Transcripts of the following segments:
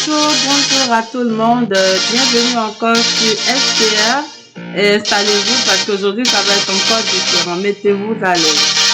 Bonjour à tout le monde. Bienvenue encore sur SPR. Et installez-vous parce qu'aujourd'hui, ça va être encore différent. Mettez-vous à l'aise.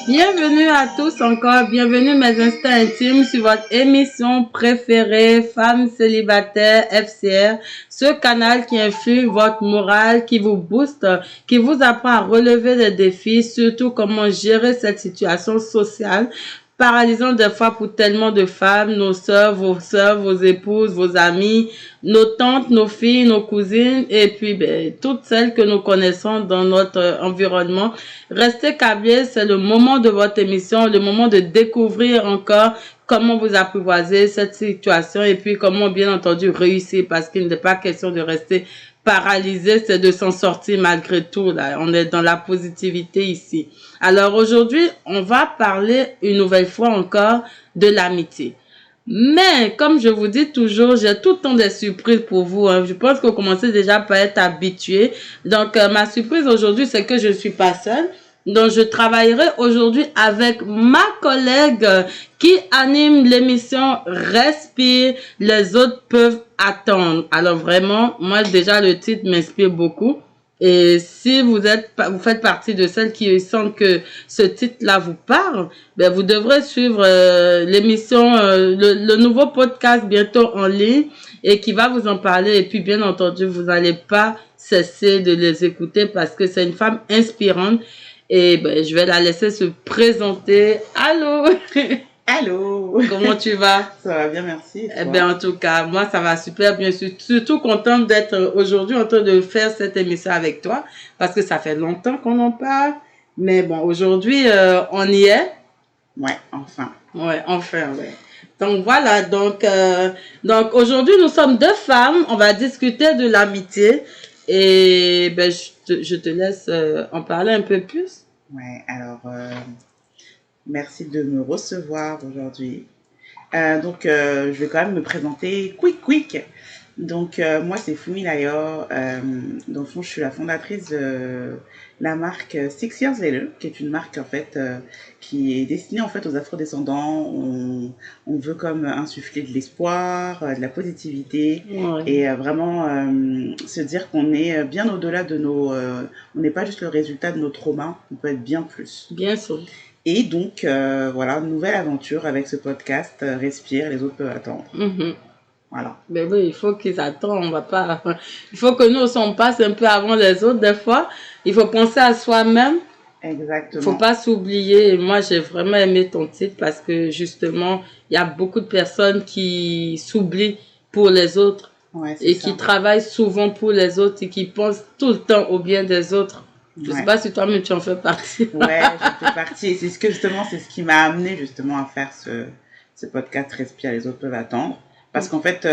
Bienvenue à tous encore, bienvenue mes instants intimes sur votre émission préférée Femmes célibataires FCR, ce canal qui influe votre morale, qui vous booste, qui vous apprend à relever les défis, surtout comment gérer cette situation sociale paralysante des fois pour tellement de femmes, nos sœurs, vos épouses, vos amis, nos tantes, nos filles, nos cousines et puis toutes celles que nous connaissons dans notre environnement. Restez câblés, c'est le moment de votre émission, le moment de découvrir encore comment vous apprivoiser cette situation et puis comment bien entendu réussir parce qu'il n'est pas question de rester paralysé, c'est de s'en sortir malgré tout. Là. On est dans la positivité ici. Alors aujourd'hui, on va parler une nouvelle fois encore de l'amitié. Mais comme je vous dis toujours, j'ai tout le temps des surprises pour vous. Hein. Je pense que vous commencez déjà par être habitués. Donc ma surprise aujourd'hui, c'est que je ne suis pas seule. Donc, je travaillerai aujourd'hui avec ma collègue qui anime l'émission Respire, les autres peuvent attendre. Alors vraiment, moi déjà le titre m'inspire beaucoup. Et si vous faites partie de celles qui sentent que ce titre-là vous parle, ben vous devrez suivre l'émission, le nouveau podcast bientôt en ligne et qui va vous en parler. Et puis bien entendu, vous n'allez pas cesser de les écouter parce que c'est une femme inspirante. Et je vais la laisser se présenter. Allô? Allô? Comment tu vas? Ça va bien, merci. En tout cas, moi, ça va super bien. Je suis surtout contente d'être aujourd'hui en train de faire cette émission avec toi parce que ça fait longtemps qu'on en parle. Mais bon, aujourd'hui, on y est. Ouais, enfin. Ouais, enfin, ouais. Donc voilà, donc aujourd'hui, nous sommes deux femmes. On va discuter de l'amitié. Et je te laisse en parler un peu plus. Ouais, alors, merci de me recevoir aujourd'hui. Je vais quand même me présenter quick. Donc, moi, c'est Fumi Layor. Dans le fond, je suis la fondatrice de la marque Six Years Later, qui est une marque, en fait, qui est destinée, en fait, aux afrodescendants. On veut comme insuffler de l'espoir, de la positivité, et vraiment se dire qu'on est bien au-delà de nos... on n'est pas juste le résultat de nos traumas, on peut être bien plus. Bien sûr. Et donc, voilà, nouvelle aventure avec ce podcast, Respire, les autres peuvent attendre. Voilà. Ben oui, il faut qu'ils attendent, on va pas... Il faut que nous, on passe un peu avant les autres des fois. Il faut penser à soi-même. Exactement. Il faut pas s'oublier. Moi, j'ai vraiment aimé ton titre parce que justement, il y a beaucoup de personnes qui s'oublient pour les autres. Ouais, et qui travaillent souvent pour les autres et qui pensent tout le temps au bien des autres. Je sais pas si toi-même tu en fais partie. Ouais, j'en fais partie. Et c'est ce qui m'a amené justement à faire ce podcast Respire, les autres peuvent attendre. Parce qu'en fait,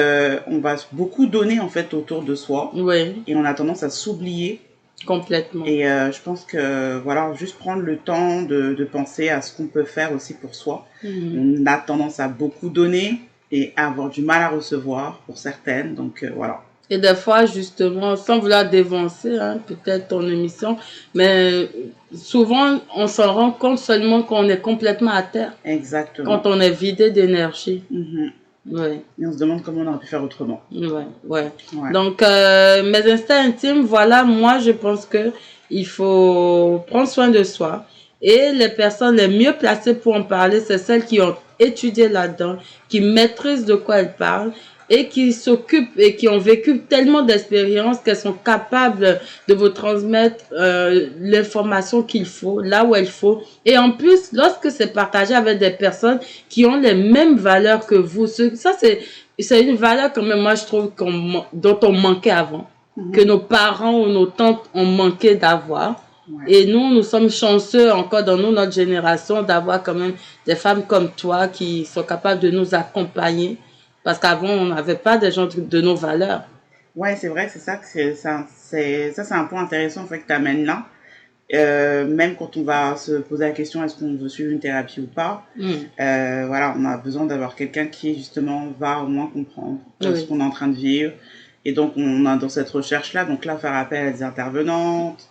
on va beaucoup donner en fait autour de soi. Oui. Et on a tendance à s'oublier. Complètement. Et je pense que voilà, juste prendre le temps de penser à ce qu'on peut faire aussi pour soi. On a tendance à beaucoup donner et à avoir du mal à recevoir pour certaines. Donc voilà. Et des fois, justement, sans vouloir dévancer peut-être ton émission, mais souvent, on s'en rend compte seulement qu'on est complètement à terre. Exactement. Quand on est vidé d'énergie. Ouais. Et on se demande comment on aurait pu faire autrement. Ouais. Donc, mes instincts intimes, voilà, moi, je pense que il faut prendre soin de soi. Et les personnes les mieux placées pour en parler, c'est celles qui ont étudié là-dedans, qui maîtrisent de quoi elles parlent et qui s'occupent et qui ont vécu tellement d'expériences qu'elles sont capables de vous transmettre l'information qu'il faut, là où il faut. Et en plus, lorsque c'est partagé avec des personnes qui ont les mêmes valeurs que vous, ça c'est une valeur quand même, moi je trouve dont on manquait avant, que nos parents ou nos tantes ont manqué d'avoir. Et nous sommes chanceux encore dans notre génération d'avoir quand même des femmes comme toi qui sont capables de nous accompagner. Parce qu'avant, on n'avait pas des gens de nos valeurs. Ouais, c'est vrai, c'est ça que c'est un point intéressant en fait que tu amènes là. Même quand on va se poser la question est-ce qu'on veut suivre une thérapie ou pas, Mm. voilà, on a besoin d'avoir quelqu'un qui justement va au moins comprendre ce Oui. qu'on est en train de vivre. Et donc on a dans cette recherche-là, donc là faire appel à des intervenantes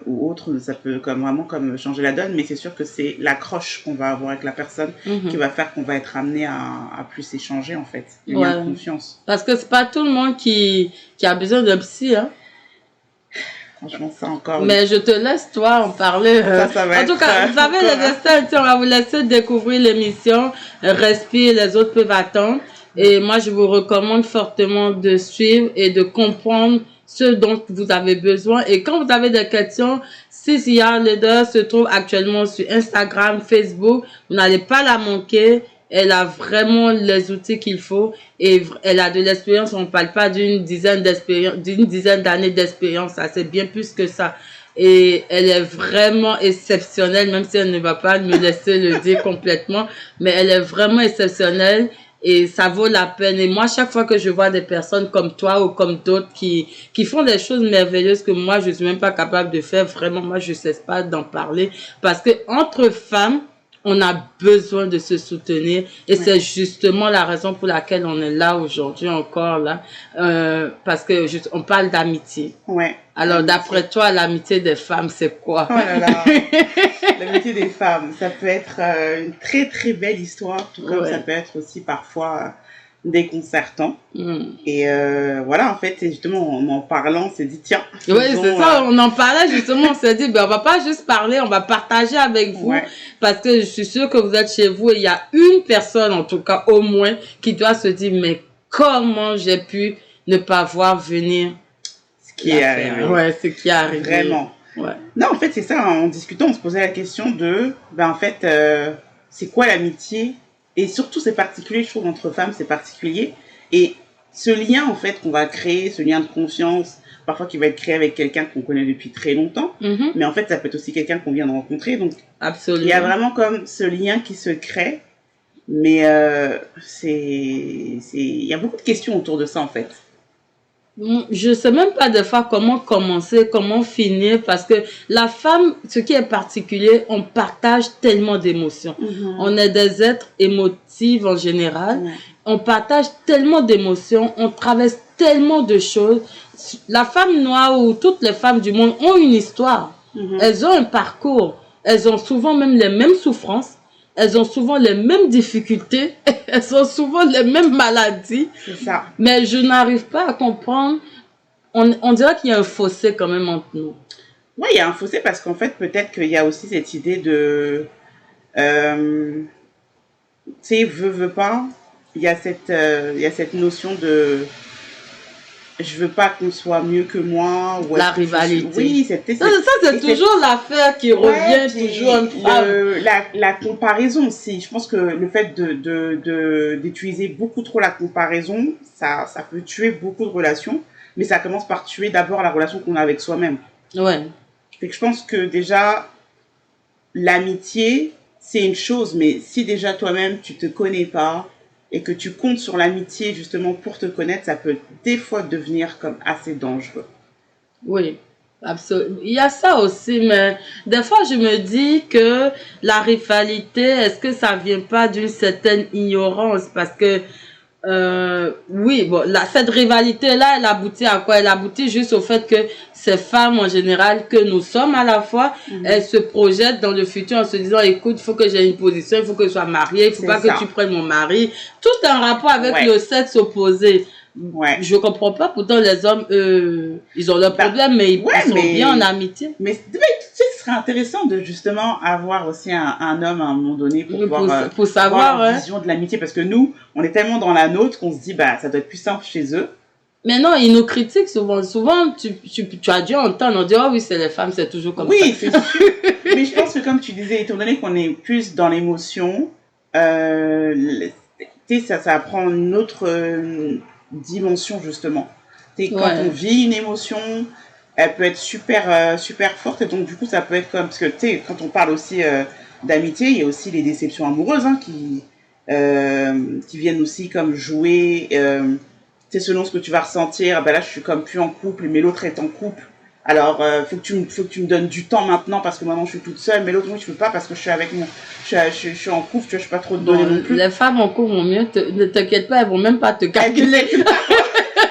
ou autres, ça peut comme vraiment comme changer la donne, mais c'est sûr que c'est l'accroche qu'on va avoir avec la personne qui Mhm. va faire qu'on va être amené à plus échanger en fait, du lien de Ouais. confiance. Parce que c'est pas tout le monde qui a besoin d'un psy, hein. Franchement, ça encore, Mais je te laisse, toi, en parler. ça va En tout être cas, vous savez, encore les instants, on va vous laisser découvrir l'émission. Respire, les autres peuvent attendre. Et moi, je vous recommande fortement de suivre et de comprendre ce dont vous avez besoin. Et quand vous avez des questions, Cecilia Leader se trouve actuellement sur Instagram, Facebook. Vous n'allez pas la manquer. Elle a vraiment les outils qu'il faut et elle a de l'expérience. On ne parle pas d'une dizaine d'années d'expérience. Ça, c'est bien plus que ça. Et elle est vraiment exceptionnelle, même si elle ne va pas me laisser le dire complètement, mais elle est vraiment exceptionnelle et ça vaut la peine. Et moi, chaque fois que je vois des personnes comme toi ou comme d'autres qui font des choses merveilleuses que moi, je suis même pas capable de faire, vraiment, moi, je ne cesse pas d'en parler parce que entre femmes, on a besoin de se soutenir et ouais. c'est justement la raison pour laquelle on est là aujourd'hui encore là parce que on parle d'amitié. Ouais. Alors d'après toi, l'amitié des femmes c'est quoi? Oh là là, l'amitié des femmes, ça peut être une très très belle histoire, tout comme ça Ouais. peut être aussi parfois déconcertant. Mm. Et voilà, en fait, c'est justement en parlant, on s'est dit tiens, Oui, c'est ça, on en parlait justement, on s'est dit, ben, on va pas juste parler, on va partager avec vous, ouais, parce que je suis sûre que vous êtes chez vous et il y a une personne, en tout cas au moins, qui doit se dire, mais comment j'ai pu ne pas voir venir ce qui est l'affaire? arrivé. Ouais, ce qui est arrivé. Vraiment. Ouais. Non, en fait, c'est ça, en discutant, on se posait la question de, ben en fait, c'est quoi l'amitié? Et surtout, c'est particulier, je trouve, entre femmes, c'est particulier. Et ce lien, en fait, qu'on va créer, ce lien de confiance, parfois qui va être créé avec quelqu'un qu'on connaît depuis très longtemps, Mhm. mais en fait, ça peut être aussi quelqu'un qu'on vient de rencontrer. Donc, Absolument. il y a vraiment comme ce lien qui se crée, mais il y a beaucoup de questions autour de ça, en fait. Je sais même pas des fois comment commencer, comment finir, parce que la femme, ce qui est particulier, on partage tellement d'émotions. On est des êtres émotifs en général. Ouais. On partage tellement d'émotions, on traverse tellement de choses. La femme noire ou toutes les femmes du monde ont une histoire. Elles ont un parcours. Elles ont souvent même les mêmes souffrances. Elles ont souvent les mêmes difficultés. Elles ont souvent les mêmes maladies. C'est ça. Mais je n'arrive pas à comprendre. On dirait qu'il y a un fossé quand même entre nous. Oui, il y a un fossé parce qu'en fait, peut-être qu'il y a aussi cette idée de... tu sais, veut pas. Il y a cette notion de... Je veux pas qu'on soit mieux que moi. Ou La rivalité. Oui, ça c'est toujours l'affaire qui revient toujours une femme. La comparaison aussi. Je pense que le fait d'utiliser beaucoup trop la comparaison, ça peut tuer beaucoup de relations. Mais ça commence par tuer d'abord la relation qu'on a avec soi-même. Ouais. Fait que je pense que déjà, l'amitié, c'est une chose, mais si déjà toi-même, tu te connais pas et que tu comptes sur l'amitié justement pour te connaître, ça peut des fois devenir comme assez dangereux. Oui, absolument. Il y a ça aussi, mais des fois je me dis que la rivalité, est-ce que ça vient pas d'une certaine ignorance? Parce que oui, bon, cette rivalité-là, elle aboutit à quoi? Elle aboutit juste au fait que ces femmes, en général, que nous sommes à la fois, elles se projettent dans le futur en se disant, écoute, il faut que j'ai une position, il faut que je sois mariée, il faut pas que tu prennes mon mari. Tout un rapport avec le sexe opposé. Ouais. Je comprends pas, pourtant les hommes, ils ont leurs problèmes, mais ils sont bien en amitié. Mais tu sais, ce serait intéressant de justement avoir aussi un homme à un moment donné pour savoir la vision de l'amitié, parce que nous, on est tellement dans la nôtre qu'on se dit, bah, ça doit être plus simple chez eux. Mais non, ils nous critiquent souvent. Souvent, tu as dû entendre, on dit, oh oui, c'est les femmes, c'est toujours comme ça. Oui, c'est sûr. Mais je pense que comme tu disais, étant donné qu'on est plus dans l'émotion, tu sais, ça prend une autre dimension justement. Quand on vit une émotion, elle peut être super forte, et donc du coup ça peut être comme, parce que tu sais, quand on parle aussi d'amitié, il y a aussi les déceptions amoureuses qui viennent aussi comme jouer c'est selon ce que tu vas ressentir. Ah ben là, je suis comme plus en couple, mais l'autre est en couple. Alors, faut que tu me donnes du temps maintenant parce que maintenant je suis toute seule. Mais l'autre, moi, je peux pas parce que je suis avec je suis en couple, tu vois, je peux pas trop te donner Bon, non plus. les femmes en cours vont mieux, ne t'inquiète pas, elles vont même pas te calculer.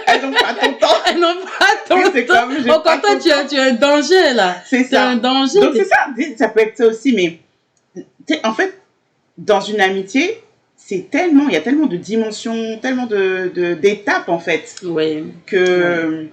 Elles ont pas ton temps. Elles n'ont pas ton Oui, c'est temps. comme, j'ai Au pas contraire, ton temps. tu as un danger, là. C'est C'est un ça. danger. Donc c'est ça peut être ça aussi, mais en fait, dans une amitié, il y a tellement de dimensions, tellement d'étapes en fait, Oui. que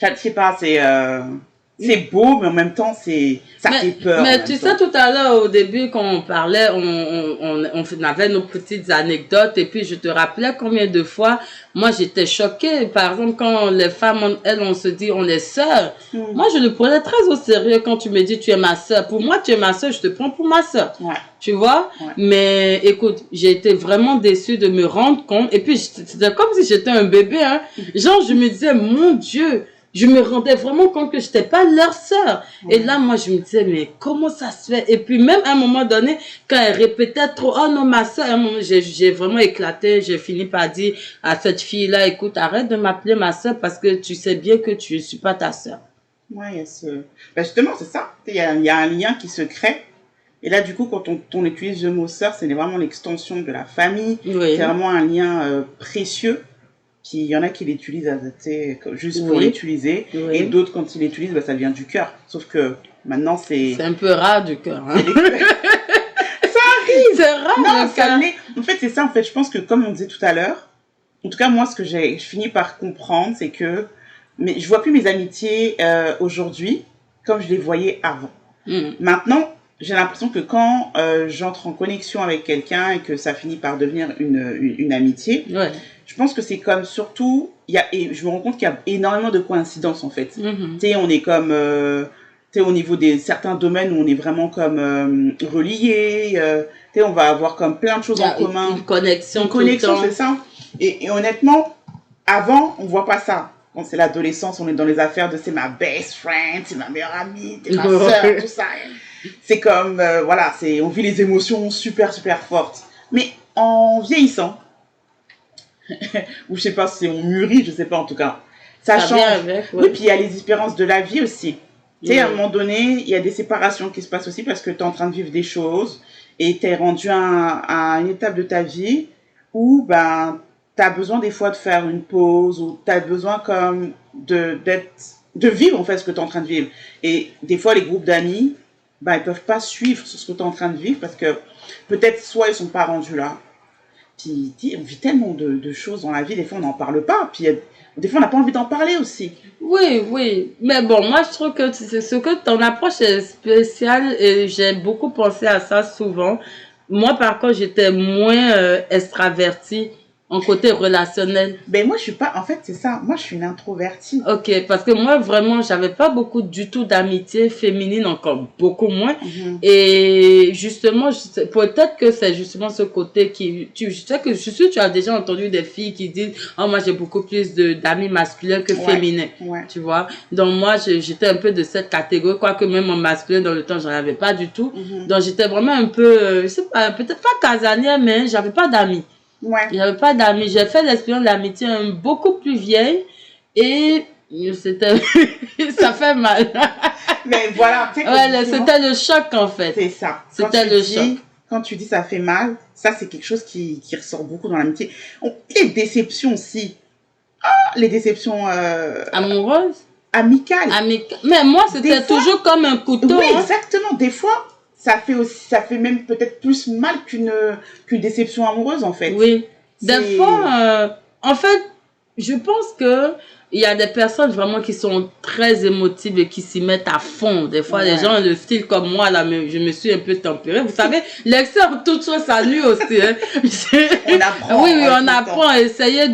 je sais pas, c'est beau, mais en même temps, ça fait peur. Mais tu sais, tout à l'heure, au début, quand on parlait, on avait nos petites anecdotes, et puis je te rappelais combien de fois, moi, j'étais choquée. Par exemple, quand les femmes, elles, on se dit, on est sœurs. Moi, je le prenais très au sérieux quand tu me dis, tu es ma sœur. Pour moi, tu es ma sœur, je te prends pour ma sœur. Ouais. Tu vois? Ouais. Mais écoute, j'ai été vraiment déçue de me rendre compte. Et puis, c'était comme si j'étais un bébé, hein. Genre, je me disais, mon Dieu, je me rendais vraiment compte que je n'étais pas leur sœur. Et là, moi, je me disais, mais comment ça se fait? Et puis, même à un moment donné, quand elle répétait trop, oh non, ma sœur, j'ai vraiment éclaté. J'ai fini par dire à cette fille-là, écoute, arrête de m'appeler ma sœur parce que tu sais bien que tu ne suis pas ta sœur. Ouais, il y a ben justement, c'est ça. Il y a un lien qui se crée. Et là, du coup, quand on utilise le mot sœur, c'est vraiment l'extension de la famille. Oui. C'est vraiment un lien précieux. Puis il y en a qui l'utilisent juste pour l'utiliser. Oui. Et d'autres, quand ils l'utilisent, bah, ça vient du cœur. Sauf que maintenant, c'est un peu rare du cœur. Hein. Ça arrive. C'est rare Non, le ça cœur. l'est. En fait, c'est ça. En fait, je pense que comme on disait tout à l'heure, en tout cas, moi, ce que je finis par comprendre, c'est que je vois plus mes amitiés aujourd'hui comme je les voyais avant. Maintenant, j'ai l'impression que quand j'entre en connexion avec quelqu'un et que ça finit par devenir une amitié, Ouais. je pense que c'est comme surtout, et je me rends compte qu'il y a énormément de coïncidences en fait. Tu sais, on est comme, tu sais, au niveau des certains domaines où on est vraiment comme reliés, tu sais, on va avoir comme plein de choses en commun. Une connexion, C'est ça. Et honnêtement, avant, on voit pas ça. Quand c'est l'adolescence, on est dans les affaires de c'est ma best friend, c'est ma meilleure amie, c'est ma soeur, tout ça. C'est comme, voilà, on vit les émotions super, super fortes. Mais en vieillissant, ou je sais pas si on mûrit, je sais pas en tout cas, ça change. Avec, ouais. Oui, puis il y a les espérances de la vie aussi. Tu sais, à un moment donné, il y a des séparations qui se passent aussi parce que tu es en train de vivre des choses et tu es rendu à une étape de ta vie où ben, tu as besoin des fois de faire une pause ou tu as besoin comme de vivre en fait ce que tu es en train de vivre. Et des fois, les groupes d'amis, ben, ils peuvent pas suivre ce que tu es en train de vivre parce que peut-être soit ils sont pas rendus là. Puis on vit tellement de choses dans la vie, des fois on n'en parle pas. Puis des fois on n'a pas envie d'en parler aussi. Oui, oui. Mais bon, moi je trouve que ce que ton approche est spéciale et j'ai beaucoup pensé à ça souvent. Moi par contre j'étais moins extravertie en côté relationnel. Ben moi je suis pas, en fait c'est ça, moi je suis une introvertie. Ok, parce que moi vraiment j'avais pas beaucoup du tout d'amitié féminine, encore beaucoup moins. Et justement, peut-être que c'est justement ce côté je sais que je suis sûre que tu as déjà entendu des filles qui disent oh moi j'ai beaucoup plus d'amis masculins que féminins. Ouais. Tu vois, donc moi j'étais un peu de cette catégorie, quoique même en masculin dans le temps j'en avais pas du tout. Donc j'étais vraiment un peu, je sais pas, peut-être pas casanière, mais j'avais pas d'amis. Ouais. J'avais pas d'amis. J'ai fait l'expérience de l'amitié beaucoup plus vieille et c'était ça fait mal. Mais voilà, tu sais, ouais, c'était le choc en fait. C'est ça. C'était le choc. Quand tu dis ça fait mal, ça c'est quelque chose qui ressort beaucoup dans l'amitié. Les déceptions aussi. Les déceptions amoureuses, amicales. Mais moi c'était toujours comme un couteau. Oui, exactement. Des fois ça fait même peut-être plus mal qu'une déception amoureuse en fait. Oui. Des fois, en fait, je pense que il y a des personnes vraiment qui sont très émotives et qui s'y mettent à fond. Des fois, les gens ont le style comme moi, là, je me suis un peu tempérée. Vous savez, l'excès de toute chose, ça nuit aussi. Hein. On apprend. Oui, on apprend à essayer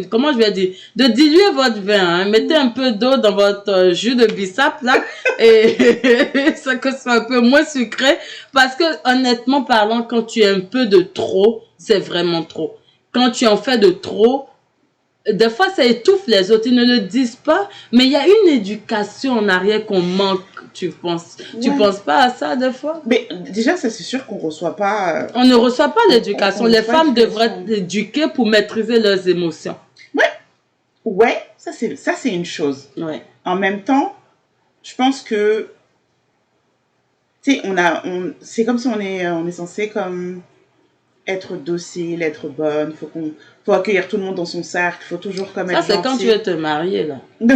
comment je vais dire, de diluer votre vin. Hein. Mettez un peu d'eau dans votre jus de bissap, là, et ça que ce soit un peu moins sucré. Parce que, honnêtement parlant, quand tu as un peu de trop, c'est vraiment trop. Quand tu en fais de trop, des fois, ça étouffe les autres. Ils ne le disent pas, mais il y a une éducation en arrière qu'on manque. Tu Ouais. penses pas à ça des fois? Mais déjà, ça, c'est sûr qu'on reçoit pas. On ne reçoit pas l'éducation. On Les reçoit femmes devraient l'éducation. être éduquées pour maîtriser leurs émotions. Ouais, ça, c'est une chose. Ouais. En même temps, je pense que, tu sais, c'est comme si on est censé comme être docile, être bonne. Faut accueillir tout le monde dans son cercle. Faut toujours comme Ça, être c'est gentil. quand tu veux te marier, là. Non,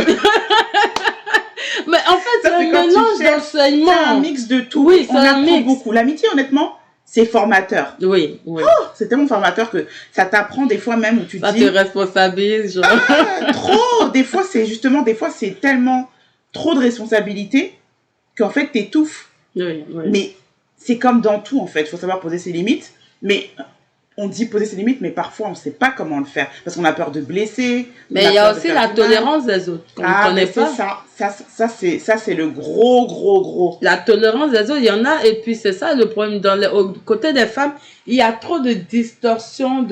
Mais en fait, c'est ça, un c'est quand tu mélange cherches. C'est un d'enseignement. mix de tout. Oui, On c'est un apprend mix. beaucoup. L'amitié, honnêtement, c'est formateur. Oui, oui. C'est tellement formateur que ça t'apprend des fois même où tu Ça dis te responsabilise, genre. trop. Des fois, c'est tellement trop de responsabilités qu'en fait, t'étouffes. Oui, oui. Mais c'est comme dans tout, en fait. Il faut savoir poser ses limites. Mais on dit poser ses limites, mais parfois, on ne sait pas comment le faire. Parce qu'on a peur de blesser. Mais il y a aussi la tolérance des autres qu'on ne connaît pas. Ça, c'est le gros. La tolérance des autres, il y en a, et puis c'est ça le problème. Au côté des femmes, il y a trop de distorsion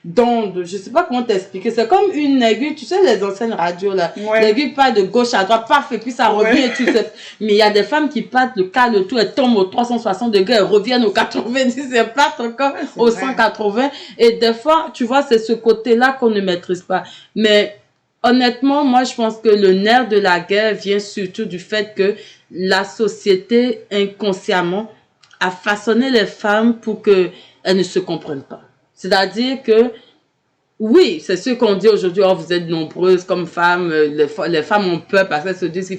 d'ondes. Je sais pas comment t'expliquer. C'est comme une aiguille, tu sais, les anciennes radios, là. Ouais. L'aiguille part de gauche à droite, paf, et puis ça revient Ouais. et tout. Mais il y a des femmes qui partent le cas, le tout, elles tombent au 360 degrés, elles reviennent au 90, elles partent encore Ouais, c'est au vrai. 180. Et des fois, tu vois, c'est ce côté-là qu'on ne maîtrise pas. Mais honnêtement, moi, je pense que le nerf de la guerre vient surtout du fait que la société, inconsciemment, a façonné les femmes pour qu'elles ne se comprennent pas. C'est-à-dire que, oui, c'est ce qu'on dit aujourd'hui, oh, vous êtes nombreuses comme femmes, les femmes ont peur parce qu'elles se disent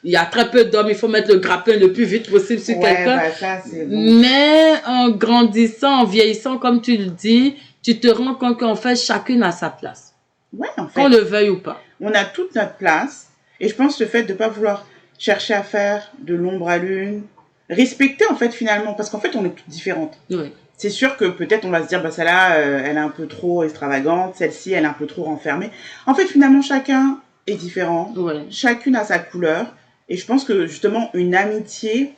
il y a très peu d'hommes, il faut mettre le grappin le plus vite possible sur quelqu'un. Bah, ça, c'est bon. Mais en grandissant, en vieillissant, comme tu le dis, tu te rends compte qu'en fait, chacune a sa place. Ouais, en fait. Qu'on le veuille ou pas. On a toute notre place. Et je pense le fait de ne pas vouloir chercher à faire de l'ombre à l'une, respecter en fait finalement, parce qu'en fait on est toutes différentes. Oui. C'est sûr que peut-être on va se dire, bah celle-là, elle est un peu trop extravagante, celle-ci, elle est un peu trop renfermée. En fait finalement chacun est différent, Ouais. chacune a sa couleur. Et je pense que justement une amitié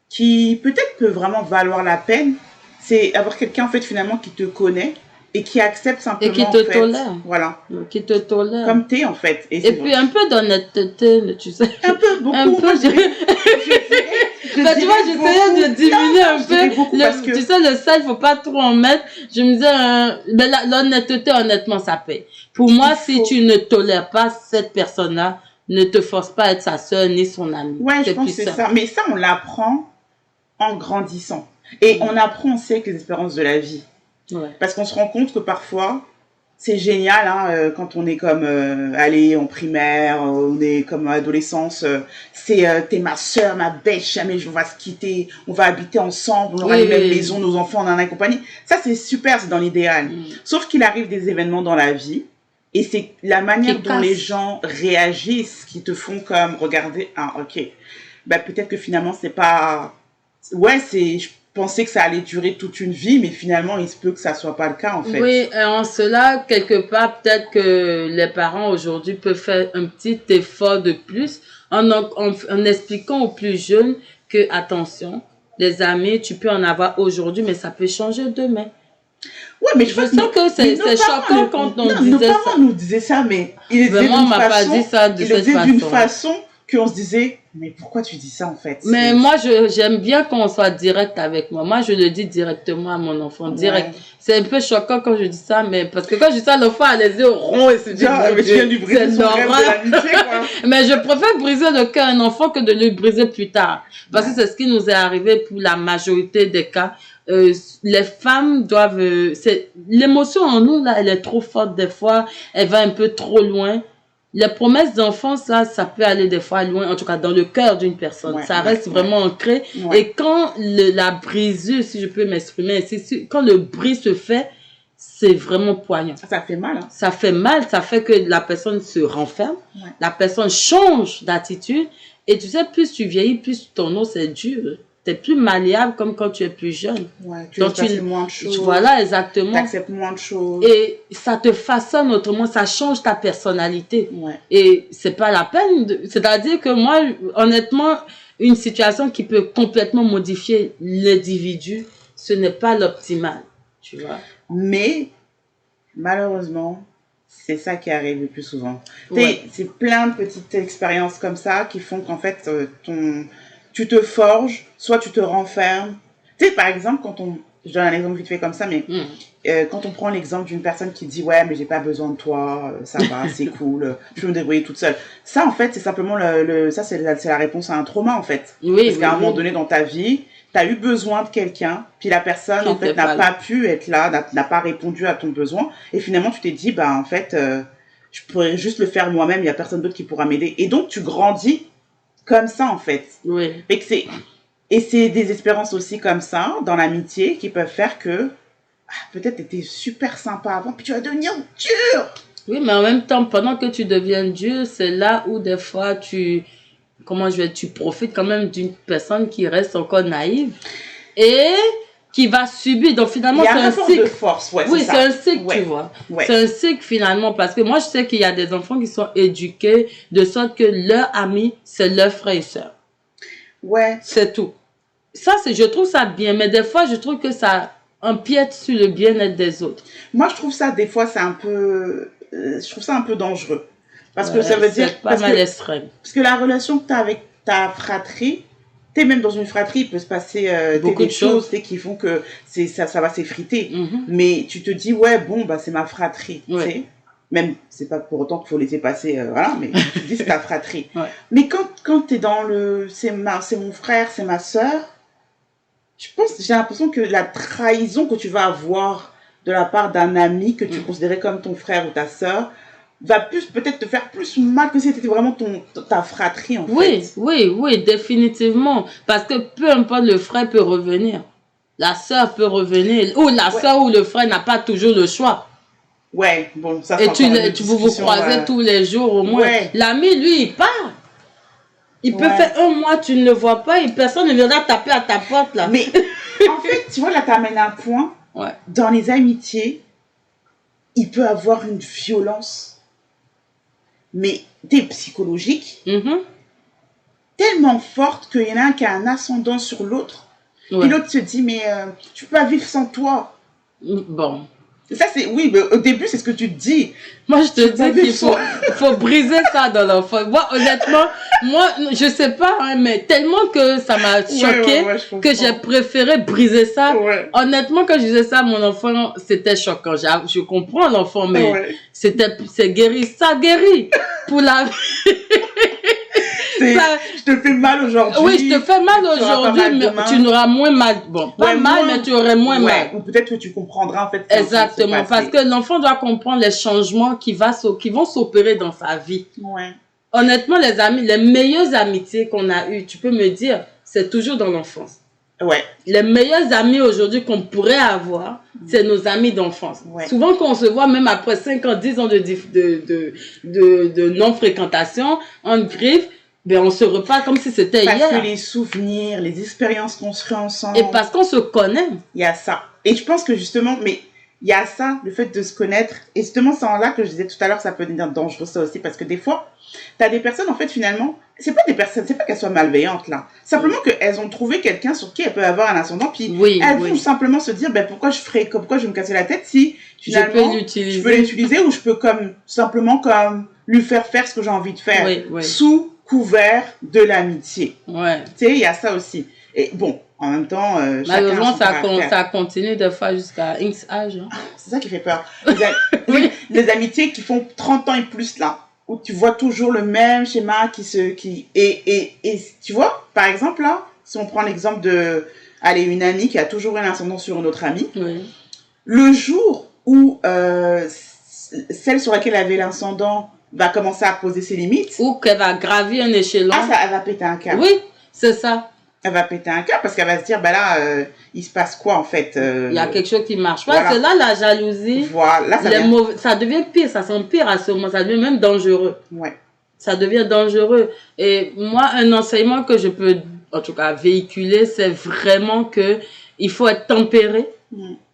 qui peut-être peut vraiment valoir la peine, c'est avoir quelqu'un en fait finalement qui te connaît et qui accepte simplement Et qui te en fait, tolère. voilà, Qui te tolère. comme t'es en fait. Et puis un peu d'honnêteté, tu sais. un peu beaucoup. Un peu, moi, je- Bah, tu vois, j'essayais de diminuer un peu. parce que Tu sais, le sel, faut pas trop en mettre. Je me disais, mais l'honnêteté, honnêtement, ça paye. Pour moi, Il si faut- tu ne tolères pas cette personne-là, ne te force pas à être sa sœur ni son amie. ouais, je C'est pense plus que c'est simple. ça. Mais ça, on l'apprend en grandissant. Et on apprend aussi avec les expériences de la vie. Ouais. Parce qu'on se rend compte que parfois, c'est génial quand on est comme allez en primaire, on est comme adolescence, t'es ma sœur, ma belle, jamais on va se quitter, on va habiter ensemble, on aura Oui, les mêmes oui. maisons, nos enfants, on en a compagnie. Ça c'est super, c'est dans l'idéal. Mm. Sauf qu'il arrive des événements dans la vie et c'est la manière Qui dont casse. les gens réagissent qui te font comme regarder, ah ok, bah peut-être que finalement c'est pas, ouais je pensais que ça allait durer toute une vie, mais finalement il se peut que ça soit pas le cas en fait. Oui, et en cela, quelque part, peut-être que les parents aujourd'hui peuvent faire un petit effort de plus en expliquant aux plus jeunes que, attention, les amis, tu peux en avoir aujourd'hui, mais ça peut changer demain. Ouais, mais je Je pense sens que c'est nos parents choquant nous- quand on non, disait nos parents ça. nous disaient ça, mais ils le disaient Vraiment, on d'une m'a pas façon, dit ça de ils le cette disaient d'une façon. façon qu'on se disait, mais pourquoi tu dis ça en fait? Mais C'est- moi, j'aime bien qu'on soit direct avec moi. Moi, je le dis directement à mon enfant, direct. Ouais. C'est un peu choquant quand je dis ça, mais parce que quand je dis ça, l'enfant a les yeux ronds et se dit, Genre, mon mais tu Dieu, viens de lui briser c'est son rêve normal. de l'amitié, quoi. Mais je préfère briser le cœur d'un enfant que de le briser plus tard. Parce que c'est ce qui nous est arrivé pour la majorité des cas. Les femmes doivent... l'émotion en nous, là, elle est trop forte des fois. Elle va un peu trop loin. Les promesses d'enfants, ça peut aller des fois loin, en tout cas dans le cœur d'une personne. Ouais, ça ouais, reste vraiment ancré. Ouais. Et quand la brisure, si je peux m'exprimer ainsi, quand le bris se fait, c'est vraiment poignant. Ça fait mal, hein. Ça fait mal, ça fait que la personne se renferme, Ouais. la personne change d'attitude. Et tu sais, plus tu vieillis, plus ton os est dur. T'es plus malléable comme quand tu es plus jeune. Ouais, tu Donc, laisses passer moins de choses. Voilà, exactement. T'acceptes moins de choses. Et ça te façonne autrement, ça change ta personnalité. Ouais. Et c'est pas la peine. C'est-à-dire que moi, honnêtement, une situation qui peut complètement modifier l'individu, ce n'est pas l'optimal. Tu vois? Mais, malheureusement, C'est ça qui arrive le plus souvent. Ouais. C'est plein de petites expériences comme ça qui font qu'en fait, tu te forges, soit tu te renfermes. Tu sais, par exemple, je donne un exemple vite fait comme ça, mais Mm. quand on prend l'exemple d'une personne qui dit ouais mais j'ai pas besoin de toi, ça va, c'est cool, je peux me débrouiller toute seule. Ça en fait c'est simplement ça c'est la réponse à un trauma en fait. Oui, Parce qu'à un oui, moment oui. donné dans ta vie, tu as eu besoin de quelqu'un, puis la personne Qui en était fait n'a pas là. pas pu être là, n'a pas répondu à ton besoin, et finalement tu t'es dit bah en fait je pourrais juste le faire moi-même, il y a personne d'autre qui pourra m'aider. Et donc tu grandis comme ça en fait. Oui. Et c'est des expériences aussi comme ça dans l'amitié qui peuvent faire que peut-être t'étais super sympa avant, puis tu vas devenir dur. Oui, mais en même temps, pendant que tu deviens dur, c'est là où des fois tu profites quand même d'une personne qui reste encore naïve et qui va subir. Donc finalement, Il y a c'est un un rapport cycle. de force, ouais, Oui, c'est c'est ça. un cycle, Ouais, tu vois. ouais. C'est un cycle finalement parce que moi, je sais qu'il y a des enfants qui sont éduqués de sorte que leur ami, c'est leur frère et soeur. Ouais. C'est tout. Ça, je trouve ça bien, mais des fois, je trouve que ça empiète sur le bien-être des autres. Moi, je trouve ça, des fois, c'est un peu... je trouve ça un peu dangereux. Parce que Ouais, ça veut dire... c'est pas mal extrême. Parce que la relation que tu as avec ta fratrie, tu es même dans une fratrie, il peut se passer Beaucoup des de choses. qui font que ça va s'effriter. Mhm. Mais tu te dis, ouais, bon, bah, c'est ma fratrie. Ouais. Tu sais. Même, c'est pas pour autant qu'il faut laisser passer, voilà, mais tu te dis, c'est ta fratrie. Ouais. Mais quand tu es dans le... C'est mon frère, c'est ma sœur, j'ai l'impression que la trahison que tu vas avoir de la part d'un ami que tu considérais comme ton frère ou ta sœur va peut-être te faire plus mal que si c'était vraiment ta fratrie en Oui, fait. oui, définitivement. Parce que peu importe, le frère peut revenir. La sœur peut revenir. Ou la sœur ou le frère n'a pas toujours le choix. Ouais, bon, ça c'est Et encore une vous discussion, croisez tous les jours au moins. Ouais. L'ami, lui, il part. Il peut faire un mois, tu ne le vois pas et personne ne viendra taper à ta porte là. Mais en fait, tu vois, là, t'amènes un point. Ouais. Dans les amitiés, il peut avoir une violence, mais psychologique, tellement forte qu'il y en a un qui a un ascendant sur l'autre. Ouais. Puis l'autre se dit, mais je peux pas vivre sans toi. Bon. Ça, oui, mais au début, c'est ce que tu te dis. Moi, je te dis qu'il faut briser ça dans l'enfant. Moi, honnêtement, je sais pas, hein, mais tellement que ça m'a choqué que j'ai préféré briser ça. Ouais. Honnêtement, quand je disais ça à mon enfant, c'était choquant. Je comprends l'enfant, mais c'est guéri. Ça guérit pour la vie. Je te fais mal aujourd'hui. Oui, je te fais mal aujourd'hui, mais tu n'auras moins mal. Bon, pas mal, mais tu aurais moins mal. Ou peut-être que tu comprendras en fait. Exactement, parce que l'enfant doit comprendre les changements qui vont s'opérer dans sa vie. Ouais. Honnêtement, les meilleures amitiés qu'on a eues, tu peux me dire, c'est toujours dans l'enfance. Ouais. Les meilleurs amis aujourd'hui qu'on pourrait avoir, c'est nos amis d'enfance. Ouais. Souvent, quand on se voit, même après 5 ans, 10 ans de non-fréquentation, en griffe, ben on se reparle comme si c'était hier. Parce que les souvenirs, les expériences qu'on se fait ensemble. Et parce qu'on se connaît. Il y a ça. Et je pense que justement, mais il y a ça, le fait de se connaître. Et justement, c'est en là que je disais tout à l'heure, ça peut devenir dangereux ça aussi. Parce que des fois, tu as des personnes, en fait, finalement, c'est pas qu'elles soient malveillantes là. Simplement qu'elles ont trouvé quelqu'un sur qui elles peuvent avoir un ascendant. Puis elles vont simplement se dire, ben pourquoi je vais me casser la tête si finalement je peux l'utiliser ou je peux simplement lui faire ce que j'ai envie de faire. Sous couvert de l'amitié. Ouais. Tu sais, il y a ça aussi. Et bon, en même temps, malheureusement, ça continue des fois jusqu'à X âge. Hein. C'est ça qui fait peur. Les amitiés qui font 30 ans et plus là, où tu vois toujours le même schéma et tu vois, par exemple là, si on prend l'exemple une amie qui a toujours un ascendant sur une autre amie, le jour où celle sur laquelle elle avait l'ascendant va commencer à poser ses limites. Ou qu'elle va gravir un échelon. Elle va péter un câble. Oui, c'est ça. Elle va péter un câble parce qu'elle va se dire, ben là, il se passe quoi en fait il y a quelque chose qui marche pas. Voilà. C'est là la jalousie. Voilà, ça devient pire, ça s'empire à ce moment, ça devient même dangereux. Ouais. Ça devient dangereux. Et moi, un enseignement que je peux, en tout cas, véhiculer, c'est vraiment que il faut être tempéré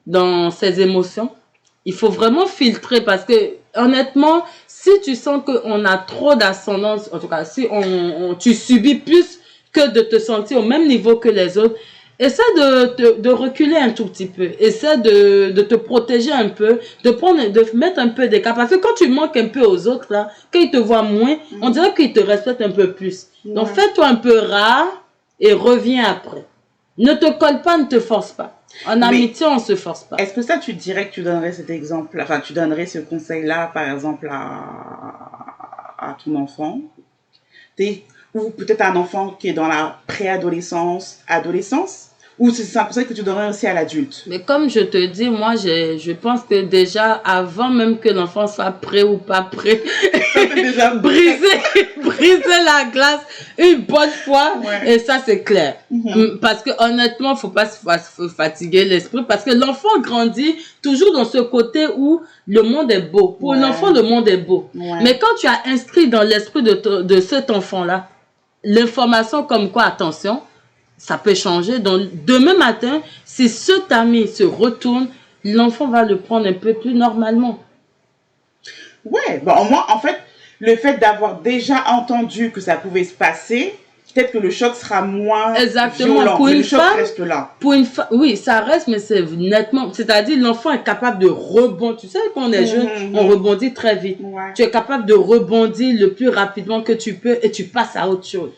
dans ses émotions. Il faut vraiment filtrer parce que, honnêtement, si tu sens qu'on a trop d'ascendance, en tout cas, si tu subis plus que de te sentir au même niveau que les autres, essaie de reculer un tout petit peu. Essaie de te protéger un peu, de mettre un peu d'écart. Parce que quand tu manques un peu aux autres, là, quand ils te voient moins, on dirait qu'ils te respectent un peu plus. Donc, fais-toi un peu rare et reviens après. Ne te colle pas, ne te force pas. En amitié, on se force pas. Est-ce que ça, tu dirais que tu donnerais cet exemple, enfin, tu donnerais ce conseil-là, par exemple, à ton enfant? Ou peut-être un enfant qui est dans la préadolescence, adolescence? Ou c'est un conseil que tu donnerais aussi à l'adulte? Mais comme je te dis, moi, je pense que déjà, avant même que l'enfant soit prêt ou pas prêt, déjà briser la glace une bonne fois, ouais. Et ça, c'est clair. Parce que honnêtement, faut pas se fatiguer l'esprit, parce que l'enfant grandit toujours dans ce côté où le monde est beau. Pour l'enfant, le monde est beau. Mais quand tu as inscrit dans l'esprit de cet enfant-là, l'information comme quoi, attention, ça peut changer. Donc, demain matin, si cet ami se retourne, l'enfant va le prendre un peu plus normalement. Ouais, bon, moi, en fait, le fait d'avoir déjà entendu que ça pouvait se passer, peut-être que le choc sera moins violent. Pour une le choc femme, reste là. Pour une femme, oui, ça reste, mais c'est nettement, c'est-à-dire l'enfant est capable de rebondir. Tu sais, quand on est jeune, on rebondit très vite. Tu es capable de rebondir le plus rapidement que tu peux et tu passes à autre chose.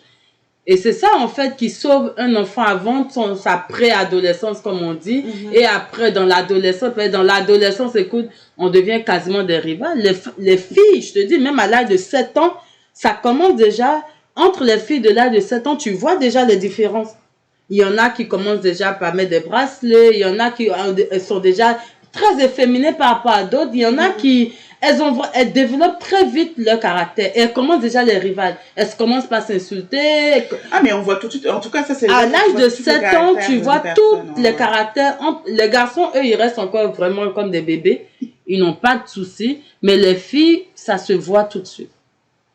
Et c'est ça, en fait, qui sauve un enfant avant sa préadolescence, comme on dit. Et après, dans l'adolescence, écoute, on devient quasiment des rivales. Les filles, je te dis, même à l'âge de 7 ans, ça commence déjà, entre les filles de l'âge de 7 ans, tu vois déjà les différences. Il y en a qui commencent déjà par mettre des bracelets, il y en a qui sont déjà très efféminées par rapport à d'autres, il y en a qui... Elles développent très vite leur caractère. Et elles commencent déjà les rivales. Elles commencent par s'insulter. Ah, mais on voit tout de suite. En tout cas, ça, c'est... À l'âge de 7 ans, tu vois tous les caractères. Les garçons, eux, ils restent encore vraiment comme des bébés. Ils n'ont pas de soucis. Mais les filles, ça se voit tout de suite.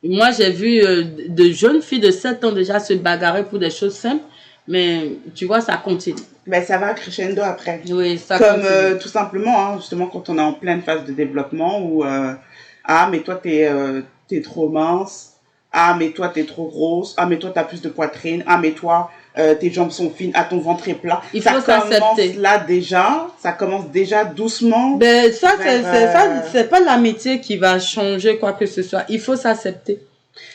Moi, j'ai vu de jeunes filles de 7 ans déjà se bagarrer pour des choses simples. Mais tu vois, ça continue. Ben, ça va crescendo après. Oui, ça comme tout simplement, hein, justement, quand on est en pleine phase de développement où ah, mais toi, t'es trop mince. Ah, mais toi, t'es trop grosse. Ah, mais toi, t'as plus de poitrine. Ah, mais toi, tes jambes sont fines. Ah, ton ventre est plat. Il faut s'accepter. Ça commence déjà doucement. Ben, c'est pas l'amitié qui va changer quoi que ce soit. Il faut s'accepter.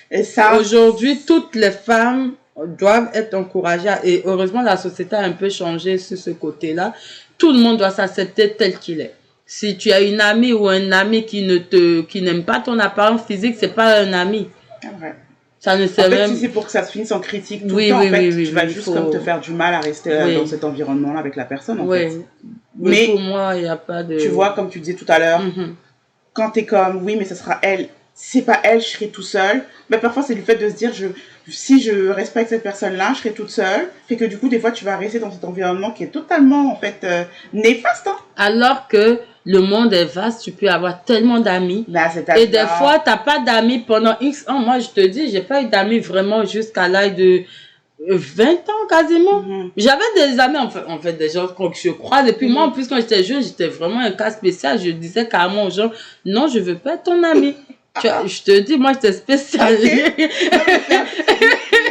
Et ça. Aujourd'hui, toutes les femmes doivent être encouragées et heureusement la société a un peu changé sur ce côté-là. Tout le monde doit s'accepter tel qu'il est. Si tu as une amie ou un ami qui n'aime pas ton apparence physique, c'est pas un ami. Ouais. Ça ne sert même... si c'est pour que ça se finisse en critique tout le temps, en fait, tu vas juste comme te faire du mal à rester dans cet environnement-là avec la personne, en fait. Mais pour moi, il n'y a pas de... Tu vois, comme tu disais tout à l'heure, quand t'es comme, oui, mais ce sera elle. Si c'est pas elle, je serai tout seul. Mais parfois, c'est le fait de se dire, si je respecte cette personne-là, je serai toute seule. Fait que du coup, des fois, tu vas rester dans cet environnement qui est totalement, en fait, néfaste. Hein. Alors que le monde est vaste, tu peux avoir tellement d'amis. Et des fois, tu n'as pas d'amis pendant X ans. Moi, je te dis, j'ai pas eu d'amis vraiment jusqu'à l'âge de 20 ans quasiment. J'avais des amis, en fait, des gens que je croise. Et puis moi, en plus, quand j'étais jeune, j'étais vraiment un cas spécial. Je disais carrément aux gens, non, je veux pas être ton ami. Je te dis, moi, j'étais spéciale. Okay.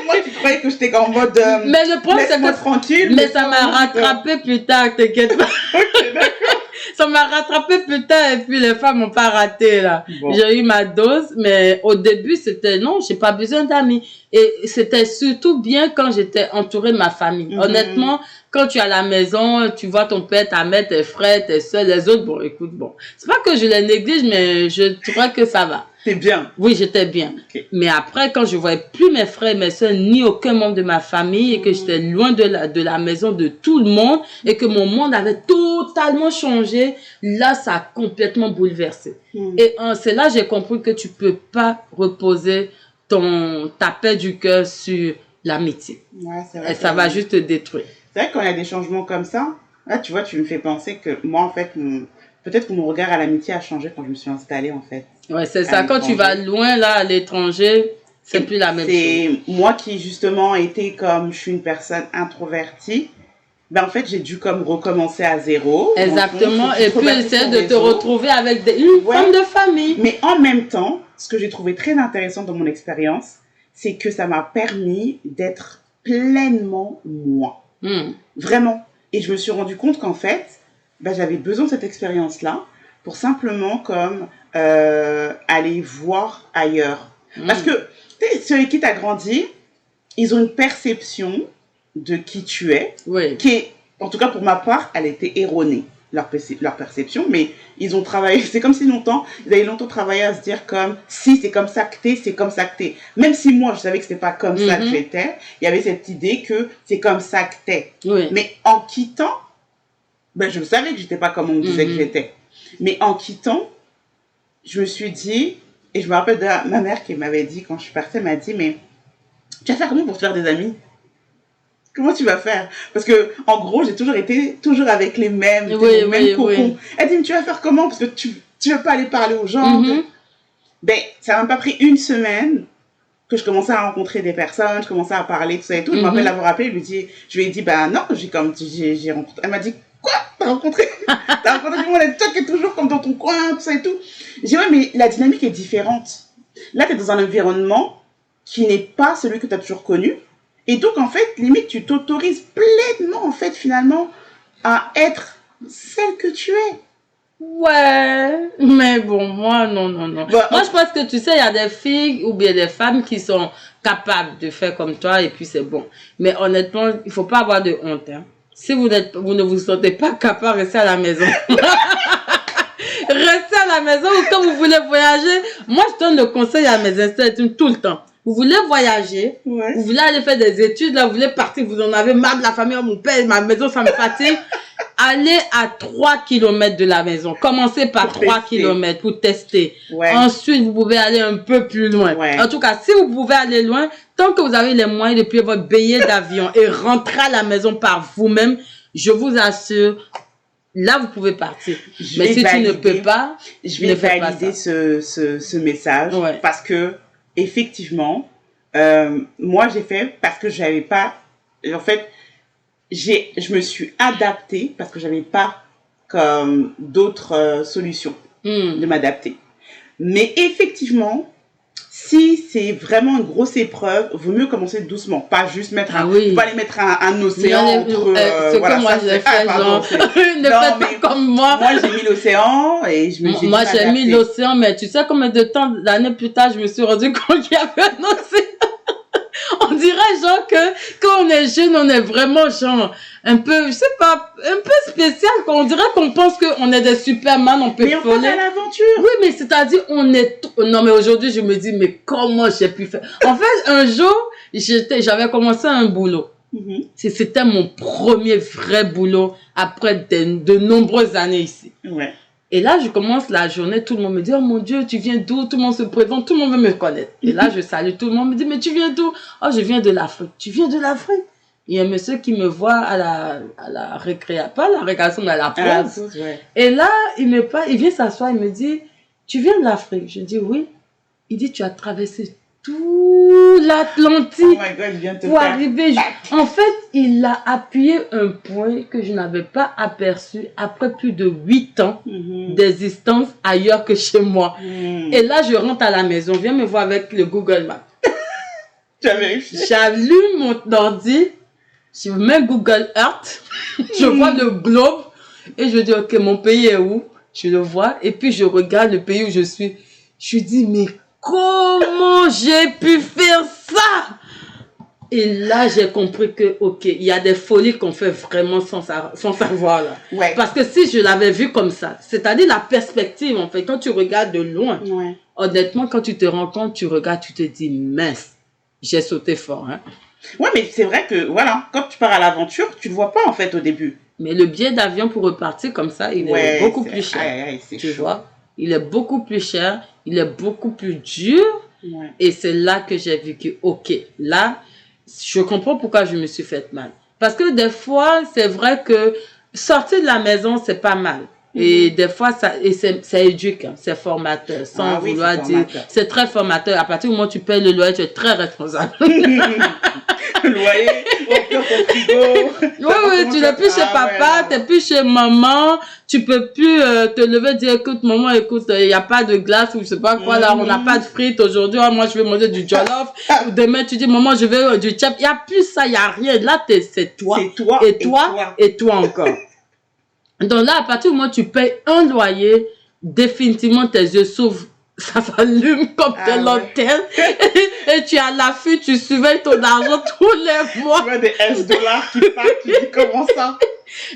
Moi, tu croyais que j'étais en mode mais je pense laisse-moi tranquille. Mais ça m'a rattrapé plus tard, t'inquiète pas. Okay, d'accord. Ça m'a rattrapé plus tard et puis les femmes m'ont pas raté là. Bon. J'ai eu ma dose, mais au début c'était non, j'ai pas besoin d'amis. Et c'était surtout bien quand j'étais entourée de ma famille. Honnêtement, quand tu es à la maison, tu vois ton père, ta mère, tes frères, tes soeurs, les autres, bon, écoute, bon. C'est pas que je les néglige, mais je crois que ça va. T'es bien? Oui, j'étais bien. Okay. Mais après, quand je voyais plus mes frères, mes soeurs, ni aucun membre de ma famille, et que j'étais loin de la maison de tout le monde, et que mon monde avait totalement changé, là, ça a complètement bouleversé. Et c'est là que j'ai compris que tu peux pas reposer ta paix du cœur sur l'amitié. Ouais, c'est vrai. Et ça va juste te détruire. C'est vrai que quand il y a des changements comme ça, là, tu vois, tu me fais penser que moi, en fait, peut-être que mon regard à l'amitié a changé quand je me suis installée, en fait. Ouais, c'est ça. Quand tu vas loin, là, à l'étranger, c'est plus la même chose. C'est moi qui, justement, était comme, je suis une personne introvertie. Ben, en fait, j'ai dû comme recommencer à zéro. Exactement. Et puis, essayer de te retrouver avec une femme de famille. Mais en même temps, ce que j'ai trouvé très intéressant dans mon expérience, c'est que ça m'a permis d'être pleinement moi. Vraiment. Et je me suis rendu compte qu'en fait, bah, j'avais besoin de cette expérience-là pour simplement comme aller voir ailleurs. Parce que ceux avec qui tu as grandi, ils ont une perception de qui tu es, qui est, en tout cas pour ma part, elle était erronée, leur perception, mais ils ont travaillé, c'est comme si ils avaient longtemps travaillé à se dire comme, si c'est comme ça que t'es, c'est comme ça que t'es. Même si moi, je savais que c'était pas comme ça que j'étais, il y avait cette idée que c'est comme ça que t'es. Mais en quittant, ben, je savais que j'étais pas comme on me disait que j'étais. Mais en quittant, je me suis dit, et je me rappelle de ma mère qui m'avait dit, quand je suis partie, elle m'a dit, mais tu vas faire comment pour te faire des amis? Comment tu vas faire? Parce que, en gros, j'ai toujours été avec les mêmes, mêmes cocons. Elle dit, mais tu vas faire comment? Parce que tu veux pas aller parler aux gens. Ben, ça m'a même pas pris une semaine que je commençais à rencontrer des personnes, je commençais à parler, tout ça et tout. Je me rappelle l'avoir appelé, je lui ai dit, ben non, j'ai rencontré. Elle m'a dit, quoi? T'as rencontré tout le monde? Elle a dit, toi qui es toujours comme dans ton coin, tout ça et tout. J'ai dit, ouais, mais la dynamique est différente. Là, t'es dans un environnement qui n'est pas celui que tu as toujours connu. Et donc, en fait, limite, tu t'autorises pleinement, en fait, finalement, à être celle que tu es. Ouais, mais bon, moi, non. Bah, moi, je pense que, tu sais, il y a des filles ou bien des femmes qui sont capables de faire comme toi et puis c'est bon. Mais honnêtement, il faut pas avoir de honte. Hein. Si vous ne vous sentez pas capable, restez à la maison. Restez à la maison ou quand vous voulez voyager. Moi, je donne le conseil à mes instants tout le temps. Vous voulez voyager, vous voulez aller faire des études, là, vous voulez partir, vous en avez marre de la famille, oh, mon père, ma maison, ça me fatigue. Allez à 3 km de la maison. Commencez par 3 km pour tester. Ensuite, vous pouvez aller un peu plus loin. En tout cas, si vous pouvez aller loin, tant que vous avez les moyens de payer votre billet d'avion et rentrer à la maison par vous-même, je vous assure, là, vous pouvez partir. Mais si tu ne peux pas, je vais valider ce message parce que effectivement, moi j'ai fait parce que j'avais pas, en fait, je me suis adaptée parce que j'avais pas comme d'autres solutions de m'adapter. Mais effectivement, si c'est vraiment une grosse épreuve, vaut mieux commencer doucement, pas juste mettre faut pas aller mettre un océan entre ce que moi j'ai fait, genre, ne faites pas comme moi. Moi j'ai mis l'océan et je me suis moi j'ai mis l'océan, mais tu sais combien de temps d'années plus tard je me suis rendu compte qu'il y avait un océan. On dirait genre que quand on est jeune, on est vraiment genre un peu, je sais pas, un peu spécial. On dirait qu'on pense qu'on est des Superman, on peut mais on part à l'aventure. Oui, mais c'est-à-dire on est non mais aujourd'hui je me dis mais comment j'ai pu faire. En fait, un jour, j'avais commencé un boulot. C'était mon premier vrai boulot après de nombreuses années ici. Et là, je commence la journée, tout le monde me dit, oh mon Dieu, tu viens d'où? Tout le monde se présente, tout le monde veut me connaître. Et là, je salue tout le monde, me dit, mais tu viens d'où? Oh, je viens de l'Afrique. Tu viens de l'Afrique? Il y a un monsieur qui me voit à la récréation, pas à la récréation, mais à la pause. Et là, il vient s'asseoir, il me dit, tu viens de l'Afrique? Je dis, oui. Il dit, tu as traversé tout l'Atlantique pour arriver. En fait, il a appuyé un point que je n'avais pas aperçu après plus de 8 ans d'existence ailleurs que chez moi. Et là, je rentre à la maison, viens me voir avec le Google Maps. J'allume mon ordi, je mets Google Earth, je vois le globe et je dis, ok, mon pays est où? Je le vois et puis je regarde le pays où je suis. Je dis, mais comment j'ai pu faire ça? Et là, j'ai compris que, ok, il y a des folies qu'on fait vraiment sans savoir là. Parce que si je l'avais vu comme ça, c'est-à-dire la perspective, en fait, quand tu regardes de loin, honnêtement, quand tu te rends compte, tu regardes, tu te dis, mince, j'ai sauté fort, hein. Ouais, mais c'est vrai que, voilà, quand tu pars à l'aventure, tu le vois pas, en fait, au début. Mais le billet d'avion pour repartir comme ça, il est beaucoup plus cher. Tu vois? Il est beaucoup plus cher, il est beaucoup plus dur. Et c'est là que j'ai vu que, ok, là, je comprends pourquoi je me suis fait mal. Parce que des fois, c'est vrai que sortir de la maison, c'est pas mal. Et des fois, ça éduque, hein, c'est formateur, sans vouloir dire. C'est très formateur. À partir du moment où tu payes le loyer, tu es très responsable. Loyer, remplir ton frigo. Oui, tu n'es plus chez papa, tu n'es plus chez maman, tu peux plus te lever et dire, écoute, maman, écoute, il n'y a pas de glace ou je sais pas quoi, là, on n'a pas de frites aujourd'hui, moi, je vais manger du jollof. Ou demain, tu dis, maman, je veux du chap. Il n'y a plus ça, il n'y a rien. Là, c'est toi. C'est toi et toi encore. Donc là, à partir du moment où tu payes un loyer, définitivement, tes yeux s'ouvrent. Ça s'allume comme des lanternes. Et tu es à l'affût, tu surveilles ton argent tous les mois. Tu vois des $S qui partent, tu dis comment ça?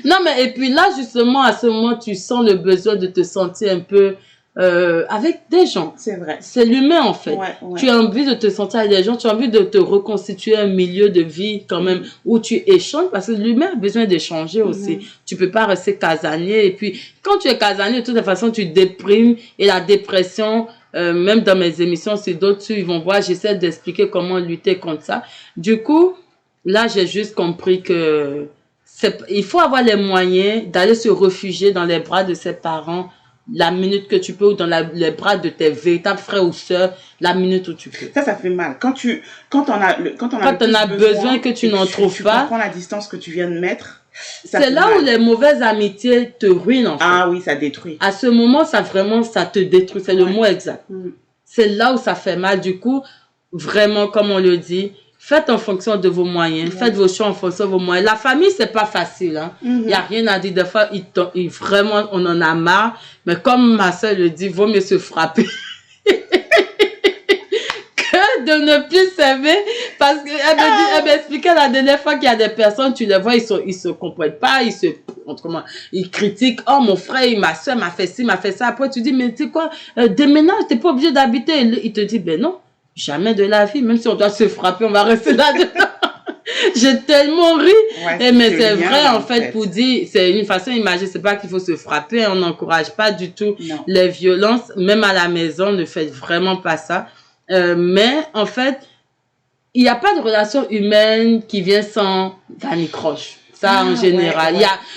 Non, mais et puis là, justement, à ce moment, tu sens le besoin de te sentir un peu avec des gens. C'est vrai. C'est l'humain, en fait. Ouais. Tu as envie de te sentir avec des gens, tu as envie de te reconstituer un milieu de vie quand même où tu échanges parce que l'humain a besoin d'échanger aussi. Tu peux pas rester casanier. Et puis, quand tu es casanier, de toute façon, tu déprimes et la dépression, même dans mes émissions, c'est d'autres, ils vont voir, j'essaie d'expliquer comment lutter contre ça. Du coup, là, j'ai juste compris que il faut avoir les moyens d'aller se réfugier dans les bras de ses parents la minute que tu peux ou dans les bras de tes véritables frères ou sœurs la minute où tu peux. Ça fait mal. Quand on a besoin que tu n'en trouves pas. Tu comprends la distance que tu viens de mettre. C'est là où les mauvaises amitiés te ruinent en fait. Ah oui, ça détruit. À ce moment, ça te détruit. C'est le mot exact. C'est là où ça fait mal. Du coup, vraiment, comme on le dit, faites en fonction de vos moyens. Faites vos choix en fonction de vos moyens. La famille, c'est pas facile. Hein. Il n'y a rien à dire. Des fois, vraiment, on en a marre. Mais comme ma soeur le dit, vaut mieux se frapper que de ne plus s'aimer. Parce qu'elle m'expliquait la dernière fois qu'il y a des personnes, tu les vois, ils se comprennent pas, ils critiquent. Oh, mon frère, ma soeur m'a fait ci, m'a fait ça. Après, tu dis, mais tu sais quoi, déménage, t'es pas obligé d'habiter. Il te dit, ben non. Jamais de la vie, même si on doit se frapper, on va rester là-dedans. J'ai tellement ri. Mais c'est vrai, en fait, pour dire, c'est une façon d'imaginer, c'est pas qu'il faut se frapper, on n'encourage pas du tout les violences, même à la maison, ne faites vraiment pas ça. Mais, en fait, il n'y a pas de relation humaine qui vient sans vanille-croche. Ça, en général.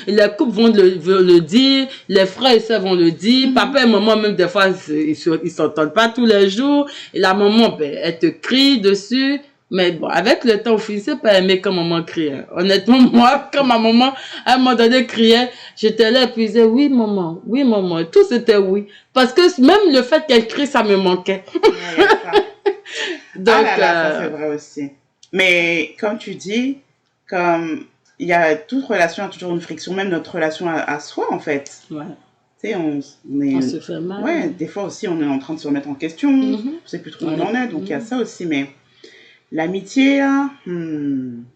Les couples vont le dire, les frères et sœurs vont le dire, papa et maman, même des fois, ils s'entendent pas tous les jours. Et la maman, elle te crie dessus. Mais bon, avec le temps, vous finissez par aimer quand maman crie. Hein. Honnêtement, moi, quand ma maman, à un moment donné, criait, j'étais là et puis je disais, oui, maman. Tout c'était oui. Parce que même le fait qu'elle crie, ça me manquait. Donc, ça c'est vrai aussi. Mais comme tu dis, il y a toute relation a toujours une friction, même notre relation à soi, en fait. Ouais. Tu sais, on se fait mal. Ouais, des fois aussi, on est en train de se remettre en question. On ne sait plus trop où on en est, donc il y a ça aussi. Mais l'amitié,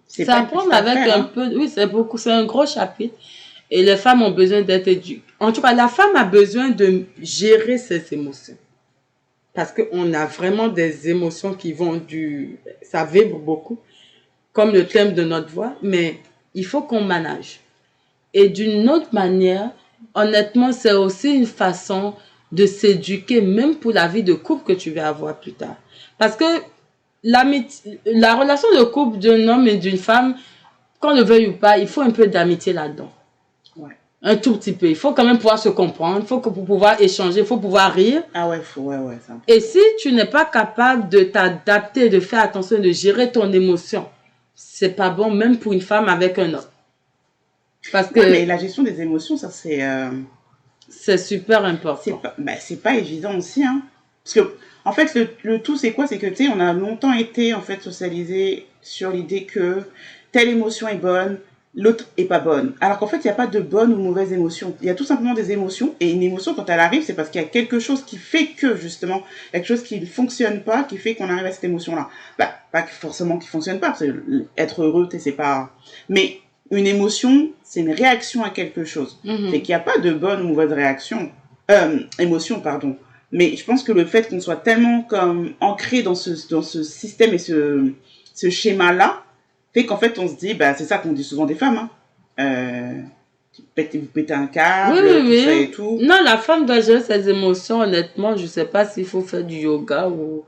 c'est pas... Ça prend avec un peu... Oui, c'est un gros chapitre. Et les femmes ont besoin d'être éduquées. En tout cas, la femme a besoin de gérer ses émotions. Parce qu'on a vraiment des émotions qui vont ça vibre beaucoup, comme le thème de notre voix, mais il faut qu'on manage. Et d'une autre manière, honnêtement, c'est aussi une façon de s'éduquer, même pour la vie de couple que tu vas avoir plus tard. Parce que la relation de couple d'un homme et d'une femme, qu'on le veuille ou pas, il faut un peu d'amitié là-dedans. Ouais. Un tout petit peu. Il faut quand même pouvoir se comprendre, il faut pour pouvoir échanger, il faut pouvoir rire. Ah ouais, ça. Et si tu n'es pas capable de t'adapter, de faire attention, de gérer ton émotion, c'est pas bon, même pour une femme avec un homme. Parce que mais la gestion des émotions, ça c'est super important. C'est pas évident aussi, hein. Parce que, en fait, le tout, c'est quoi? C'est que, tu sais, on a longtemps été, en fait, socialisé sur l'idée que telle émotion est bonne, l'autre est pas bonne. Alors qu'en fait, il n'y a pas de bonne ou mauvaise émotion. Il y a tout simplement des émotions. Et une émotion, quand elle arrive, c'est parce qu'il y a quelque chose qui fait que, justement, quelque chose qui ne fonctionne pas, qui fait qu'on arrive à cette émotion-là. Pas forcément qui fonctionne pas, parce que être heureux, c'est pas... Mais une émotion, c'est une réaction à quelque chose. C'est qu'il n'y a pas de bonne ou mauvaise émotion, pardon. Mais je pense que le fait qu'on soit tellement comme ancré dans ce système et ce schéma-là, fait qu'en fait, on se dit, c'est ça qu'on dit souvent des femmes, vous pétez un câble, tout ça et tout. Non, la femme doit gérer ses émotions, honnêtement, je sais pas s'il faut faire du yoga ou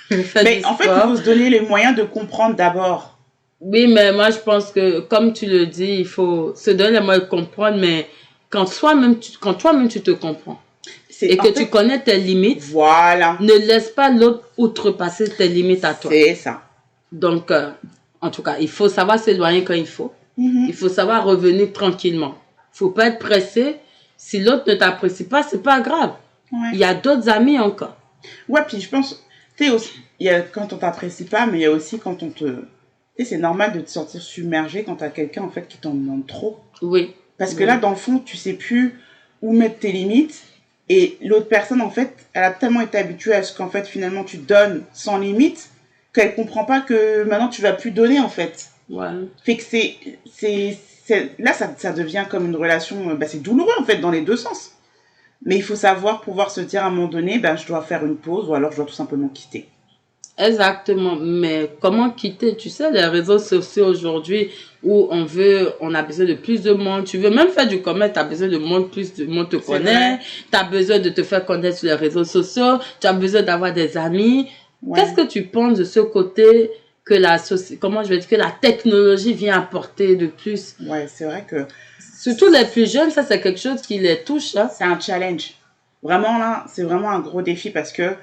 faire du sport. En fait, il faut se donner les moyens de comprendre d'abord. Oui, mais moi, je pense que, comme tu le dis, il faut se donner les moyens de comprendre, mais quand toi-même, tu te comprends. Et que tu connais tes limites. Voilà. Ne laisse pas l'autre outrepasser tes limites à toi. C'est ça. Donc, En tout cas, il faut savoir s'éloigner quand il faut. Il faut savoir revenir tranquillement. Il faut pas être pressé. Si l'autre ne t'apprécie pas, c'est pas grave. Ouais. Il y a d'autres amis encore. Ouais, puis je pense, tu sais, aussi, il y a quand on t'apprécie pas, mais il y a aussi quand on te... Tu sais, c'est normal de te sentir submergé quand t'as quelqu'un, en fait, qui t'en demande trop. Oui. Parce que là, dans le fond, tu sais plus où mettre tes limites. Et l'autre personne, en fait, elle a tellement été habituée à ce qu'en fait, finalement, tu donnes sans limite, qu'elle comprend pas que maintenant, tu vas plus donner, en fait. Ouais. Fait que là, ça devient comme une relation, bah, c'est douloureux, en fait, dans les deux sens. Mais il faut savoir pouvoir se dire à un moment donné, ben, je dois faire une pause ou alors je dois tout simplement quitter. Exactement. Mais comment quitter? Tu sais, les réseaux sociaux aujourd'hui où on a besoin de plus de monde. Tu veux même faire du commerce, tu as besoin de monde, plus de monde te connaît. Tu as besoin de te faire connaître sur les réseaux sociaux. Tu as besoin d'avoir des amis. Ouais. Qu'est-ce que tu penses de ce côté que que la technologie vient apporter de plus? Ouais, c'est vrai que Surtout les plus jeunes, ça c'est quelque chose qui les touche. Hein. c'est un challenge. Vraiment là, c'est vraiment un gros défi parce que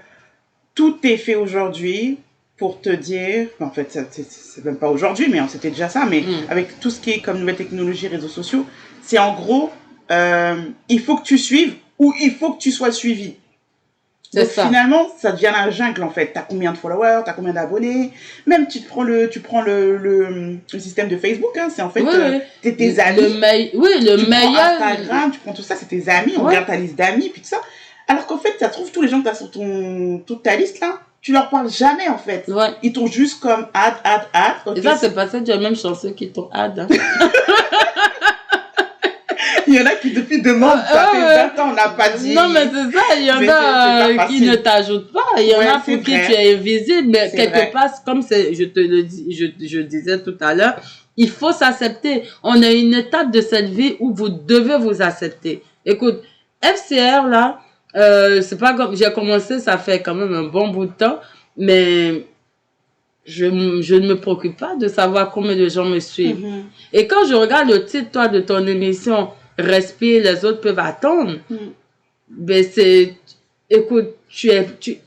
tout est fait aujourd'hui pour te dire, en fait, c'est même pas aujourd'hui, mais c'était déjà ça, mais avec tout ce qui est comme nouvelle technologie, réseaux sociaux, c'est en gros, il faut que tu suives ou il faut que tu sois suivi. Donc ça. Finalement, ça devient la jungle en fait. T'as combien de followers, t'as combien d'abonnés. Même tu prends le système de Facebook, hein, c'est en fait tes amis. Le meilleur. Instagram, tu prends tout ça, c'est tes amis, on regarde ta liste d'amis, puis tout ça. Alors qu'en fait, ça trouve tous les gens que t'as sur toute ta liste là, tu leur parles jamais en fait. Ouais. Ils t'ont juste comme add. Okay. Et ça, c'est pas ça, tu as même chanceux qui t'ont add. Hein. Il y en a qui depuis demandent, ça fait 20 ans, on n'a pas dit. Non, mais c'est ça, il y en a qui ne t'ajoutent pas. Il y en a pour qui tu es invisible, mais quelque part, comme je te le dis, je disais tout à l'heure, il faut s'accepter. On a une étape de cette vie où vous devez vous accepter. Écoute, FCR, là, c'est pas comme, j'ai commencé, ça fait quand même un bon bout de temps, mais je ne me préoccupe pas de savoir combien de gens me suivent. Et quand je regarde le titre, toi, de ton émission, Respire, les autres peuvent attendre. Ben écoute,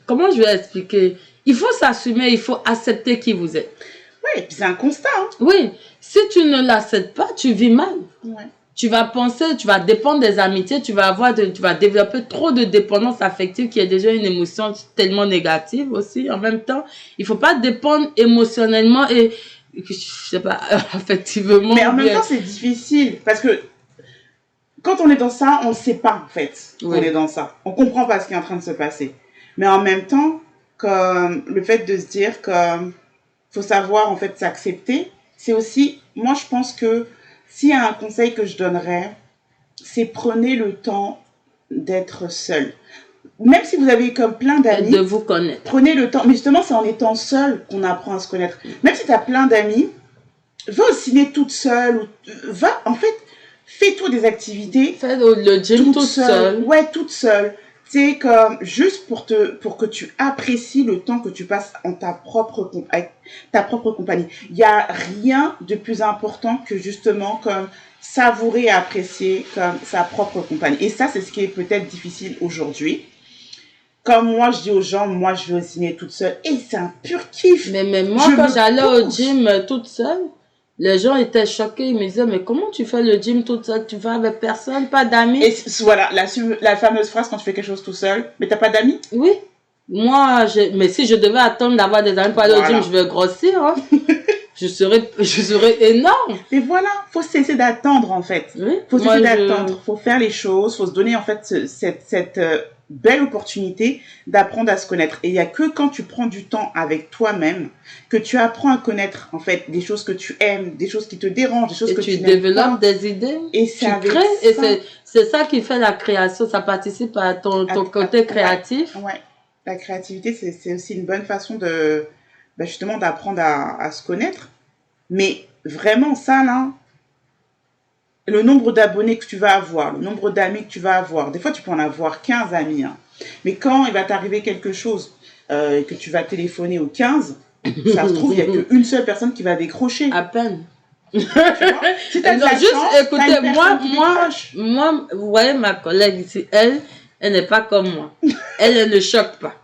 comment je vais expliquer? Il faut s'assumer, il faut accepter qui vous êtes. Oui, et puis c'est un constat. Hein. Oui, si tu ne l'acceptes pas, tu vis mal. Ouais. Tu vas penser, tu vas dépendre des amitiés, tu vas développer trop de dépendance affective qui est déjà une émotion tellement négative aussi. En même temps, il faut pas dépendre émotionnellement et, je sais pas, affectivement. Mais en même temps, c'est difficile parce que quand on est dans ça, on ne sait pas en fait qu'on est dans ça. On comprend pas ce qui est en train de se passer. Mais en même temps, comme le fait de se dire qu'il faut savoir en fait s'accepter, c'est aussi, moi je pense que s'il y a un conseil que je donnerais, c'est prenez le temps d'être seul. Même si vous avez comme plein d'amis, de vous connaître. Prenez le temps. Mais justement, c'est en étant seul qu'on apprend à se connaître. Même si tu as plein d'amis, va au ciné toute seule. En fait, fais-toi des activités. Fais le gym toute seule. Ouais, toute seule. C'est comme juste pour que tu apprécies le temps que tu passes avec ta propre compagnie. Il n'y a rien de plus important que justement comme savourer et apprécier comme sa propre compagnie. Et ça, c'est ce qui est peut-être difficile aujourd'hui. Comme moi, je dis aux gens, moi, je vais au ciné toute seule. Et c'est un pur kiff. Mais moi, quand j'allais au gym toute seule, les gens étaient choqués. Ils me disaient, mais comment tu fais le gym toute seule? Tu vas avec personne, pas d'amis? Et voilà, la fameuse phrase quand tu fais quelque chose tout seul, mais t'as pas d'amis? Oui. Moi, mais si je devais attendre d'avoir des amis pour aller au gym, je vais grossir. Hein. je serais énorme. Mais voilà, faut cesser d'attendre en fait. Oui. Faut cesser d'attendre. Faut faire les choses. Faut se donner en fait cette belle opportunité d'apprendre à se connaître. Et il y a que quand tu prends du temps avec toi-même que tu apprends à connaître en fait des choses que tu aimes, des choses qui te dérangent, des choses que tu n'aimes pas. Et tu développes des idées. Et tu crées. Et c'est ça qui fait la création. Ça participe à ton côté créatif. Ouais. La créativité, c'est aussi une bonne façon de justement d'apprendre à se connaître. Mais vraiment ça là, le nombre d'abonnés que tu vas avoir, le nombre d'amis que tu vas avoir, des fois tu peux en avoir 15 amis, hein. Mais quand il va t'arriver quelque chose et que tu vas téléphoner aux 15, ça se trouve, il n'y a qu'une seule personne qui va décrocher. À peine. Tu vois? Si t'as juste chance, écoutez, moi, vous voyez ma collègue ici, elle n'est pas comme moi. Elle ne choque pas.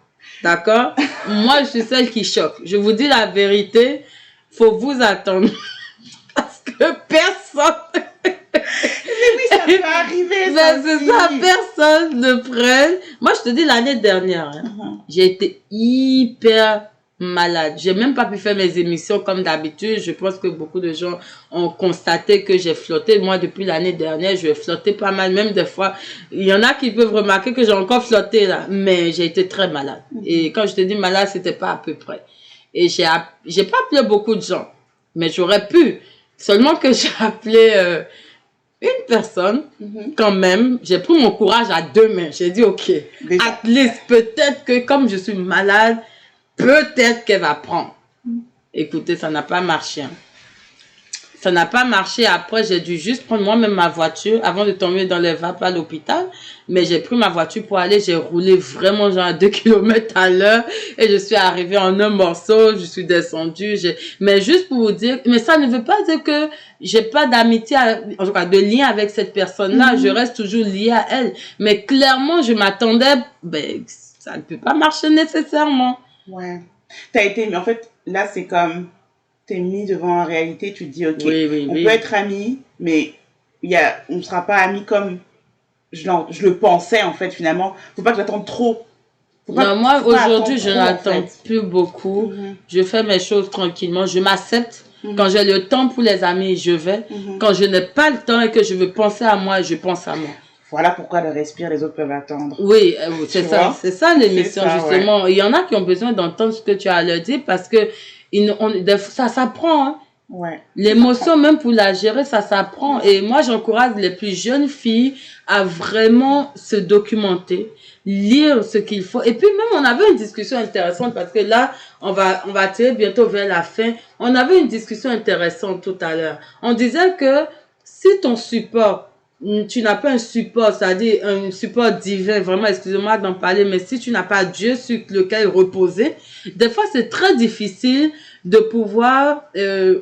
D'accord? Moi, je suis celle qui choque. Je vous dis la vérité. faut vous attendre. Parce que personne... Mais oui, ça peut arriver, ça Mais c'est aussi. ça, personne ne prenne. Moi, je te dis, l'année dernière, hein, j'ai été hyper malade. J'ai même pas pu faire mes émissions comme d'habitude. Je pense que beaucoup de gens ont constaté que j'ai flotté. Moi, depuis l'année dernière, je vais flotter pas mal. Même des fois, il y en a qui peuvent remarquer que j'ai encore flotté là. Mais j'ai été très malade. Et quand je te dis malade, c'était pas à peu près. Et j'ai pas appelé beaucoup de gens. Mais j'aurais pu. Seulement que j'ai appelé une personne, quand même. J'ai pris mon courage à deux mains. J'ai dit, OK, Déjà. at least, peut-être que comme je suis malade, peut-être qu'elle va prendre. Écoutez, ça n'a pas marché. Hein. Ça n'a pas marché. Après, j'ai dû juste prendre moi-même ma voiture avant de tomber dans les vapes à l'hôpital. Mais j'ai pris ma voiture pour aller. J'ai roulé vraiment genre à 2 km à l'heure. Et je suis arrivée en un morceau. Je suis descendue. Mais juste pour vous dire, mais ça ne veut pas dire que j'ai pas d'amitié, en tout cas de lien avec cette personne-là. Je reste toujours liée à elle. Mais clairement, je m'attendais, ben, ça ne peut pas marcher nécessairement. Ouais. T'as été, mais en fait, là, c'est comme, t'es mis devant la réalité, tu te dis, OK, Oui, on peut être amis, mais on ne sera pas amis comme je le pensais, en fait, finalement. Faut pas que j'attende trop. Non, moi, aujourd'hui, je n'attends en fait. plus beaucoup. Je fais mes choses tranquillement. Je m'accepte. Quand j'ai le temps pour les amis, je vais. Quand je n'ai pas le temps et que je veux penser à moi, je pense à moi. Voilà pourquoi le respire, les autres peuvent attendre. Oui, c'est ça. C'est ça l'émission, justement. Ouais. Il y en a qui ont besoin d'entendre ce que tu as à leur dire parce que ça s'apprend. Hein. Ouais. L'émotion, même pour la gérer, ça s'apprend. Et moi, j'encourage les plus jeunes filles à vraiment se documenter, lire ce qu'il faut. Et puis même, on avait une discussion intéressante parce que là, on va tirer bientôt vers la fin. On avait une discussion intéressante tout à l'heure. On disait que si ton support, tu n'as pas un support, c'est-à-dire un support divin, vraiment, excusez-moi d'en parler, mais si tu n'as pas Dieu sur lequel reposer, des fois, c'est très difficile de pouvoir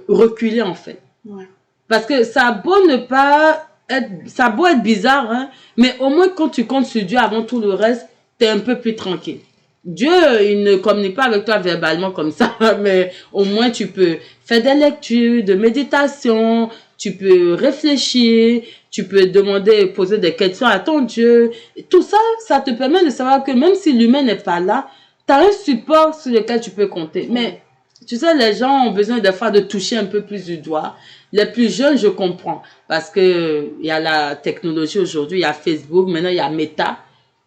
reculer, en fait. Ouais. Parce que ça a beau ne pas être, ça a beau être bizarre, hein, mais au moins quand tu comptes sur Dieu avant tout le reste, tu es un peu plus tranquille. Dieu, il ne communique pas avec toi verbalement comme ça, mais au moins tu peux faire des lectures, de méditation, tu peux réfléchir, tu peux demander, poser des questions à ton Dieu. Tout ça, ça te permet de savoir que même si l'humain n'est pas là, tu as un support sur lequel tu peux compter. Mais tu sais, les gens ont besoin des fois de toucher un peu plus du doigt. Les plus jeunes, je comprends. Parce que il y a la technologie aujourd'hui, il y a Facebook, maintenant il y a Meta.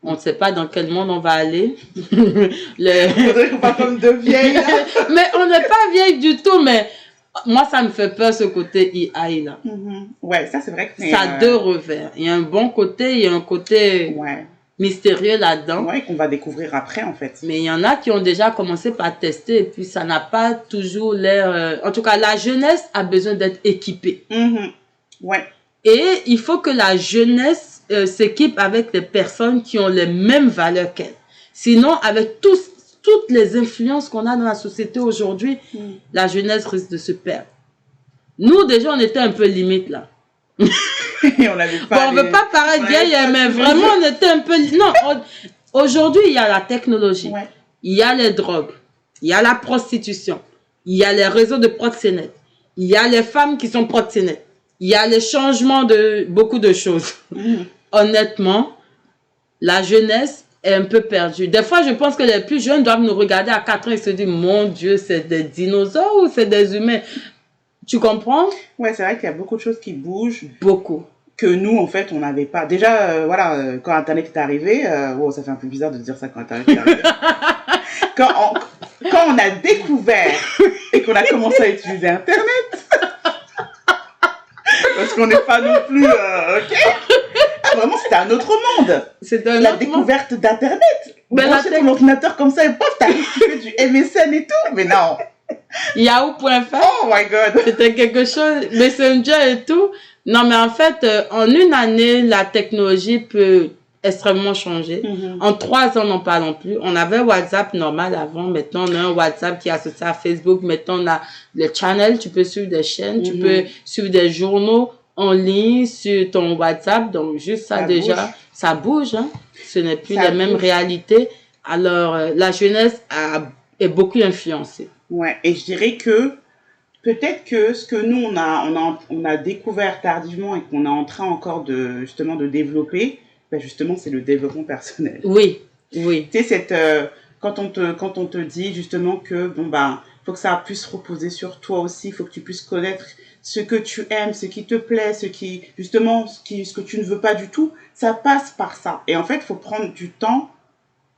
On ne sait pas dans quel monde on va aller. Faudrait qu'on parle comme deux vieilles. Mais on n'est pas vieille du tout, mais moi, ça me fait peur ce côté AI là. Ouais, ça c'est vrai que ça a deux revers. Il y a un bon côté, il y a un côté mystérieux là-dedans. Ouais, qu'on va découvrir après en fait. Mais il y en a qui ont déjà commencé par tester et puis ça n'a pas toujours l'air... En tout cas, la jeunesse a besoin d'être équipée. Ouais. Et il faut que la jeunesse s'équipe avec des personnes qui ont les mêmes valeurs qu'elle. Sinon, avec toutes les influences qu'on a dans la société aujourd'hui, la jeunesse risque de se perdre. Nous, déjà, on était un peu limite là. Et on n'avait pas. Bon, on ne veut pas paraître vieille, mais vraiment, on était un peu... Non, aujourd'hui, il y a la technologie, il y a les drogues, il y a la prostitution, il y a les réseaux de proxénètes, il y a les femmes qui sont proxénètes, il y a les changements de beaucoup de choses. Honnêtement, la jeunesse est un peu perdue. Des fois, je pense que les plus jeunes doivent nous regarder à 4 ans et se dire, mon Dieu, c'est des dinosaures ou c'est des humains? Tu comprends? Ouais, c'est vrai qu'il y a beaucoup de choses qui bougent. Beaucoup. Que nous, en fait, on n'avait pas. Déjà, voilà, quand Internet est arrivé, ça fait un peu bizarre de dire ça quand Internet est arrivé. quand on a découvert et qu'on a commencé à utiliser Internet, parce qu'on n'est pas non plus, ok? Vraiment, c'était un autre monde. C'était la découverte d'Internet. Ben, brancher ton ordinateur comme ça et pof, t'arrives, tu fais du MSN et tout. Mais non. Yahoo.fr. Oh my God. C'était quelque chose. Messenger et tout. Non, mais en fait, en une année, la technologie peut extrêmement changer. En 3 ans, n'en parlons plus. On avait WhatsApp normal avant. Maintenant, on a un WhatsApp qui est associé à Facebook. Maintenant, on a le channel. Tu peux suivre des chaînes. Tu peux suivre des journaux en ligne sur ton WhatsApp. Donc, juste ça déjà, bouge. Ça bouge. Hein? Ce n'est plus les mêmes réalités. Alors, la jeunesse est beaucoup influencée. Ouais, et je dirais que peut-être que ce que nous, on a découvert tardivement et qu'on est en train encore justement de développer, ben justement, c'est le développement personnel. Oui, oui. Tu sais, quand quand on te dit justement que, bon, ben, faut que ça puisse reposer sur toi aussi, il faut que tu puisses connaître ce que tu aimes, ce qui te plaît, justement, ce que tu ne veux pas du tout, ça passe par ça. Et en fait, il faut prendre du temps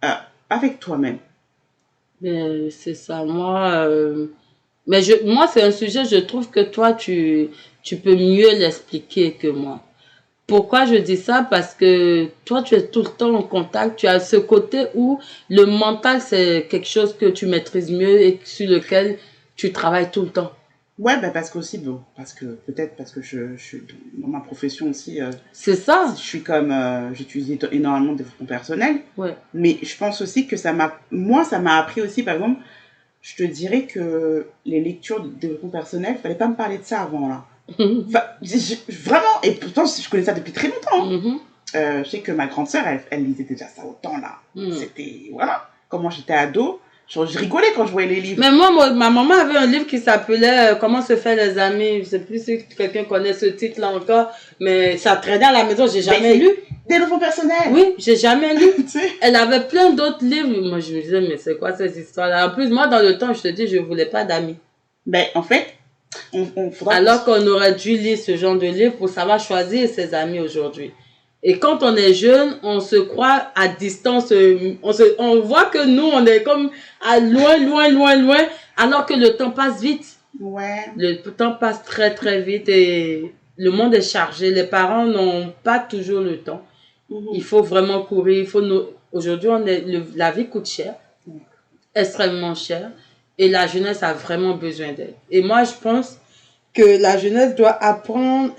euh, avec toi-même. C'est ça. Moi, c'est un sujet, je trouve que toi, tu peux mieux l'expliquer que moi. Pourquoi je dis ça? Parce que toi, tu es tout le temps en contact. Tu as ce côté où le mental, c'est quelque chose que tu maîtrises mieux et sur lequel tu travailles tout le temps. Ouais, ben parce qu'aussi, bon, peut-être parce que je suis dans ma profession aussi, C'est ça? je suis j'utilise énormément de développement personnel, Ouais. mais je pense aussi que ça m'a appris aussi, par exemple, je te dirais que les lectures de développement personnel, fallait pas me parler de ça avant, là. Enfin, vraiment, et pourtant, je connais ça depuis très longtemps. Mhm. Je sais que ma grande sœur, elle lisait déjà ça autant, là. Mhm. C'était, voilà, comment j'étais ado, je rigolais quand je voyais les livres. Mais moi, ma maman avait un livre qui s'appelait Comment se faire les amis. Je sais plus si quelqu'un connaît ce titre-là encore, mais ça traînait à la maison, j'ai jamais lu. Développement personnel. Oui, j'ai jamais lu. Tu sais. Elle avait plein d'autres livres. Moi, je me disais, mais c'est quoi cette histoire-là? En plus, moi, dans le temps, je te dis, je voulais pas d'amis. Ben, en fait, on faudra... Alors qu'on aurait dû lire ce genre de livre pour savoir choisir ses amis aujourd'hui. Et quand on est jeune, on se croit à distance. On voit que nous, on est comme à loin, loin, loin, loin, alors que le temps passe vite. Ouais. Le temps passe très, très vite et le monde est chargé. Les parents n'ont pas toujours le temps. Il faut vraiment courir. Aujourd'hui, la vie coûte cher, extrêmement cher, et la jeunesse a vraiment besoin d'aide. Et moi, je pense que la jeunesse doit apprendre,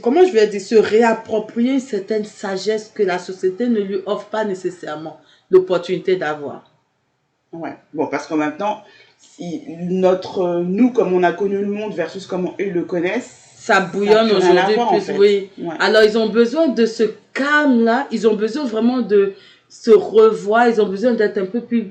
comment je vais dire, se réapproprier une certaine sagesse que la société ne lui offre pas nécessairement l'opportunité d'avoir. Ouais. Bon, parce que maintenant, nous, comme on a connu le monde versus comment eux le connaissent, ça bouillonne aujourd'hui plus, en fait. Oui. Ouais. Alors, ils ont besoin de ce calme-là, ils ont besoin vraiment de se revoir, ils ont besoin d'être un peu plus,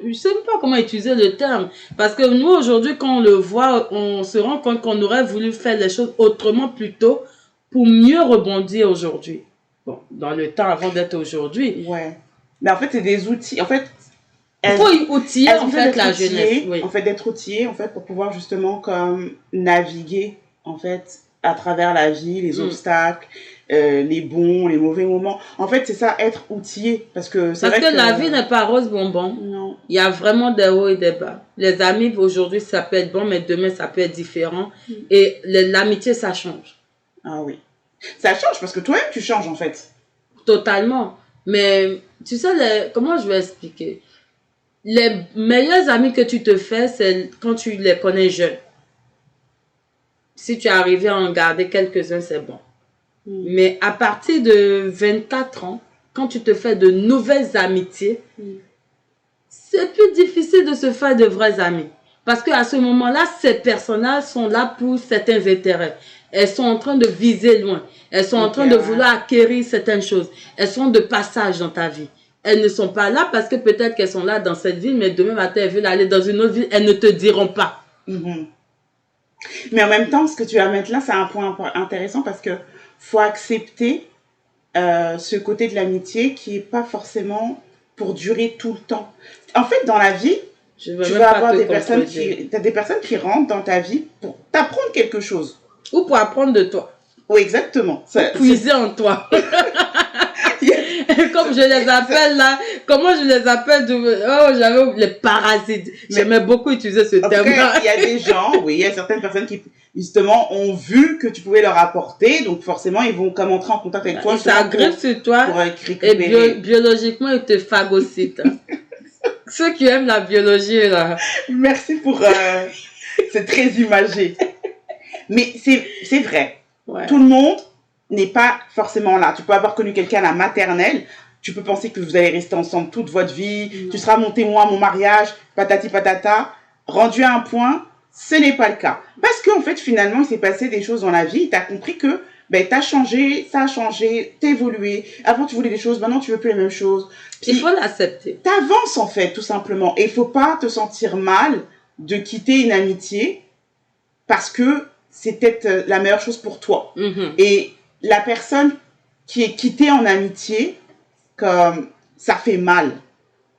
je sais même pas comment utiliser le terme, parce que nous, aujourd'hui, quand on le voit, on se rend compte qu'on aurait voulu faire les choses autrement plus tôt pour mieux rebondir aujourd'hui. Bon, dans le temps avant d'être aujourd'hui. Ouais. Mais en fait, c'est des outils, en fait, il faut outiller, en fait, la jeunesse. Oui. En fait, d'être outillé, en fait, pour pouvoir justement comme naviguer, en fait, à travers la vie, les obstacles, les bons, les mauvais moments. En fait, c'est ça, être outillé. Parce que la vie n'est pas rose bonbon. Non. Il y a vraiment des hauts et des bas. Les amis, aujourd'hui, ça peut être bon, mais demain, ça peut être différent. Et l'amitié, ça change. Ah oui. Ça change parce que toi-même, tu changes, en fait. Totalement. Mais, tu sais, comment je vais expliquer? Les meilleurs amis que tu te fais, c'est quand tu les connais jeunes. Si tu es arrivé à en garder quelques-uns, c'est bon. Mais à partir de 24 ans, quand tu te fais de nouvelles amitiés, c'est plus difficile de se faire de vrais amis. Parce qu'à ce moment-là, ces personnages sont là pour certains intérêts. Elles sont en train de viser loin. Elles sont en train de vouloir acquérir certaines choses. Elles sont de passage dans ta vie. Elles ne sont pas là parce que peut-être qu'elles sont là dans cette ville, mais demain matin, elles veulent aller dans une autre ville, elles ne te diront pas. Mais en même temps, ce que tu vas mettre là, c'est un point intéressant parce que faut accepter ce côté de l'amitié qui est pas forcément pour durer tout le temps. En fait, dans la vie, tu vas avoir des personnes qui rentrent dans ta vie pour t'apprendre quelque chose. Ou pour apprendre de toi. Oui, exactement. Puiser en toi. Comme je les appelle là, comment je les appelle j'avais les parasites. J'aimais beaucoup utiliser ce terme-là. Il y a des gens, oui, il y a certaines personnes qui, justement, ont vu que tu pouvais leur apporter, donc forcément, ils vont comme entrer en contact avec toi. Ils s'agrippent sur toi et biologiquement, ils te phagocytent. Ceux qui aiment la biologie, là. Merci pour... c'est très imagé. Mais c'est vrai. Ouais. Tout le monde n'est pas forcément là. Tu peux avoir connu quelqu'un à la maternelle, tu peux penser que vous allez rester ensemble toute votre vie, tu seras mon témoin à mon mariage, patati patata. Rendu à un point, ce n'est pas le cas. Parce qu'en fait, finalement, il s'est passé des choses dans la vie, tu as compris que t'as changé, ça a changé, t'as évolué. Avant, tu voulais des choses, maintenant, tu veux plus les mêmes choses. Puis, il faut l'accepter. T'avances, en fait, tout simplement. Et il faut pas te sentir mal de quitter une amitié parce que c'est peut-être la meilleure chose pour toi. Mhm. Et la personne qui est quittée en amitié, comme ça fait mal.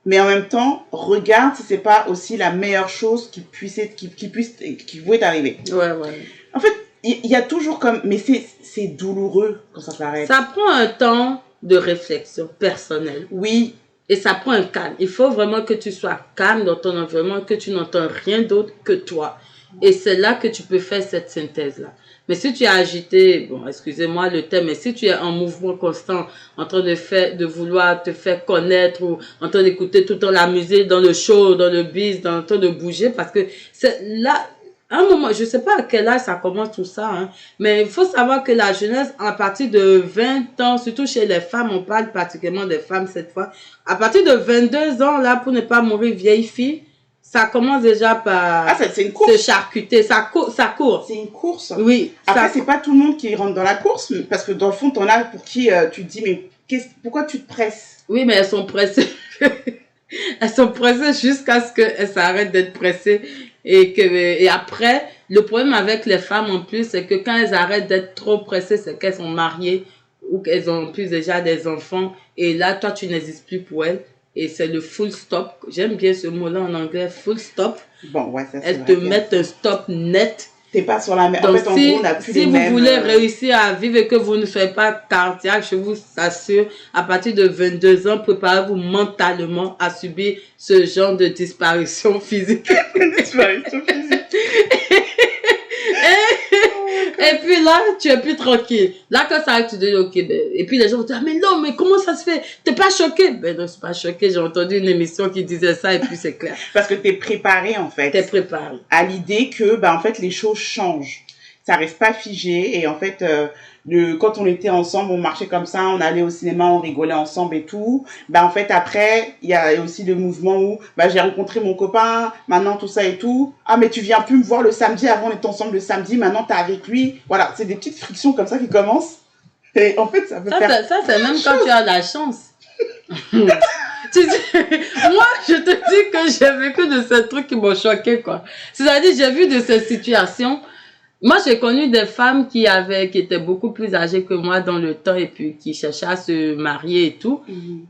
Mais en même temps, regarde si c'est pas aussi la meilleure chose qui pouvait t'arriver. Ouais, ouais. En fait, il y a toujours comme, mais c'est douloureux quand ça s'arrête. Ça prend un temps de réflexion personnelle. Oui, Et ça prend un calme. Il faut vraiment que tu sois calme dans ton environnement, que tu n'entends rien d'autre que toi. Et c'est là que tu peux faire cette synthèse-là. Mais si tu es agité, bon, excusez-moi le thème, mais si tu es en mouvement constant, en train de vouloir te faire connaître ou en train d'écouter tout le temps la musique dans le show, dans le biz, en train de bouger, parce que c'est là, à un moment, je sais pas à quel âge ça commence tout ça, hein, mais il faut savoir que la jeunesse, à partir de 20 ans, surtout chez les femmes, on parle particulièrement des femmes cette fois, à partir de 22 ans, là, pour ne pas mourir vieille fille, ça commence déjà par c'est une course. se charcuter, ça court. C'est une course. Oui. Après, c'est pas tout le monde qui rentre dans la course, parce que dans le fond, t'en as pour qui tu te dis, mais pourquoi tu te presses? Oui, mais elles sont pressées. Elles sont pressées jusqu'à ce qu'elles s'arrêtent d'être pressées. Et après, le problème avec les femmes en plus, c'est que quand elles arrêtent d'être trop pressées, c'est qu'elles sont mariées ou qu'elles ont en plus déjà des enfants. Et là, toi, tu n'existes plus pour elles. Et c'est le full stop. J'aime bien ce mot-là en anglais, full stop. Bon, ouais, ça c'est Elles te mettent un stop net. T'es pas sur la même. Donc, En fait, en gros, on n'a plus les si vous mêmes. voulez réussir à vivre et que vous ne soyez pas cardiaque, je vous assure, à partir de 22 ans, préparez-vous mentalement à subir ce genre de disparition physique. Disparition physique. Et puis là, tu es plus tranquille. Là, quand ça arrive, tu te dis, ok, ben, et puis les gens vont te dire, mais non, mais comment ça se fait? T'es pas choqué? Ben non, je suis pas choqué. J'ai entendu une émission qui disait ça et puis c'est clair. Parce que t'es préparé, en fait. T'es préparé. À l'idée que, en fait, les choses changent. Ça reste pas figé. Et en fait, quand on était ensemble, on marchait comme ça, on allait au cinéma, on rigolait ensemble et tout. En fait, après, il y a aussi le mouvement où, j'ai rencontré mon copain, maintenant tout ça et tout. Ah, mais tu viens plus me voir le samedi, avant on était ensemble le samedi, maintenant t'es avec lui. Voilà, c'est des petites frictions comme ça qui commencent. Et en fait, ça peut faire... Ça, c'est même quand tu as la chance. Moi, je te dis que j'ai vécu de ces trucs qui m'ont choqué, quoi. C'est-à-dire, j'ai vu de ces situations. Moi, j'ai connu des femmes qui étaient beaucoup plus âgées que moi dans le temps et puis qui cherchaient à se marier et tout.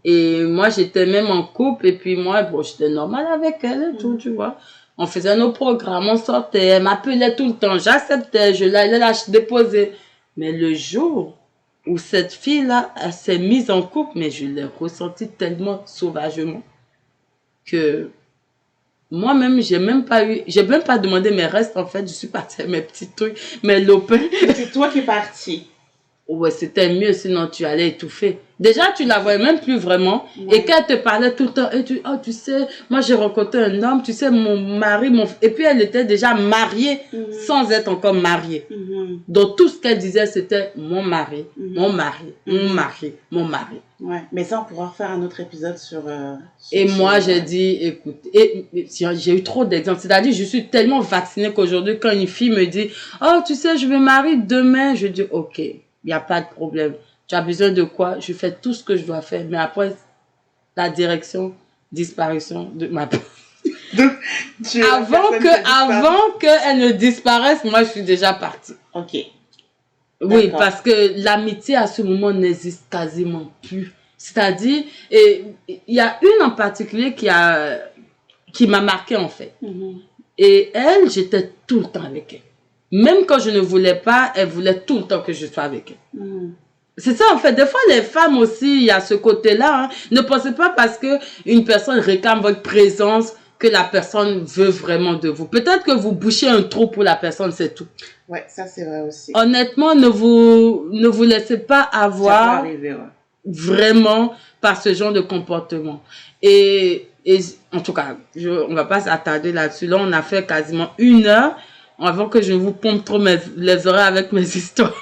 Et moi, j'étais même en couple et puis moi, bon, j'étais normale avec elle et tout, tu vois. On faisait nos programmes, on sortait, elle m'appelait tout le temps, j'acceptais, je l'allais la déposer. Mais le jour où cette fille-là, elle s'est mise en couple, mais je l'ai ressenti tellement sauvagement que moi-même, j'ai même pas demandé mes restes, en fait, je suis partie à mes petits trucs, mes lopins. C'est toi qui es partie. Ouais, c'était mieux, sinon tu allais étouffer. Déjà, tu la voyais même plus vraiment. Ouais. Et qu'elle te parlait tout le temps, et tu sais, moi j'ai rencontré un homme, tu sais, mon mari, et puis elle était déjà mariée, sans être encore mariée. Donc tout ce qu'elle disait, c'était mon mari, mon mari, mon mari, mon mari. Ouais, mais ça, on pourra refaire un autre épisode sur et moi, j'ai dit, écoute, j'ai eu trop d'exemples. C'est-à-dire, je suis tellement vaccinée qu'aujourd'hui, quand une fille me dit, oh, tu sais, je vais me marier demain, je dis, ok. Il n'y a pas de problème. Tu as besoin de quoi? Je fais tout ce que je dois faire. Mais après, la direction, disparition de ma part. Avant qu'elle ne disparaisse, moi, je suis déjà partie. Ok. Oui, parce que l'amitié à ce moment n'existe quasiment plus. C'est-à-dire, il y a une en particulier qui m'a marqué en fait. Et elle, j'étais tout le temps avec elle. Même quand je ne voulais pas, elle voulait tout le temps que je sois avec elle. C'est ça, en fait. Des fois, les femmes aussi, il y a ce côté-là. Hein. Ne pensez pas parce qu'une personne réclame votre présence que la personne veut vraiment de vous. Peut-être que vous bouchez un trou pour la personne, c'est tout. Ouais, ça, c'est vrai aussi. Honnêtement, ne vous laissez pas avoir ça peut arriver, ouais. Vraiment par ce genre de comportement. Et en tout cas, on ne va pas s'attarder là-dessus. Là, on a fait quasiment 1 heure. Avant que je vous pompe trop les oreilles avec mes histoires.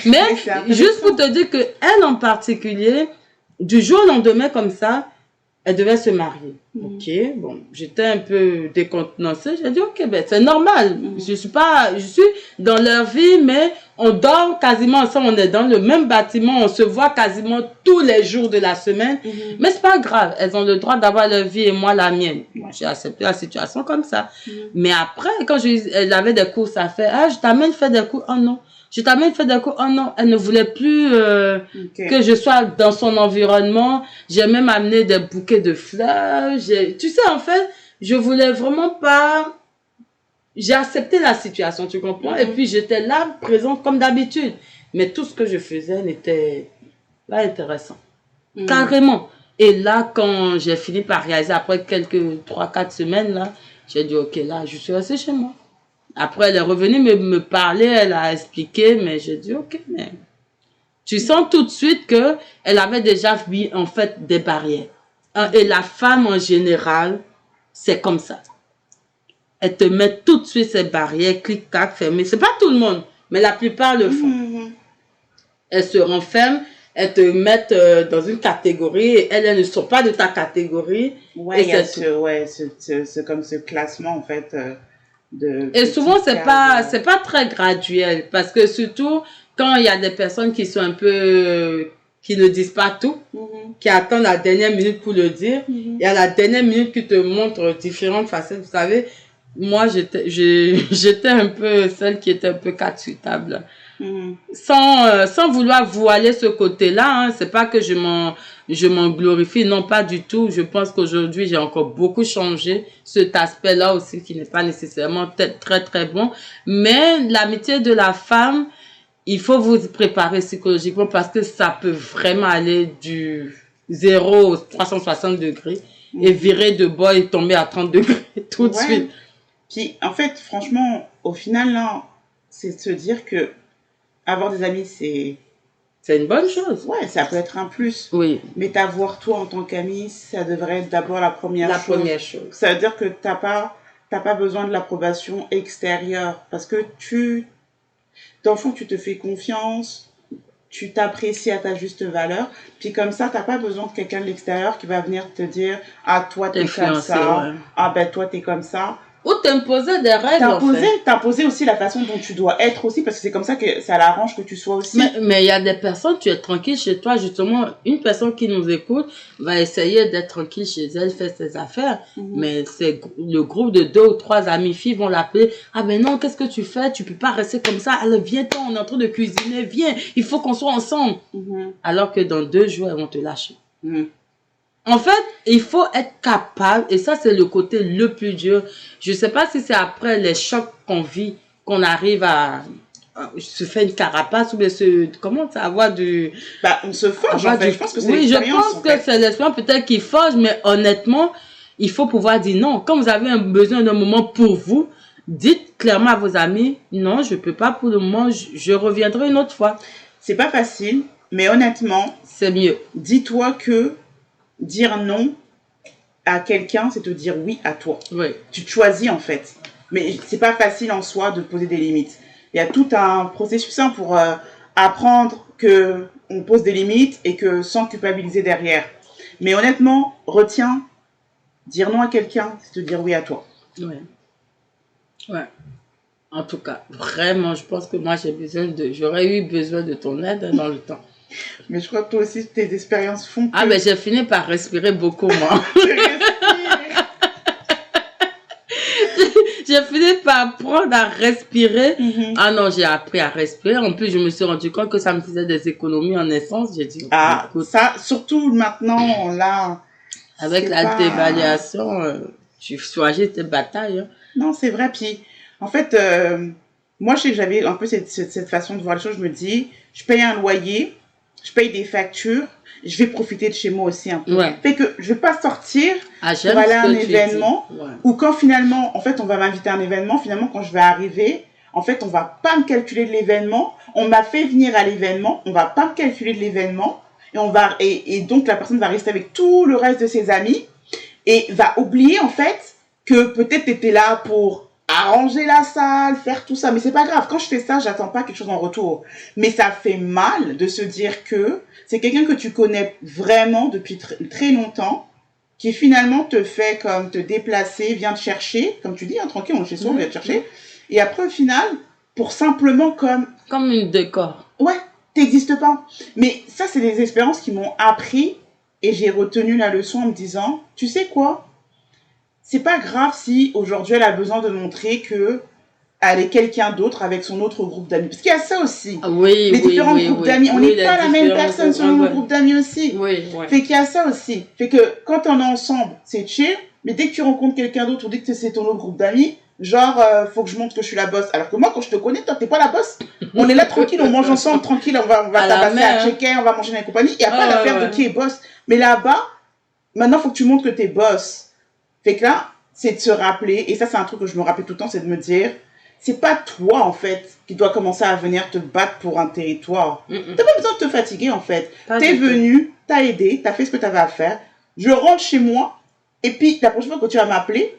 Mais juste pour te dire que elle en particulier, du jour au lendemain comme ça, elle devait se marier. Ok, bon, j'étais un peu décontenancée. J'ai dit, ok, ben, c'est normal. Je suis dans leur vie, mais on dort quasiment ensemble. On est dans le même bâtiment. On se voit quasiment tous les jours de la semaine. Mais c'est pas grave. Elles ont le droit d'avoir leur vie et moi la mienne. J'ai accepté la situation comme ça. Mais après, quand elle avait des courses à faire, ah, je t'amène faire des courses. Oh non. Je t'amène faire des cours. Oh non, elle ne voulait plus que je sois dans son environnement. J'ai même amené des bouquets de fleurs. Tu sais, en fait, je voulais vraiment pas... J'ai accepté la situation, tu comprends? Et puis, j'étais là, présente comme d'habitude. Mais tout ce que je faisais n'était pas intéressant. Carrément. Et là, quand j'ai fini par réaliser, après quelques 3-4 semaines, là, j'ai dit, ok, là, je suis restée chez moi. Après, elle est revenue me parler, elle a expliqué, mais j'ai dit, ok, mais tu sens tout de suite que elle avait déjà mis, en fait, des barrières. Et la femme, en général, c'est comme ça. Elle te met tout de suite ces barrières, clic-clac, fermées. C'est pas tout le monde, mais la plupart le font. Elles se renferment, elles te mettent dans une catégorie, et elles ne sont pas de ta catégorie. Ouais, il y a c'est comme ce classement, en fait, et souvent, c'est pas très graduel, parce que surtout, quand il y a des personnes qui sont un peu, qui ne disent pas tout, qui attendent la dernière minute pour le dire, et à la dernière minute qui te montrent différentes facettes. Vous savez, moi, j'étais un peu celle qui était un peu quatre sur table. Sans vouloir voiler ce côté-là, hein, c'est pas que je m'en glorifie, non, pas du tout. Je pense qu'aujourd'hui, j'ai encore beaucoup changé cet aspect-là aussi qui n'est pas nécessairement peut-être très très bon. Mais l'amitié de la femme, il faut vous préparer psychologiquement parce que ça peut vraiment aller du 0 au 360 degrés et virer de bas et tomber à 30 degrés tout de suite. Puis, en fait, franchement, au final, là, c'est de se dire que avoir des amis, c'est une bonne chose. Ouais, ça peut être un plus. Oui. Mais t'avoir toi en tant qu'ami, ça devrait être d'abord la première chose. Ça veut dire que t'as pas besoin de l'approbation extérieure. Parce que dans le fond, tu te fais confiance, tu t'apprécies à ta juste valeur. Puis comme ça, t'as pas besoin de quelqu'un de l'extérieur qui va venir te dire, ah, toi, t'es comme ça. Ouais. Ah, ben, toi, t'es comme ça. Ou t'imposer des règles. T'imposer aussi la façon dont tu dois être aussi, parce que c'est comme ça que ça l'arrange que tu sois aussi. Mais il y a des personnes, tu es tranquille chez toi, justement, une personne qui nous écoute va essayer d'être tranquille chez elle, faire ses affaires, mais c'est le groupe de 2 ou 3 amies filles vont l'appeler, ah ben non, qu'est-ce que tu fais, tu peux pas rester comme ça, alors viens-t'en, on est en train de cuisiner, viens, il faut qu'on soit ensemble. Alors que dans 2 jours, elles vont te lâcher. En fait, il faut être capable, et ça c'est le côté le plus dur. Je sais pas si c'est après les chocs qu'on vit, qu'on arrive à se faire une carapace, ou bien comment ça, avoir du... Bah, on se forge, en fait. Je pense que c'est l'expérience. Oui, je pense que c'est l'expérience peut-être qui forge, mais honnêtement, il faut pouvoir dire non. Quand vous avez un besoin d'un moment pour vous, dites clairement à vos amis, non, je peux pas pour le moment, je reviendrai une autre fois. C'est pas facile, mais honnêtement, c'est mieux. Dis-toi que dire non à quelqu'un, c'est te dire oui à toi. Oui. Tu te choisis en fait. Mais c'est pas facile en soi de poser des limites. Il y a tout un processus pour apprendre que on pose des limites et que sans culpabiliser derrière. Mais honnêtement, retiens, dire non à quelqu'un, c'est te dire oui à toi. Ouais. Ouais. En tout cas, vraiment, je pense que moi j'aurais eu besoin de ton aide dans le temps. Mais je crois que toi aussi, tes expériences font que... Ah, mais j'ai fini par respirer beaucoup, moi. J'ai fini par apprendre à respirer. Ah non, j'ai appris à respirer. En plus, je me suis rendu compte que ça me faisait des économies en essence. J'ai dit, ah, écoute, ça, surtout maintenant, là... Avec la dévaluation, tu choisis tes batailles. Hein. Non, c'est vrai. Puis, en fait, moi, je sais que j'avais un peu cette façon de voir les choses. Je me dis, je paye un loyer, je paye des factures, je vais profiter de chez moi aussi un peu. Ouais. Fait que je vais pas sortir pour aller à un événement ou quand finalement, en fait, on va m'inviter à un événement, finalement, quand je vais arriver, en fait, on va pas me calculer de l'événement. On m'a fait venir à l'événement, on va pas me calculer de l'événement et donc la personne va rester avec tout le reste de ses amis et va oublier en fait que peut-être tu étais là pour arranger la salle, faire tout ça. Mais c'est pas grave. Quand je fais ça, j'attends pas quelque chose en retour. Mais ça fait mal de se dire que c'est quelqu'un que tu connais vraiment depuis très longtemps qui finalement te fait comme te déplacer, vient te chercher, comme tu dis, hein, tranquille, on est chez soi, on vient te chercher. Et après, au final, pour simplement comme... Comme une décor. Ouais, t'existes pas. Mais ça, c'est des expériences qui m'ont appris et j'ai retenu la leçon en me disant, tu sais quoi? C'est pas grave si aujourd'hui elle a besoin de montrer que elle est quelqu'un d'autre avec son autre groupe d'amis. Parce qu'il y a ça aussi. Oui, les différents groupes d'amis. On n'est pas la même personne selon le groupe d'amis aussi. Oui, oui. Fait qu'il y a ça aussi. Fait que quand on est ensemble, c'est chill. Mais dès que tu rencontres quelqu'un d'autre ou dès que c'est ton autre groupe d'amis, genre, faut que je montre que je suis la boss. Alors que moi, quand je te connais, toi, t'es pas la boss. On est là tranquille, on mange ensemble, tranquille, on va tabasser à checker, on va manger dans la compagnie. Il n'y a pas d'affaire de qui est boss. Mais là-bas, maintenant, faut que tu montres que t'es boss. Fait que là, c'est de se rappeler, et ça, c'est un truc que je me rappelle tout le temps, c'est de me dire, c'est pas toi, en fait, qui dois commencer à venir te battre pour un territoire. T'as pas besoin de te fatiguer, en fait. T'es venu, t'as aidé, t'as fait ce que t'avais à faire. Je rentre chez moi, et puis, la prochaine fois que tu vas m'appeler,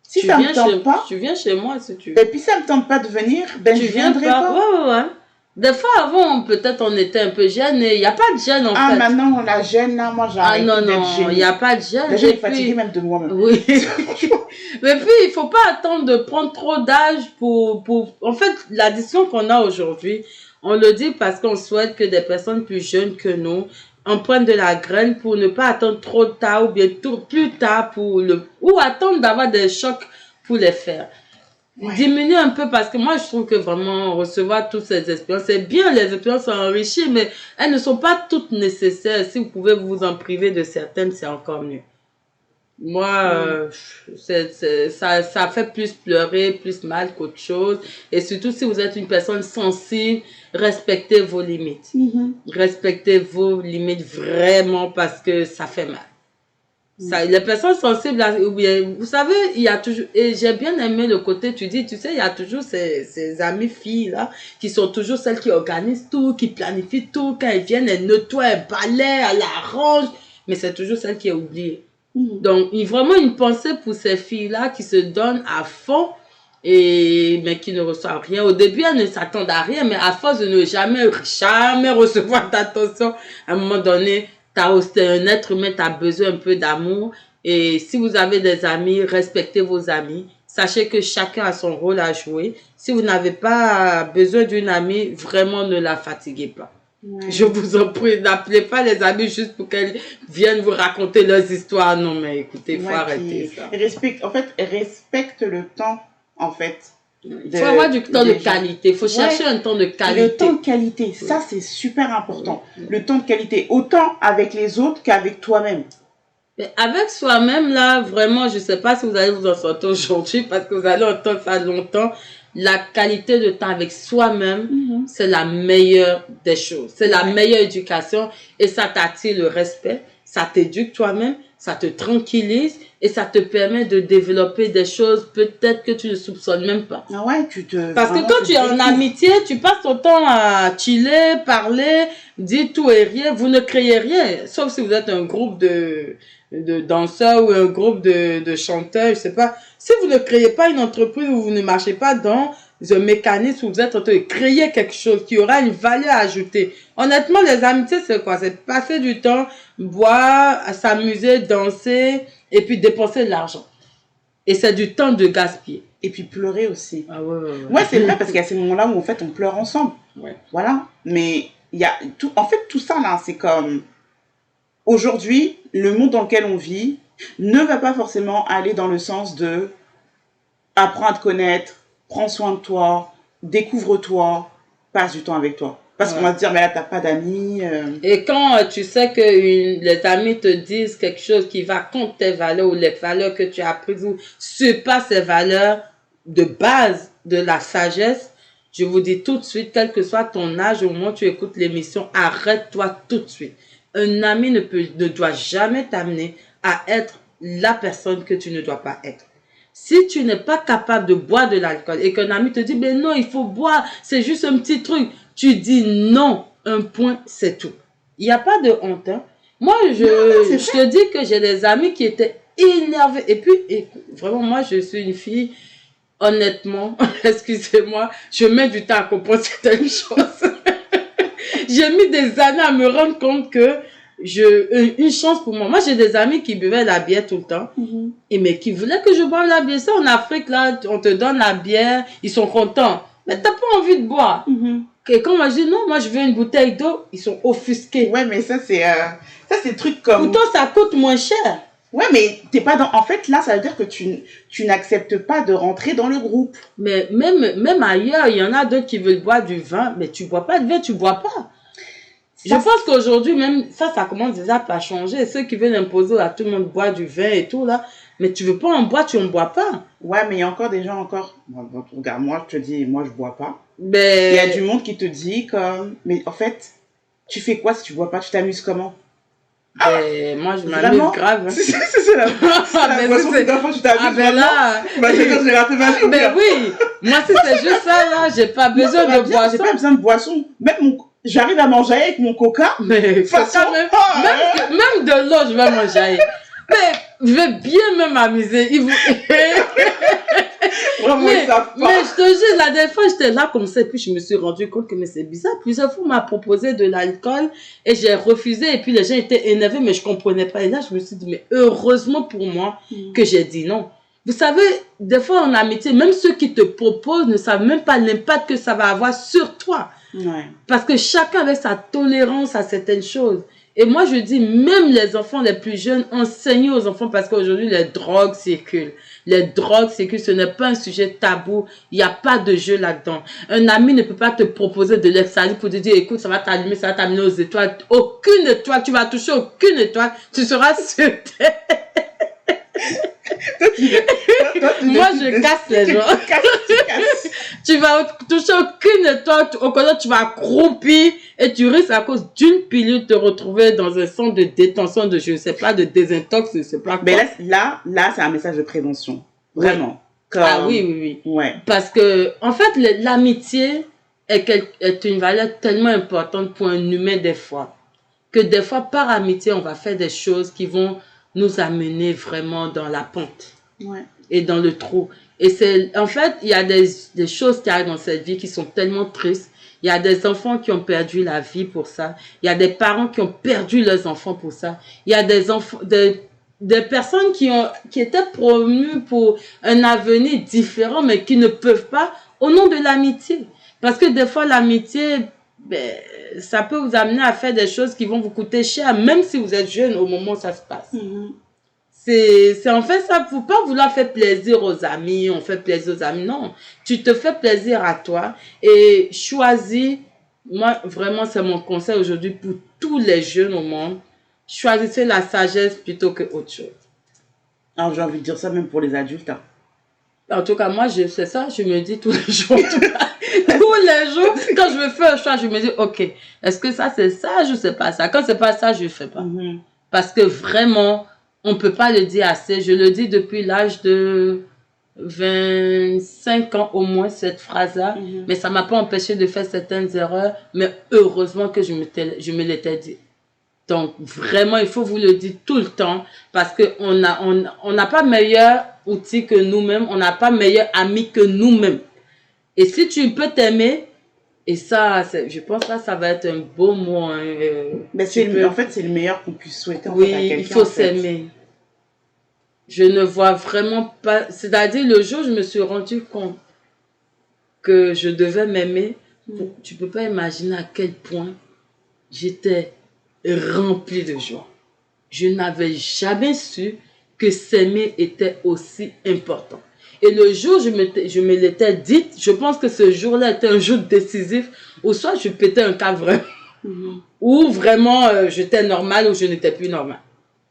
si ça me tente pas... Tu viens chez moi, si tu veux. Et puis, ça me tente pas de venir, ben, je viendrai pas. Ouais. Des fois, avant, peut-être on était un peu gênés. Il n'y a pas de gêne, en fait. Ah, maintenant, la gêne, là, moi, j'arrête d'être gênée. Il n'y a pas de gêne. Déjà, je suis fatiguée même de moi-même. Oui. Mais puis, il ne faut pas attendre de prendre trop d'âge pour... En fait, la décision qu'on a aujourd'hui, on le dit parce qu'on souhaite que des personnes plus jeunes que nous en prennent de la graine pour ne pas attendre trop tard ou bien plus tard ou attendre d'avoir des chocs pour les faire. Ouais. Diminuer un peu parce que moi je trouve que vraiment recevoir toutes ces expériences, c'est bien, les expériences sont enrichies, mais elles ne sont pas toutes nécessaires. Si vous pouvez vous en priver de certaines, c'est encore mieux. Moi, ça fait plus pleurer, plus mal qu'autre chose. Et surtout si vous êtes une personne sensible, respectez vos limites. Respectez vos limites vraiment parce que ça fait mal. Ça, les personnes sensibles, vous savez, il y a toujours, et j'ai bien aimé le côté, tu dis, tu sais, il y a toujours ces amies filles là, qui sont toujours celles qui organisent tout, qui planifient tout, quand elles viennent, elles nettoient, elles balayent, elles arrangent, mais c'est toujours celle qui est oubliée. Donc, il y a vraiment une pensée pour ces filles-là qui se donnent à fond, mais qui ne reçoivent rien. Au début, elles ne s'attendent à rien, mais à force de ne jamais recevoir d'attention, à un moment donné, t'es un être humain, tu as besoin un peu d'amour. Et si vous avez des amis, respectez vos amis. Sachez que chacun a son rôle à jouer. Si vous n'avez pas besoin d'une amie, vraiment ne la fatiguez pas. Ouais. Je vous en prie, n'appelez pas les amis juste pour qu'elles viennent vous raconter leurs histoires. Non, mais écoutez, il faut arrêter ça. Respecte le temps, en fait. Il faut avoir du temps de qualité. Il faut chercher un temps de qualité. Le temps de qualité, ça c'est super important. Le temps de qualité, autant avec les autres qu'avec toi-même. Avec soi-même, là, vraiment, je ne sais pas si vous allez vous en sortir aujourd'hui parce que vous allez entendre ça longtemps. La qualité de temps avec soi-même, c'est la meilleure des choses. C'est la meilleure éducation et ça t'attire le respect, ça t'éduque toi-même, ça te tranquillise et ça te permet de développer des choses peut-être que tu ne soupçonnes même pas. Ah ouais, parce que quand tu es en amitié, tu passes ton temps à chiller, parler, dire tout et rien. Vous ne créez rien, sauf si vous êtes un groupe de danseurs ou un groupe de chanteurs, je sais pas. Si vous ne créez pas une entreprise où vous ne marchez pas dans un mécanisme où vous êtes en train de créer quelque chose qui aura une valeur ajoutée. Honnêtement, les amitiés, c'est quoi? C'est passer du temps, boire, s'amuser, danser et puis dépenser de l'argent. Et c'est du temps de gaspiller. Et puis pleurer aussi. Ah ouais. Ouais, c'est vrai parce qu'il y a ces moments-là où en fait on pleure ensemble. Ouais. Voilà. Mais il y a tout. En fait, tout ça là, c'est comme aujourd'hui, le monde dans lequel on vit ne va pas forcément aller dans le sens de apprends à te connaître, prends soin de toi, découvre-toi, passe du temps avec toi. Parce qu'on va te dire, mais là, t'as pas d'amis. Et quand tu sais que les amis te disent quelque chose qui va contre tes valeurs ou les valeurs que tu as apprises ou surpasse ces valeurs de base de la sagesse, je vous dis tout de suite, quel que soit ton âge, au moment où tu écoutes l'émission, arrête-toi tout de suite. Un ami ne doit jamais t'amener à être la personne que tu ne dois pas être. Si tu n'es pas capable de boire de l'alcool et qu'un ami te dit, mais non, il faut boire, c'est juste un petit truc. Tu dis non, un point, c'est tout. Il n'y a pas de honte. Hein. Moi, je te dis que j'ai des amis qui étaient énervés. Et puis, vraiment, moi, je suis une fille, honnêtement, excusez-moi, je mets du temps à comprendre certaines choses. J'ai mis des années à me rendre compte que une chance pour moi. Moi, j'ai des amis qui buvaient la bière tout le temps. Et mais qui voulaient que je boive la bière. Ça, en Afrique, là, on te donne la bière, ils sont contents. Mais t'as pas envie de boire. Et quand moi je dis non, moi je veux une bouteille d'eau, ils sont offusqués. Ouais, mais ça, c'est truc comme... Pourtant, ça coûte moins cher. Ouais, mais t'es pas dans... En fait, là, ça veut dire que tu n'acceptes pas de rentrer dans le groupe. Mais même ailleurs, il y en a d'autres qui veulent boire du vin, mais tu bois pas de vin, tu bois pas. Je pense qu'aujourd'hui, même ça commence déjà à changer. Ceux qui veulent imposer à tout le monde boire du vin et tout, là, mais tu veux pas en boire, tu en bois pas. Ouais, mais il y a encore des gens encore... Bon, regarde, moi, je te dis, moi, je bois pas. Mais... Il y a du monde qui te dit comme... Mais en fait, tu fais quoi si tu bois pas? Tu t'amuses comment? Moi, je m'amuse grave. C'est la boisson que d'enfant, tu t'amuses vraiment. Bah, c'est quand je l'ai raté ma vie. Mais oui, moi, si c'est juste ça, là, j'ai pas besoin de boisson. J'ai pas besoin de boisson. Même j'arrive à manger avec mon coca. Mais façon, même de l'eau, je vais manger. Mais je vais bien même m'amuser. Vraiment, ils savent pas. Mais je te jure, la dernière fois, j'étais là comme ça, et puis je me suis rendu compte que mais c'est bizarre. Plusieurs fois, on m'a proposé de l'alcool et j'ai refusé, et puis les gens étaient énervés, mais je comprenais pas. Et là, je me suis dit, mais heureusement pour moi que j'ai dit non. Vous savez, des fois en amitié, même ceux qui te proposent ne savent même pas l'impact que ça va avoir sur toi. Ouais. Parce que chacun avait sa tolérance à certaines choses. Et moi, je dis, même les enfants les plus jeunes, enseignez aux enfants parce qu'aujourd'hui, les drogues circulent. Les drogues circulent, ce n'est pas un sujet tabou. Il n'y a pas de jeu là-dedans. Un ami ne peut pas te proposer de l'extase pour te dire, écoute, ça va t'allumer, ça va t'amener aux étoiles. Aucune étoile, tu vas toucher aucune étoile. Tu seras sur terre. Moi, je casse les gens. Tu vas toucher aucune étoile. Au contraire, tu vas accroupir et tu risques à cause d'une pilule de te retrouver dans un centre de détention de, je ne sais pas, de désintox, je ne sais pas quoi. Mais là, c'est un message de prévention. Vraiment. Comme... Ah oui. Ouais. Parce que, en fait, l'amitié est une valeur tellement importante pour un humain des fois. Que des fois, par amitié, on va faire des choses qui vont nous amener vraiment dans la pente. Ouais. Et dans le trou. Et en fait, il y a des choses qui arrivent dans cette vie qui sont tellement tristes. Il y a des enfants qui ont perdu la vie pour ça. Il y a des parents qui ont perdu leurs enfants pour ça. Il y a des enfants, des personnes qui étaient promues pour un avenir différent, mais qui ne peuvent pas au nom de l'amitié. Parce que des fois, l'amitié, ça peut vous amener à faire des choses qui vont vous coûter cher, même si vous êtes jeune au moment où ça se passe. C'est en fait ça, faut pas vouloir faire plaisir aux amis, on fait plaisir aux amis, non. Tu te fais plaisir à toi et choisis, moi vraiment c'est mon conseil aujourd'hui pour tous les jeunes au monde, choisissez la sagesse plutôt que autre chose. Alors j'ai envie de dire ça même pour les adultes. Hein. En tout cas, moi je fais ça, je me dis tous les jours, tous les jours, quand je me fais un choix, je me dis ok, est-ce que ça c'est sage ou c'est pas ça? Quand c'est pas ça, je fais pas. Parce que vraiment, on ne peut pas le dire assez. Je le dis depuis l'âge de 25 ans au moins, cette phrase-là. Mais ça ne m'a pas empêché de faire certaines erreurs. Mais heureusement que je me l'étais dit. Donc, vraiment, il faut vous le dire tout le temps. Parce qu'on n'a pas meilleur outil que nous-mêmes. On n'a pas meilleur ami que nous-mêmes. Et si tu peux t'aimer, et ça, je pense que là, ça va être un beau mot. Hein, mais en fait, c'est le meilleur qu'on puisse souhaiter en fait, à quelqu'un. Il faut s'aimer. Je ne vois vraiment pas... C'est-à-dire, le jour où je me suis rendu compte que je devais m'aimer, tu ne peux pas imaginer à quel point j'étais remplie de joie. Je n'avais jamais su que s'aimer était aussi important. Et le jour où je me l'étais dit, je pense que ce jour-là était un jour décisif, où soit je pétais un câble vraiment, ou vraiment j'étais normale ou je n'étais plus normale.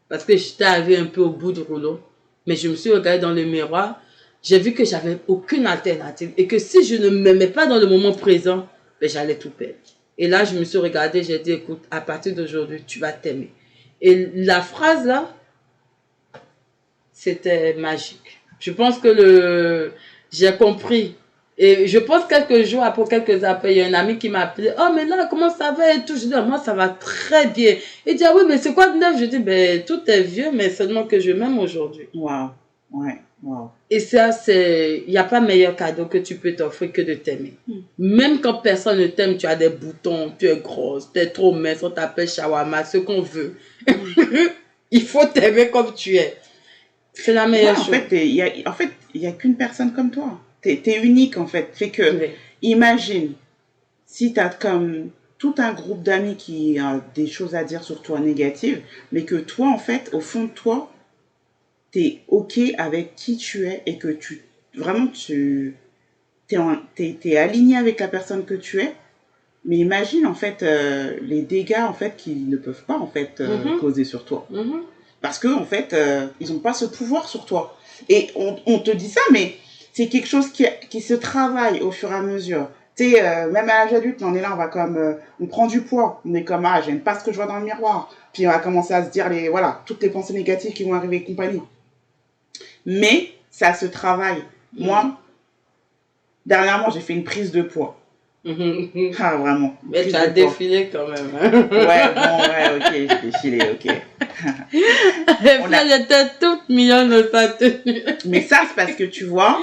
Parce que j'étais arrivée un peu au bout du rouleau. Mais je me suis regardée dans le miroir. J'ai vu que j'avais aucune alternative. Et que si je ne m'aimais pas dans le moment présent, j'allais tout perdre. Et là, je me suis regardée. J'ai dit, écoute, à partir d'aujourd'hui, tu vas t'aimer. Et la phrase là, c'était magique. Je pense que j'ai compris. Et je pense quelques jours après, quelques appels, il y a un ami qui m'a appelé. Oh, mais là, comment ça va et tout? Je dis, moi, ça va très bien. Il dit, ah oui, mais c'est quoi de neuf? Je dis, tout est vieux, mais seulement que je m'aime aujourd'hui. Waouh. Ouais. Wow. Et ça, il n'y a pas meilleur cadeau que tu peux t'offrir que de t'aimer. Même quand personne ne t'aime, tu as des boutons, tu es grosse, tu es trop mince, on t'appelle shawarma, ce qu'on veut. Il faut t'aimer comme tu es. C'est la meilleure chose. En fait, il y a qu'une personne comme toi. T'es unique, en fait. Fait que, Oui. imagine, si tu as comme tout un groupe d'amis qui a des choses à dire sur toi négatives, mais que toi, en fait, au fond de toi, t'es OK avec qui tu es et que vraiment, t'es aligné avec la personne que tu es. Mais imagine, en fait, les dégâts, en fait, qu'ils ne peuvent pas, en fait, causer sur toi. Parce que, en fait, ils n'ont pas ce pouvoir sur toi. Et on te dit ça, mais c'est quelque chose qui se travaille au fur et à mesure. Tu sais, même à l'âge adulte, on est là, on va comme, on prend du poids. On est comme, ah, j'aime pas ce que je vois dans le miroir. Puis on va commencer à se dire voilà, toutes les pensées négatives qui vont arriver et compagnie. Mais ça se travaille. Moi, dernièrement, j'ai fait une prise de poids. Ah, vraiment. Mais tu as défilé quand même. Hein? Ouais, ok, j'ai défilé, ok. Elle était toute mignonne de sa tenue. Mais ça, c'est parce que tu vois,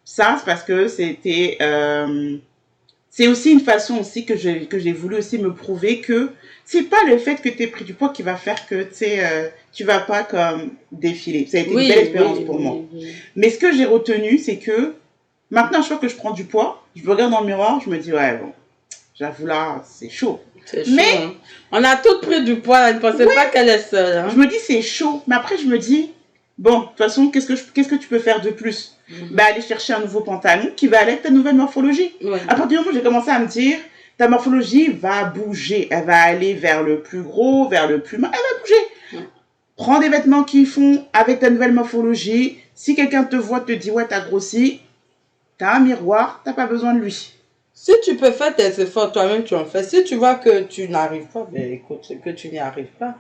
ça, c'est parce que c'était. C'est aussi une façon aussi que j'ai voulu aussi me prouver que c'est pas le fait que tu aies pris du poids qui va faire que tu vas pas comme défiler. Ça a été une belle expérience pour moi. Mais ce que j'ai retenu, c'est que maintenant, chaque fois que je prends du poids, je me regarde dans le miroir, je me dis, ouais, bon, j'avoue là, c'est chaud. C'est chaud. Mais hein. On a toutes pris du poids, elle ne pensait pas qu'elle est seule. Hein. Je me dis, c'est chaud. Mais après, je me dis, bon, de toute façon, qu'est-ce que tu peux faire de plus? Aller chercher un nouveau pantalon qui va aller avec ta nouvelle morphologie. À partir du moment où j'ai commencé à me dire, ta morphologie va bouger. Elle va aller vers le plus gros, vers le plus mince. Elle va bouger. Prends des vêtements qui font avec ta nouvelle morphologie. Si quelqu'un te voit, te dit, ouais, t'as grossi, t'as un miroir, t'as pas besoin de lui. Si tu peux faire tes efforts toi-même, tu en fais. Si tu vois que tu n'arrives pas, ben écoute, que tu n'y arrives pas.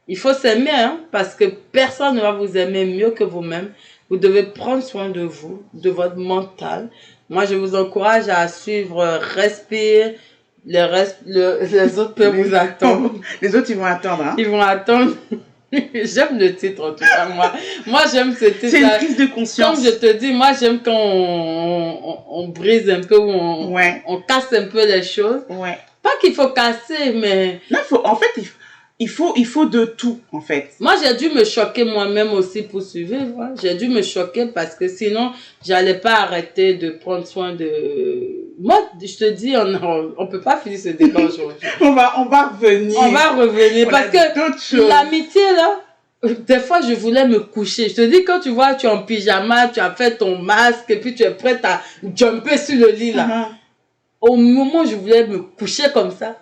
Il faut s'aimer, hein, parce que personne ne va vous aimer mieux que vous-même. Vous devez prendre soin de vous, de votre mental. Moi, je vous encourage à suivre Respire. Les autres peuvent vous attendre. Les autres, ils vont attendre. Hein? Ils vont attendre. J'aime le titre, en tout cas, moi. Moi, j'aime ce titre. C'est une prise de conscience. Comme je te dis, moi, j'aime quand on brise un peu, ou on casse un peu les choses. Ouais. Pas qu'il faut casser, mais... Non, en fait, il faut de tout, en fait. Moi, j'ai dû me choquer moi-même aussi pour suivre. Hein. J'ai dû me choquer parce que sinon, j'allais pas arrêter de prendre soin de... Moi, je te dis, on peut pas finir ce débat aujourd'hui. on va revenir. On va revenir parce que l'amitié, là, des fois, je voulais me coucher. Je te dis, quand tu vois, tu es en pyjama, tu as fait ton masque et puis tu es prête à jumper sur le lit, là. Au moment où je voulais me coucher comme ça,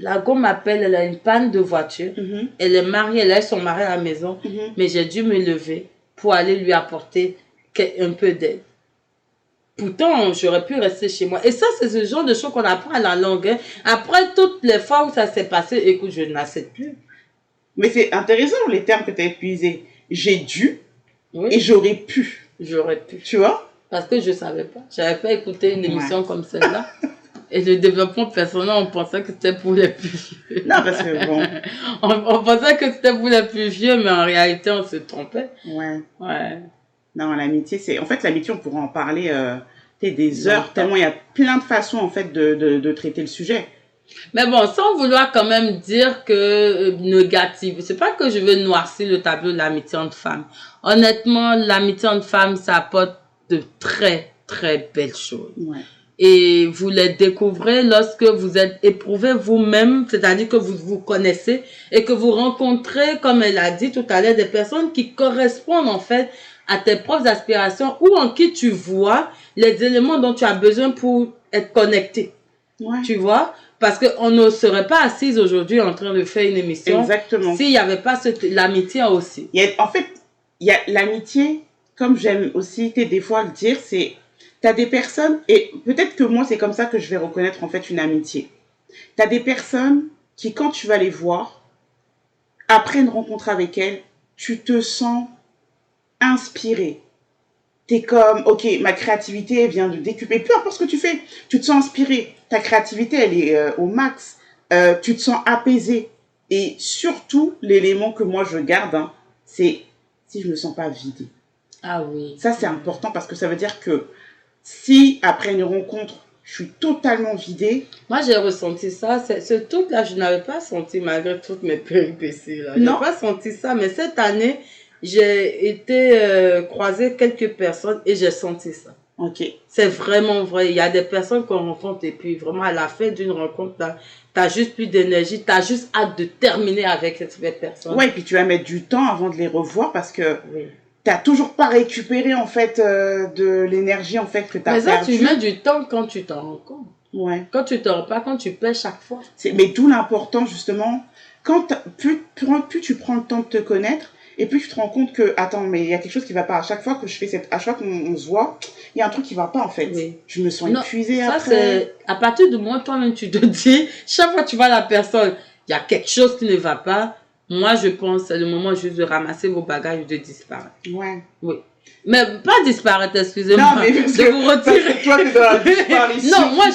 la go m'appelle, elle a une panne de voiture. Elle est mariée, elle a son mari à la maison. Mais j'ai dû me lever pour aller lui apporter un peu d'aide. Pourtant, j'aurais pu rester chez moi. Et ça, c'est ce genre de choses qu'on apprend à la longue. Hein. Après toutes les fois où ça s'est passé, écoute, je n'accepte plus. Mais c'est intéressant les termes que tu as utilisés. J'ai dû et j'aurais pu. J'aurais pu. Tu vois? Parce que je ne savais pas. Je n'avais pas écouté une émission comme celle-là. Et le développement personnel, on pensait que c'était pour les plus vieux. Non, parce que bon. on pensait que c'était pour les plus vieux, mais en réalité, on se trompait. Ouais. Ouais. Non, l'amitié, c'est... En fait, l'amitié, on pourrait en parler des heures, tellement il y a plein de façons, en fait, de traiter le sujet. Mais bon, sans vouloir quand même dire que négative, c'est pas que je veux noircir le tableau de l'amitié entre femmes. Honnêtement, l'amitié entre femmes, ça apporte de très, très belles choses. Ouais. Et vous les découvrez lorsque vous êtes éprouvé vous-même, c'est-à-dire que vous vous connaissez et que vous rencontrez, comme elle a dit tout à l'heure, des personnes qui correspondent en fait à tes propres aspirations ou en qui tu vois les éléments dont tu as besoin pour être connecté. Ouais. Tu vois? Parce qu'on ne serait pas assise aujourd'hui en train de faire une émission. Exactement. S'il n'y avait pas l'amitié aussi. En fait, il y a l'amitié, comme j'aime aussi des fois le dire, c'est... T'as des personnes, et peut-être que moi, c'est comme ça que je vais reconnaître en fait une amitié. T'as des personnes qui, quand tu vas les voir, après une rencontre avec elles, tu te sens inspiré. T'es comme, ok, ma créativité vient de décupler. Peu importe ce que tu fais, tu te sens inspiré. Ta créativité, elle est au max. Tu te sens apaisé. Et surtout, l'élément que moi je garde, hein, c'est si je me sens pas vidée. Ah oui. Ça, c'est important parce que ça veut dire que si, après une rencontre, je suis totalement vidée. Moi, j'ai ressenti ça. Ce truc-là, je n'avais pas senti malgré toutes mes péripéties. Je n'ai pas senti ça. Mais cette année, j'ai été croiser quelques personnes et j'ai senti ça. Ok. C'est vraiment vrai. Il y a des personnes qu'on rencontre et puis vraiment à la fin d'une rencontre, tu n'as juste plus d'énergie. Tu as juste hâte de terminer avec cette personne. Ouais, et puis tu vas mettre du temps avant de les revoir parce que oui. Tu n'as toujours pas récupéré en fait de l'énergie en fait que tu as perdue. Mais ça, tu mets du temps quand tu t'en rends compte. Ouais. Quand tu t'en rends pas compte, tu perds chaque fois. Mais d'où l'important justement, plus tu prends le temps de te connaître et plus tu te rends compte que, attends, mais il y a quelque chose qui va pas. À chaque fois que je fais à chaque fois qu'on se voit, il y a un truc qui va pas en fait. Oui. Je me sens épuisée ça, après. C'est à partir du moment où toi-même tu te dis, chaque fois que tu vois la personne, il y a quelque chose qui ne va pas. Moi, je pense c'est le moment juste de ramasser vos bagages et de disparaître. Ouais. Oui. Mais pas disparaître, excusez-moi. Non, mais de vous retirer. Toi, t'es dans la disparition. Non, moi,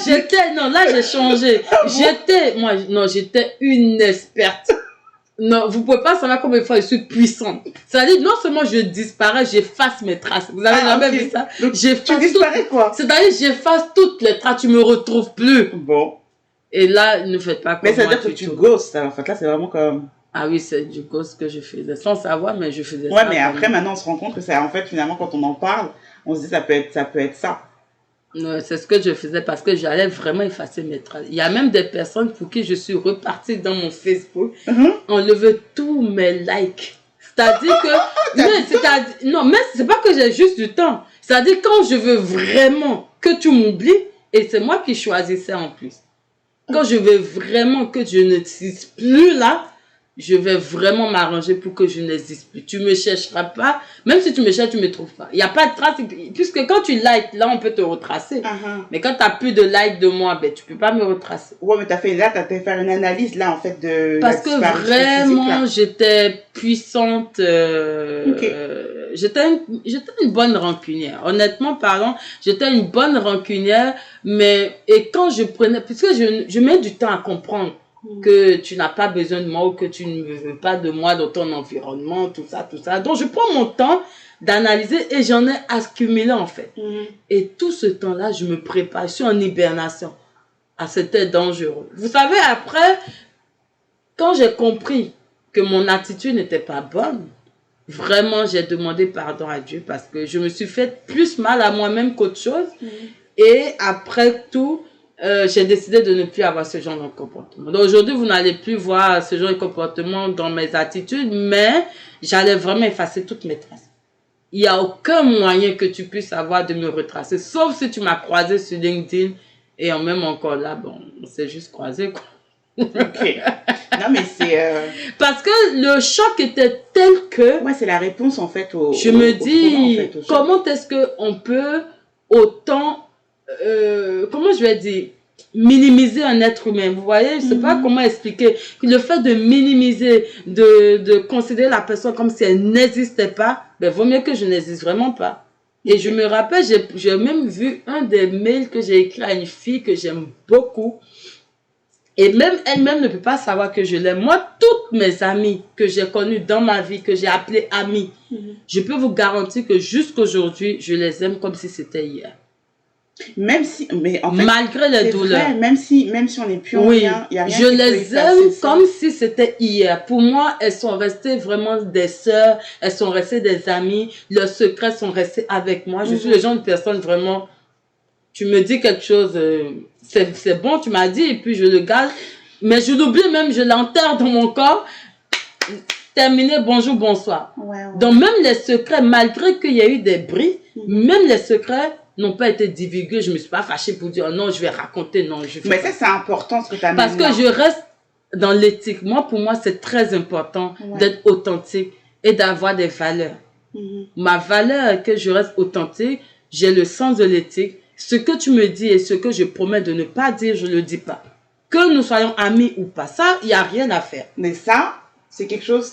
là, j'ai changé. J'étais une experte. Non, vous pouvez pas savoir combien de fois je suis puissante. C'est-à-dire, non seulement je disparais, j'efface mes traces. Vous avez jamais vu ça? Donc, tu disparais quoi? C'est-à-dire, j'efface toutes les traces, tu me retrouves plus. Bon. Et là, ne faites pas comme moi. Mais ça veut dire que tu ghostes. En fait, là, c'est vraiment comme... Ah oui, c'est du ghost que je faisais. Sans savoir, mais je faisais ça. Ouais, mais après, maintenant, on se rend compte que c'est en fait, finalement, quand on en parle, on se dit ça peut être ça. C'est ce que je faisais parce que j'allais vraiment effacer mes traces. Il y a même des personnes pour qui je suis repartie dans mon Facebook, enlever tous mes likes. C'est-à-dire que... non, mais c'est pas que j'ai juste du temps. C'est-à-dire quand je veux vraiment que tu m'oublies, et c'est moi qui choisissais en plus. Quand je veux vraiment que je n'existe plus là, je vais vraiment m'arranger pour que je n'existe plus. Tu me chercheras pas. Même si tu me cherches, tu me trouves pas. Il n'y a pas de trace. Puisque quand tu likes, là, on peut te retracer. Mais quand tu n'as plus de likes de moi, ben, tu peux pas me retracer. Ouais, mais tu as fait faire une analyse, là, en fait, de parce que vraiment, j'étais puissante. J'étais une bonne rancunière. Honnêtement parlant, j'étais une bonne rancunière. Et quand je prenais... Puisque je mets du temps à comprendre que tu n'as pas besoin de moi ou que tu ne veux pas de moi dans ton environnement, tout ça, tout ça. Donc, je prends mon temps d'analyser et j'en ai accumulé en fait. Et tout ce temps-là, je me prépare, je suis en hibernation. Ah, c'était dangereux. Vous savez, après, quand j'ai compris que mon attitude n'était pas bonne, vraiment, j'ai demandé pardon à Dieu parce que je me suis fait plus mal à moi-même qu'autre chose. Et après tout, j'ai décidé de ne plus avoir ce genre de comportement. Donc aujourd'hui, vous n'allez plus voir ce genre de comportement dans mes attitudes, mais j'allais vraiment effacer toutes mes traces. Il n'y a aucun moyen que tu puisses avoir de me retracer, sauf si tu m'as croisé sur LinkedIn et même encore là, bon, on s'est juste croisé quoi. Ok. Non mais c'est... Parce que le choc était tel que... Ouais, c'est la réponse en fait au... Je me dis, comment est-ce qu'on peut autant... comment je vais dire, minimiser un être humain. Vous voyez, je ne sais pas comment expliquer. Le fait de minimiser, de considérer la personne comme si elle n'existait pas, ben, vaut mieux que je n'existe vraiment pas. Et je me rappelle, j'ai même vu un des mails que j'ai écrit à une fille que j'aime beaucoup. Et même elle-même ne peut pas savoir que je l'aime. Moi, toutes mes amies que j'ai connues dans ma vie, que j'ai appelées amies, je peux vous garantir que jusqu'aujourd'hui, je les aime comme si c'était hier. Même si, mais en fait, malgré les douleurs. Vrai, même si on n'est plus en lien, il y a rien je les aime comme si c'était hier. Pour moi, elles sont restées vraiment des sœurs, elles sont restées des amies, leurs secrets sont restés avec moi. Je suis le genre de personne vraiment, tu me dis quelque chose, c'est bon, tu m'as dit, et puis je le garde, mais je l'oublie même, je l'enterre dans mon corps. Terminé, bonjour, bonsoir. Donc même les secrets, malgré qu'il y a eu des bris, même les secrets n'ont pas été divulgués. Je ne me suis pas fâchée pour dire non, je vais raconter, non. Mais ça, c'est important ce que tu as parce que je reste dans l'éthique. Moi, pour moi, c'est très important d'être authentique et d'avoir des valeurs. Ma valeur est que je reste authentique, j'ai le sens de l'éthique. Ce que tu me dis et ce que je promets de ne pas dire, je ne le dis pas. Que nous soyons amis ou pas, ça, il n'y a rien à faire. Mais ça, c'est quelque chose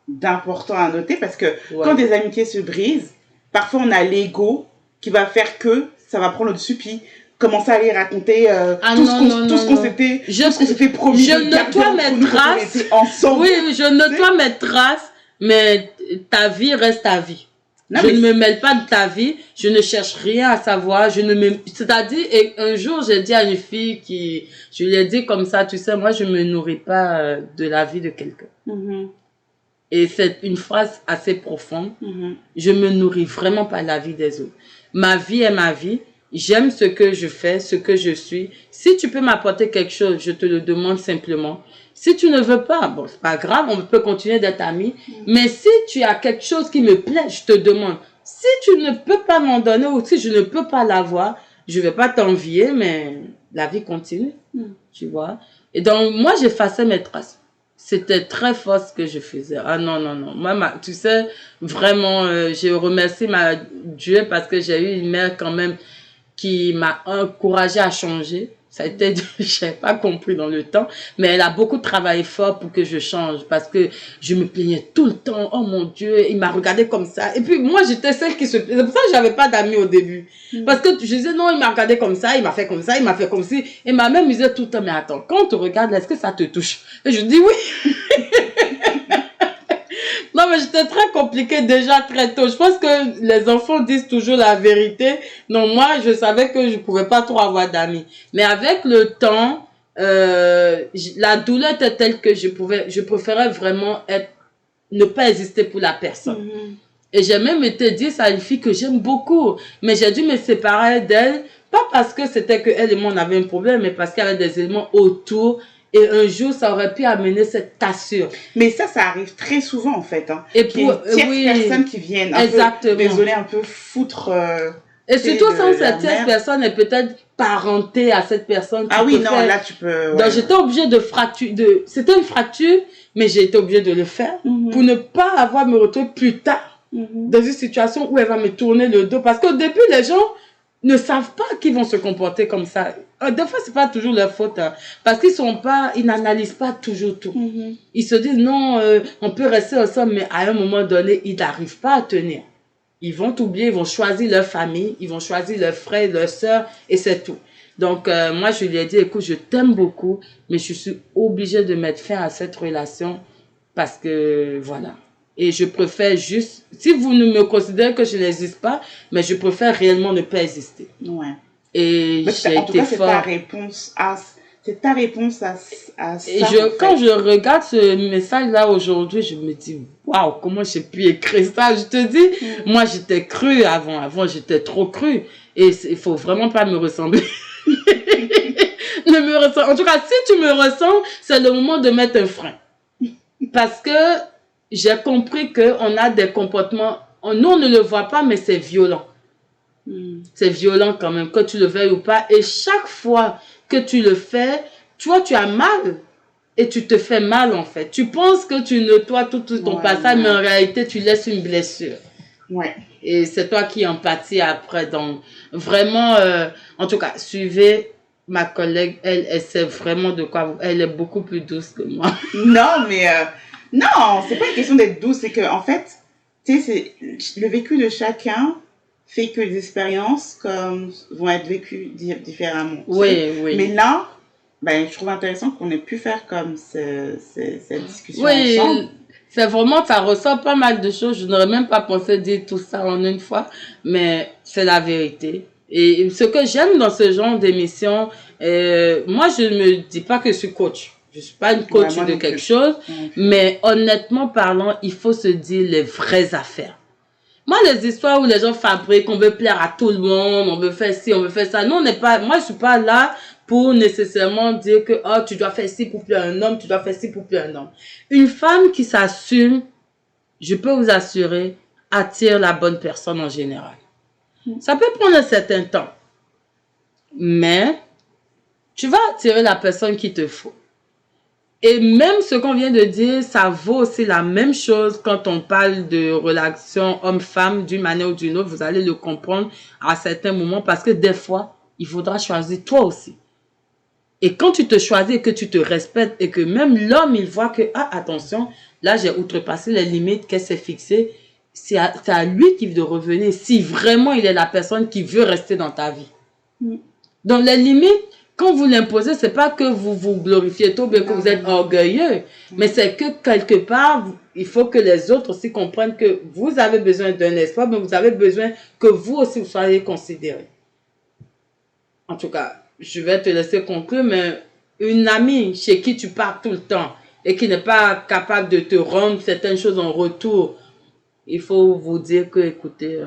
d'important à noter parce que quand des amitiés se brisent, parfois on a l'ego qui va faire que ça va prendre le dessus, puis commencer à aller raconter tout ce qu'on s'était promis. Je nettoie mes traces. Ensemble. Oui, je nettoie mes traces, mais ta vie reste ta vie. Non, Je mais ne me mêle pas de ta vie, je ne cherche rien à savoir, c'est-à-dire, et un jour, j'ai dit à une fille je lui ai dit comme ça, tu sais, moi, je me nourris pas de la vie de quelqu'un. Mhm, Et c'est une phrase assez profonde. mhm, Je me nourris vraiment pas de la vie des autres. Ma vie est ma vie. J'aime ce que je fais, ce que je suis. Si tu peux m'apporter quelque chose, je te le demande simplement. Si tu ne veux pas, bon, c'est pas grave, on peut continuer d'être amis. Mais si tu as quelque chose qui me plaît, je te demande. Si tu ne peux pas m'en donner ou si je ne peux pas l'avoir, je vais pas t'envier, mais la vie continue, tu vois. Et donc, moi, j'effaçais mes traces. C'était très fort ce que je faisais. Ah non, non, non. Moi, tu sais, vraiment, je remercie Dieu parce que j'ai eu une mère quand même qui m'a encouragée à changer. Ça a été, je n'avais pas compris dans le temps, mais elle a beaucoup travaillé fort pour que je change parce que je me plaignais tout le temps. Oh mon Dieu, il m'a regardé comme ça. Et puis moi, j'étais celle qui se plaignait. C'est pour ça que j'avais pas d'amis au début. Parce que je disais non, il m'a regardé comme ça, il m'a fait comme ça, il m'a fait comme ci. Et ma mère me disait tout le temps, mais attends, quand on te regarde, est-ce que ça te touche? Et je dis oui. Non, mais j'étais très compliquée déjà très tôt. Je pense que les enfants disent toujours la vérité. Non, moi, je savais que je pouvais pas trop avoir d'amis. Mais avec le temps, la douleur était telle que je préférais vraiment ne pas exister pour la personne. Et j'ai même été dire ça à une fille que j'aime beaucoup. Mais j'ai dû me séparer d'elle. Pas parce que c'était que elle et moi on avait un problème, mais parce qu'il y avait des éléments autour. Et un jour, ça aurait pu amener cette cassure. Mais ça arrive très souvent, en fait. Hein. Et pour oui, personnes qui viennent exactement. Désolé, un peu foutre. Et surtout sans cette tierce personne est peut-être parentée à cette personne. Ah oui, non, là tu peux. Ouais, donc j'étais obligée de fracturer. C'était une fracture, mais j'ai été obligée de le faire pour ne pas avoir me retrouver plus tard dans une situation où elle va me tourner le dos. Parce qu'au début, les gens ne savent pas qu'ils vont se comporter comme ça. Des fois, c'est pas toujours leur faute, hein, parce ils n'analysent pas toujours tout. Ils se disent non, on peut rester ensemble, mais à un moment donné, ils n'arrivent pas à tenir. Ils vont t'oublier, ils vont choisir leur famille, ils vont choisir leurs frères, leurs sœurs, et c'est tout. Donc, moi, je lui ai dit, écoute, je t'aime beaucoup, mais je suis obligée de mettre fin à cette relation parce que, voilà. Et je préfère juste, si vous ne me considérez que je n'existe pas, mais je préfère réellement ne pas exister. Ouais. Et j'ai été fort. C'est ta réponse à ça. Et quand je regarde ce message-là aujourd'hui, je me dis, waouh, comment j'ai pu écrire ça? Je te dis, moi, j'étais crue avant. Avant, j'étais trop crue. Et il faut vraiment pas me ressembler. En tout cas, si tu me ressembles, c'est le moment de mettre un frein. Parce que j'ai compris qu'on a des comportements, nous on ne le voit pas, mais c'est violent. C'est violent quand même, que tu le veuilles ou pas. Et chaque fois que tu le fais, tu vois, tu as mal. Et tu te fais mal en fait. Tu penses que tu nettoies tout ton passage, mais en réalité, tu laisses une blessure. Ouais. Et c'est toi qui en pâtis après. Donc, vraiment, en tout cas, suivez ma collègue. Elle essaie vraiment de quoi. Elle est beaucoup plus douce que moi. Non, mais non, c'est pas une question d'être douce. C'est que en fait, tu sais, le vécu de chacun fait que les expériences vont être vécues différemment. Oui, oui. Mais là, ben, je trouve intéressant qu'on ait pu faire comme cette discussion ensemble. C'est vraiment, ça ressort pas mal de choses. Je n'aurais même pas pensé dire tout ça en une fois, mais c'est la vérité. Et ce que j'aime dans ce genre d'émission, moi, je ne me dis pas que je suis coach. Je suis pas une coach de quelque chose, mais honnêtement parlant, il faut se dire les vraies affaires. Moi, les histoires où les gens fabriquent, on veut plaire à tout le monde, on veut faire ci, on veut faire ça. Non, moi, je suis pas là pour nécessairement dire que, oh, tu dois faire ci pour plaire à un homme, tu dois faire ci pour plaire à un homme. Une femme qui s'assume, je peux vous assurer, attire la bonne personne en général. Ça peut prendre un certain temps. Mais, tu vas attirer la personne qu'il te faut. Et même ce qu'on vient de dire, ça vaut aussi la même chose quand on parle de relation homme-femme d'une manière ou d'une autre. Vous allez le comprendre à certains moments parce que des fois, il faudra choisir toi aussi. Et quand tu te choisis et que tu te respectes et que même l'homme, il voit que, ah, attention, là, j'ai outrepassé les limites qu'elle s'est fixées. C'est à lui qu'il de revenir si vraiment il est la personne qui veut rester dans ta vie. Donc, les limites, quand vous l'imposez, c'est pas que vous vous glorifiez trop, bien que vous êtes orgueilleux, mais c'est que quelque part, il faut que les autres aussi comprennent que vous avez besoin d'un espoir, mais vous avez besoin que vous aussi vous soyez considérés. En tout cas, je vais te laisser conclure, mais une amie chez qui tu pars tout le temps et qui n'est pas capable de te rendre certaines choses en retour, il faut vous dire que, écoutez,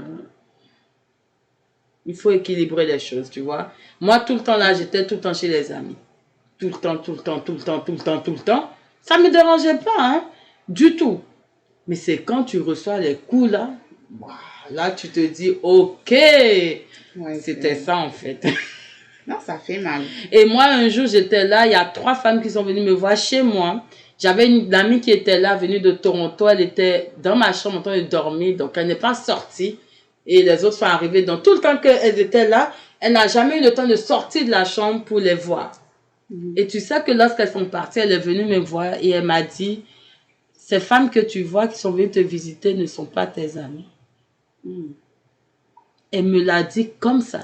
il faut équilibrer les choses, tu vois. Moi, tout le temps là, j'étais tout le temps chez les amis. Tout le temps, tout le temps, tout le temps, tout le temps, tout le temps. Ça ne me dérangeait pas, hein, du tout. Mais c'est quand tu reçois les coups là, là tu te dis, ok, Ouais, c'était ça en fait. Non, ça fait mal. Et moi, un jour, j'étais là, il y a 3 femmes qui sont venues me voir chez moi. J'avais une amie qui était là, venue de Toronto. Elle était dans ma chambre en train de dormir, donc elle n'est pas sortie. Et les autres sont arrivés. Donc tout le temps qu'elles étaient là, elle n'a jamais eu le temps de sortir de la chambre pour les voir. Et tu sais que lorsqu'elles sont parties, elle est venue me voir et elle m'a dit, ces femmes que tu vois qui sont venues te visiter ne sont pas tes amies. Elle me l'a dit comme ça.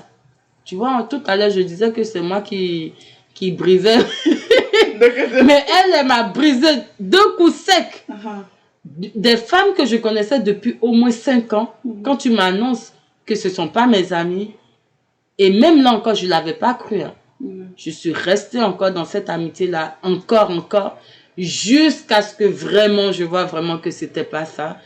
Tu vois, tout à l'heure, je disais que c'est moi qui brisais. Mais elle m'a brisé 2 coups secs. Des femmes que je connaissais depuis au moins 5 ans, quand tu m'annonces que ce ne sont pas mes amis, et même là encore, je ne l'avais pas cru. Hein. Je suis restée encore dans cette amitié-là, encore, jusqu'à ce que vraiment, je vois vraiment que ce n'était pas ça.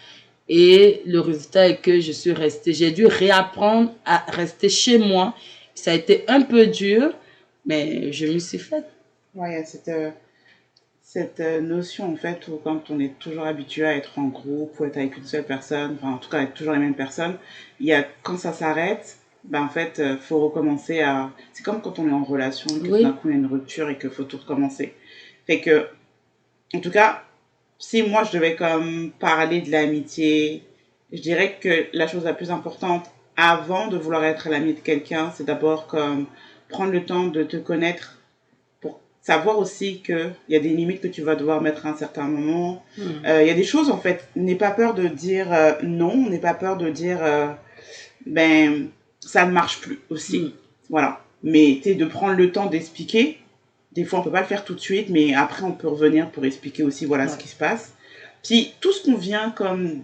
Et le résultat est que je suis restée, j'ai dû réapprendre à rester chez moi. Ça a été un peu dur, mais je me suis faite. Ouais, cette notion en fait où quand on est toujours habitué à être en groupe ou être avec une seule personne, enfin en tout cas avec toujours les mêmes personnes, il y a quand ça s'arrête, ben en fait faut recommencer à, c'est comme quand on est en relation, que tout d'un coup il y a une rupture et qu'il faut tout recommencer. Fait que en tout cas, si moi je devais comme parler de l'amitié, je dirais que la chose la plus importante avant de vouloir être l'ami de quelqu'un, c'est d'abord comme prendre le temps de te connaître pour savoir aussi qu'il y a des limites que tu vas devoir mettre à un certain moment. Il y a des choses, en fait, n'aie pas peur de dire non, n'aie pas peur de dire ben, ça ne marche plus aussi. Voilà. Mais tu sais, de prendre le temps d'expliquer. Des fois, on peut pas le faire tout de suite, mais après, on peut revenir pour expliquer aussi, voilà, ce qui se passe. Puis, tout ce qu'on vient comme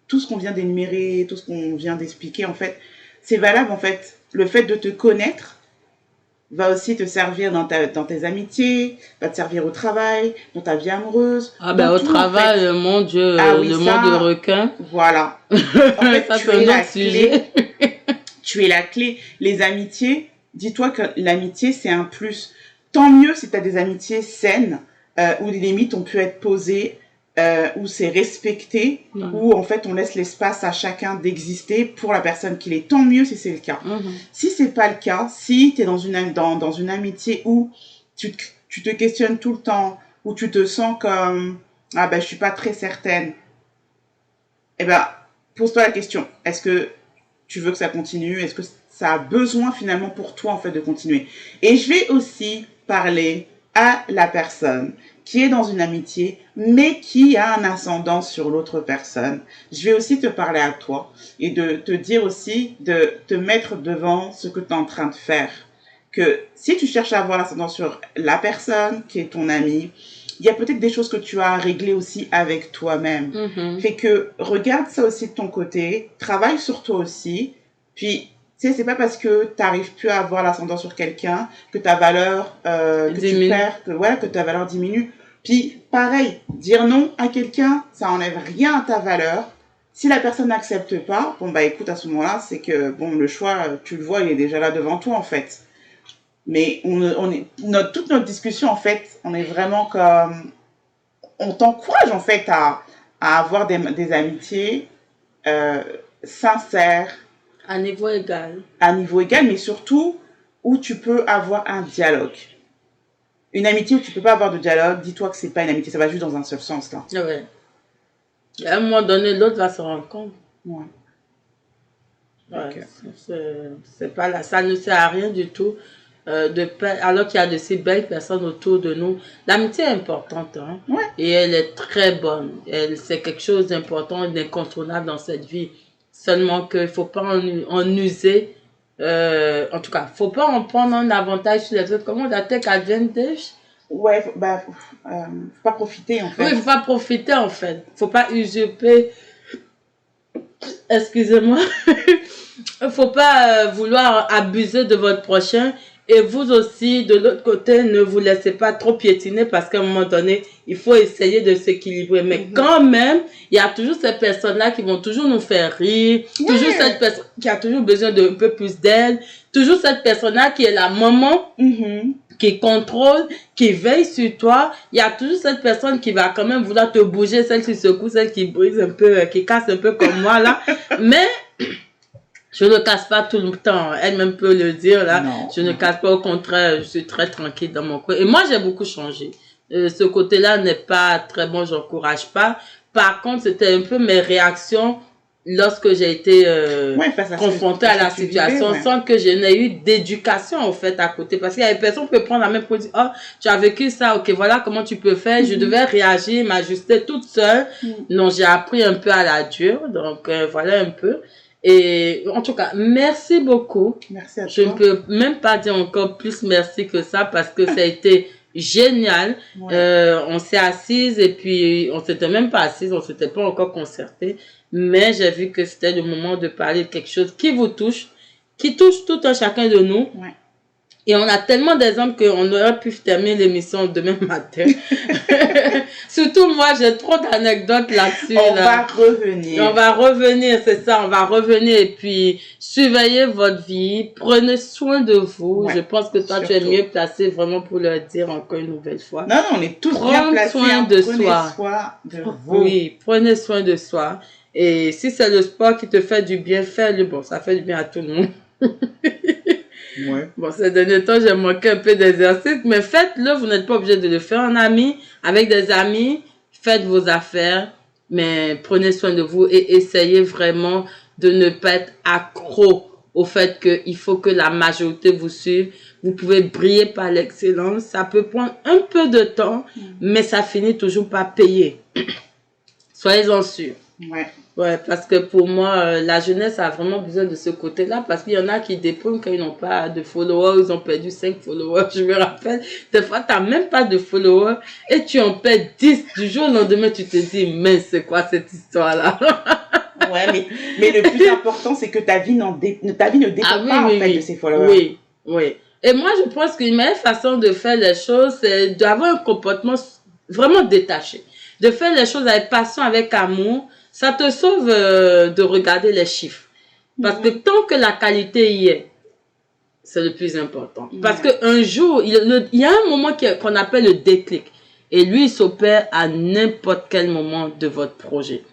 tout ce qu'on vient d'énumérer, tout ce qu'on vient d'expliquer, en fait, c'est valable, en fait. Le fait de te connaître va aussi te servir dans tes amitiés, va te servir au travail, dans ta vie amoureuse. Ah ben au tout, travail, en fait. Mon Dieu, oui, le monde de requin. Voilà. En fait, ça, c'est un autre sujet. Tu es la clé. Les amitiés, dis-toi que l'amitié, c'est un plus. Tant mieux si tu as des amitiés saines, où les limites ont pu être posées, où c'est respecté, où en fait on laisse l'espace à chacun d'exister pour la personne qu'il est. Tant mieux si c'est le cas. Si c'est pas le cas, si tu es dans une amitié où tu te questionnes tout le temps, où tu te sens comme ah ben je suis pas très certaine, eh ben pose-toi la question, est-ce que tu veux que ça continue, est-ce que ça a besoin finalement pour toi en fait de continuer. Et je vais aussi parler à la personne qui est dans une amitié, mais qui a un ascendant sur l'autre personne. Je vais aussi te parler à toi et de te dire aussi de te mettre devant ce que tu es en train de faire. Que si tu cherches à avoir l'ascendant sur la personne qui est ton ami, il y a peut-être des choses que tu as à régler aussi avec toi-même. Fait que regarde ça aussi de ton côté, travaille sur toi aussi, puis tu sais, c'est pas parce que tu n'arrives plus à avoir l'ascendant sur quelqu'un que ta valeur, que tu perds, que ta valeur diminue. Puis, pareil, dire non à quelqu'un, ça enlève rien à ta valeur. Si la personne n'accepte pas, bon, bah écoute, à ce moment-là, c'est que, bon, le choix, tu le vois, il est déjà là devant toi, en fait. Mais toute notre discussion, en fait, on est vraiment comme, on t'encourage, en fait, à avoir des amitiés sincères, à niveau égal. À niveau égal, mais surtout où tu peux avoir un dialogue. Une amitié où tu peux pas avoir de dialogue, dis-toi que c'est pas une amitié, ça va juste dans un seul sens là. Ouais. Et à un moment donné, l'autre va se rendre compte. Ouais. Ouais, c'est pas là, ça ne sert à rien du tout. Alors qu'il y a de si belles personnes autour de nous. L'amitié est importante, hein? Ouais. Et elle est très bonne. C'est quelque chose d'important et d'incontournable dans cette vie. Seulement qu'il ne faut pas en user En tout cas, faut pas en prendre un avantage sur les autres. Comment on dit take advantage? Ouais, bah, faut pas profiter en fait. Oui, il faut pas profiter en fait. Faut pas usurper. Excusez-moi. Faut pas vouloir abuser de votre prochain. Et vous aussi, de l'autre côté, ne vous laissez pas trop piétiner parce qu'à un moment donné, il faut essayer de s'équilibrer. Mais quand même, il y a toujours ces personnes-là qui vont toujours nous faire rire. Toujours cette personne qui a toujours besoin d'un peu plus d'aide. Toujours cette personne-là qui est la maman, qui contrôle, qui veille sur toi. Il y a toujours cette personne qui va quand même vouloir te bouger, celle qui secoue, celle qui brise un peu, qui casse un peu comme moi là. Mais je ne casse pas tout le temps. Elle-même peut le dire, là. Non, je ne casse pas, au contraire, je suis très tranquille dans mon coin. Et moi, j'ai beaucoup changé. Ce côté-là n'est pas très bon, j'encourage pas. Par contre, c'était un peu mes réactions lorsque j'ai été confrontée à la situation sans que je n'ai eu d'éducation, en fait, à côté. Parce qu'il y a des personnes qui peuvent prendre la même pour dire, oh, tu as vécu ça, ok, voilà comment tu peux faire. Je devais réagir, m'ajuster toute seule. Non, j'ai appris un peu à la dure. Donc, voilà un peu. Et en tout cas, merci beaucoup. Merci à toi. Je ne peux même pas dire encore plus merci que ça parce que ça a été génial. On s'est assises et puis on s'était même pas assises, on s'était pas encore concerté. Mais j'ai vu que c'était le moment de parler de quelque chose qui vous touche, qui touche tout un chacun de nous. Et on a tellement d'exemples qu'on aurait pu terminer l'émission demain matin. Surtout moi, j'ai trop d'anecdotes là-dessus. On va revenir. On va revenir, c'est ça, on va revenir. Et puis, surveillez votre vie, prenez soin de vous. Je pense que toi, tu es mieux placé vraiment pour le dire encore une nouvelle fois. Non, on est tous bien placés. Prenez soin de soi. De vous. Oui, prenez soin de soi. Et si c'est le sport qui te fait du bien, fais-le. Bon, ça fait du bien à tout le monde. Bon, ces derniers temps, j'ai manqué un peu d'exercice, mais faites-le, vous n'êtes pas obligé de le faire en ami, avec des amis, faites vos affaires, mais prenez soin de vous et essayez vraiment de ne pas être accro au fait qu'il faut que la majorité vous suive. Vous pouvez briller par l'excellence, ça peut prendre un peu de temps, mais ça finit toujours par payer. Soyez-en sûrs. Ouais, parce que pour moi, la jeunesse a vraiment besoin de ce côté-là, parce qu'il y en a qui dépriment quand ils n'ont pas de followers, ils ont perdu 5 followers, je me rappelle. Des fois, tu n'as même pas de followers et tu en perds 10. Du jour au lendemain, tu te dis, mais c'est quoi cette histoire-là? mais le plus important, c'est que ta vie ne dépend pas en fait de ces followers. Oui. Et moi, je pense qu'une meilleure façon de faire les choses, c'est d'avoir un comportement vraiment détaché. De faire les choses avec passion, avec amour. Ça te sauve de regarder les chiffres. Parce que tant que la qualité y est, c'est le plus important. Parce qu'un jour, il y a un moment qu'on appelle le déclic. Et lui, il s'opère à n'importe quel moment de votre projet.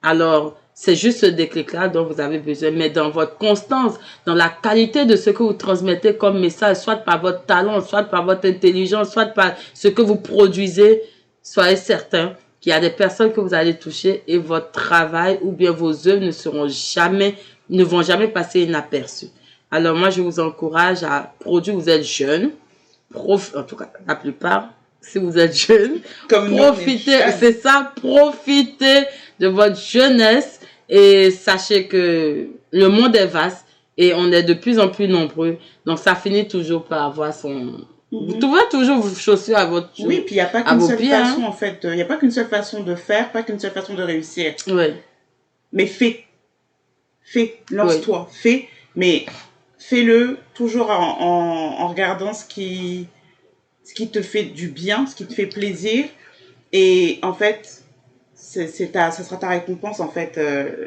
Alors, c'est juste ce déclic-là dont vous avez besoin. Mais dans votre constance, dans la qualité de ce que vous transmettez comme message, soit par votre talent, soit par votre intelligence, soit par ce que vous produisez, soyez certain qu'il y a des personnes que vous allez toucher et votre travail ou bien vos œuvres ne vont jamais passer inaperçus. Alors moi, je vous encourage à produire. Vous êtes jeune, en tout cas la plupart, si vous êtes jeune, profitez de votre jeunesse et sachez que le monde est vaste et on est de plus en plus nombreux. Donc ça finit toujours par avoir son... Vous trouvez toujours vos chaussures à votre pied. Oui, puis il n'y a pas qu'une seule façon, en fait. Il n'y a pas qu'une seule façon de faire, pas qu'une seule façon de réussir. Mais fais. Lance-toi. Fais. Mais fais-le toujours en regardant ce qui te fait du bien, ce qui te fait plaisir. Et en ça sera ta récompense, en fait.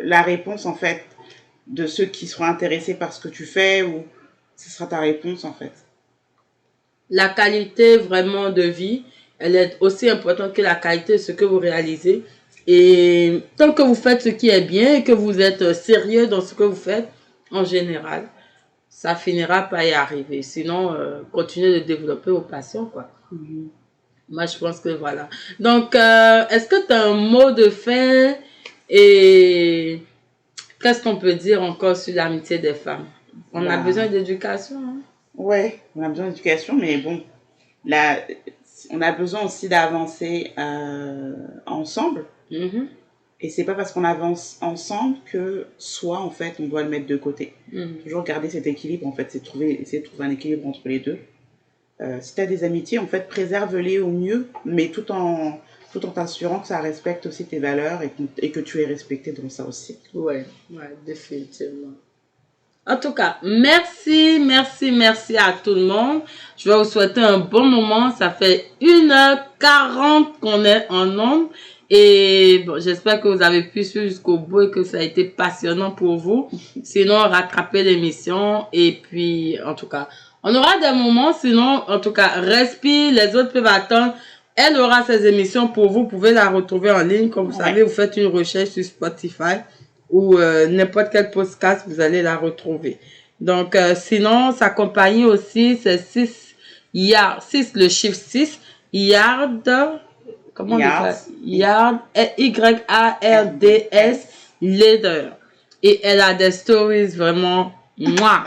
La réponse, en fait, de ceux qui seront intéressés par ce que tu fais, ou ce sera ta réponse, en fait. La qualité vraiment de vie, elle est aussi importante que la qualité de ce que vous réalisez. Et tant que vous faites ce qui est bien et que vous êtes sérieux dans ce que vous faites, en général, ça finira par y arriver. Sinon, continuez de développer vos passions, quoi. Moi, je pense que voilà. Donc, est-ce que tu as un mot de fin et qu'est-ce qu'on peut dire encore sur l'amitié des femmes? On a besoin d'éducation, hein? Ouais, on a besoin d'éducation, mais bon, là, on a besoin aussi d'avancer ensemble. Et c'est pas parce qu'on avance ensemble que soit, en fait, on doit le mettre de côté. Toujours garder cet équilibre, en fait, essayer de trouver un équilibre entre les deux. Si tu as des amitiés, en fait, préserve-les au mieux, mais tout en t'assurant que ça respecte aussi tes valeurs et que tu es respecté dans ça aussi. Ouais, définitivement. En tout cas, merci à tout le monde. Je vais vous souhaiter un bon moment. Ça fait 1h40 qu'on est en ondes. Et bon, j'espère que vous avez pu suivre jusqu'au bout et que ça a été passionnant pour vous. Sinon, rattrapez l'émission. Et puis, en tout cas, on aura des moments. Sinon, en tout cas, respire. Les autres peuvent attendre. Elle aura ses émissions pour vous. Vous pouvez la retrouver en ligne. Comme vous savez, vous faites une recherche sur Spotify ou n'importe quel podcast, vous allez la retrouver. Donc, sinon, sa compagnie aussi, c'est 6 le chiffre 6, Yard, comment on dit ça? Yard, Y-A-R-D-S, Leader. Et elle a des stories vraiment, moi.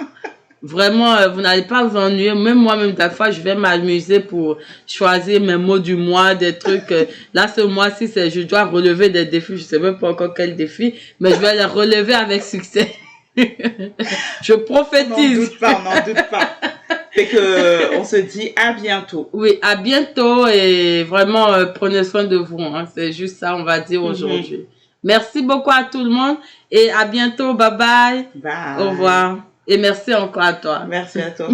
Vraiment, vous n'allez pas vous ennuyer. Même moi-même, des fois, je vais m'amuser pour choisir mes mots du mois, des trucs. Là, ce mois-ci, je dois relever des défis. Je sais même pas encore quel défi, mais je vais les relever avec succès. Je prophétise. N'en doute pas. Fait que, on se dit à bientôt. Oui, à bientôt et vraiment, prenez soin de vous. Hein. C'est juste ça, on va dire aujourd'hui. Merci beaucoup à tout le monde et à bientôt. Bye bye. Bye. Au revoir. Et merci encore à toi. Merci à toi.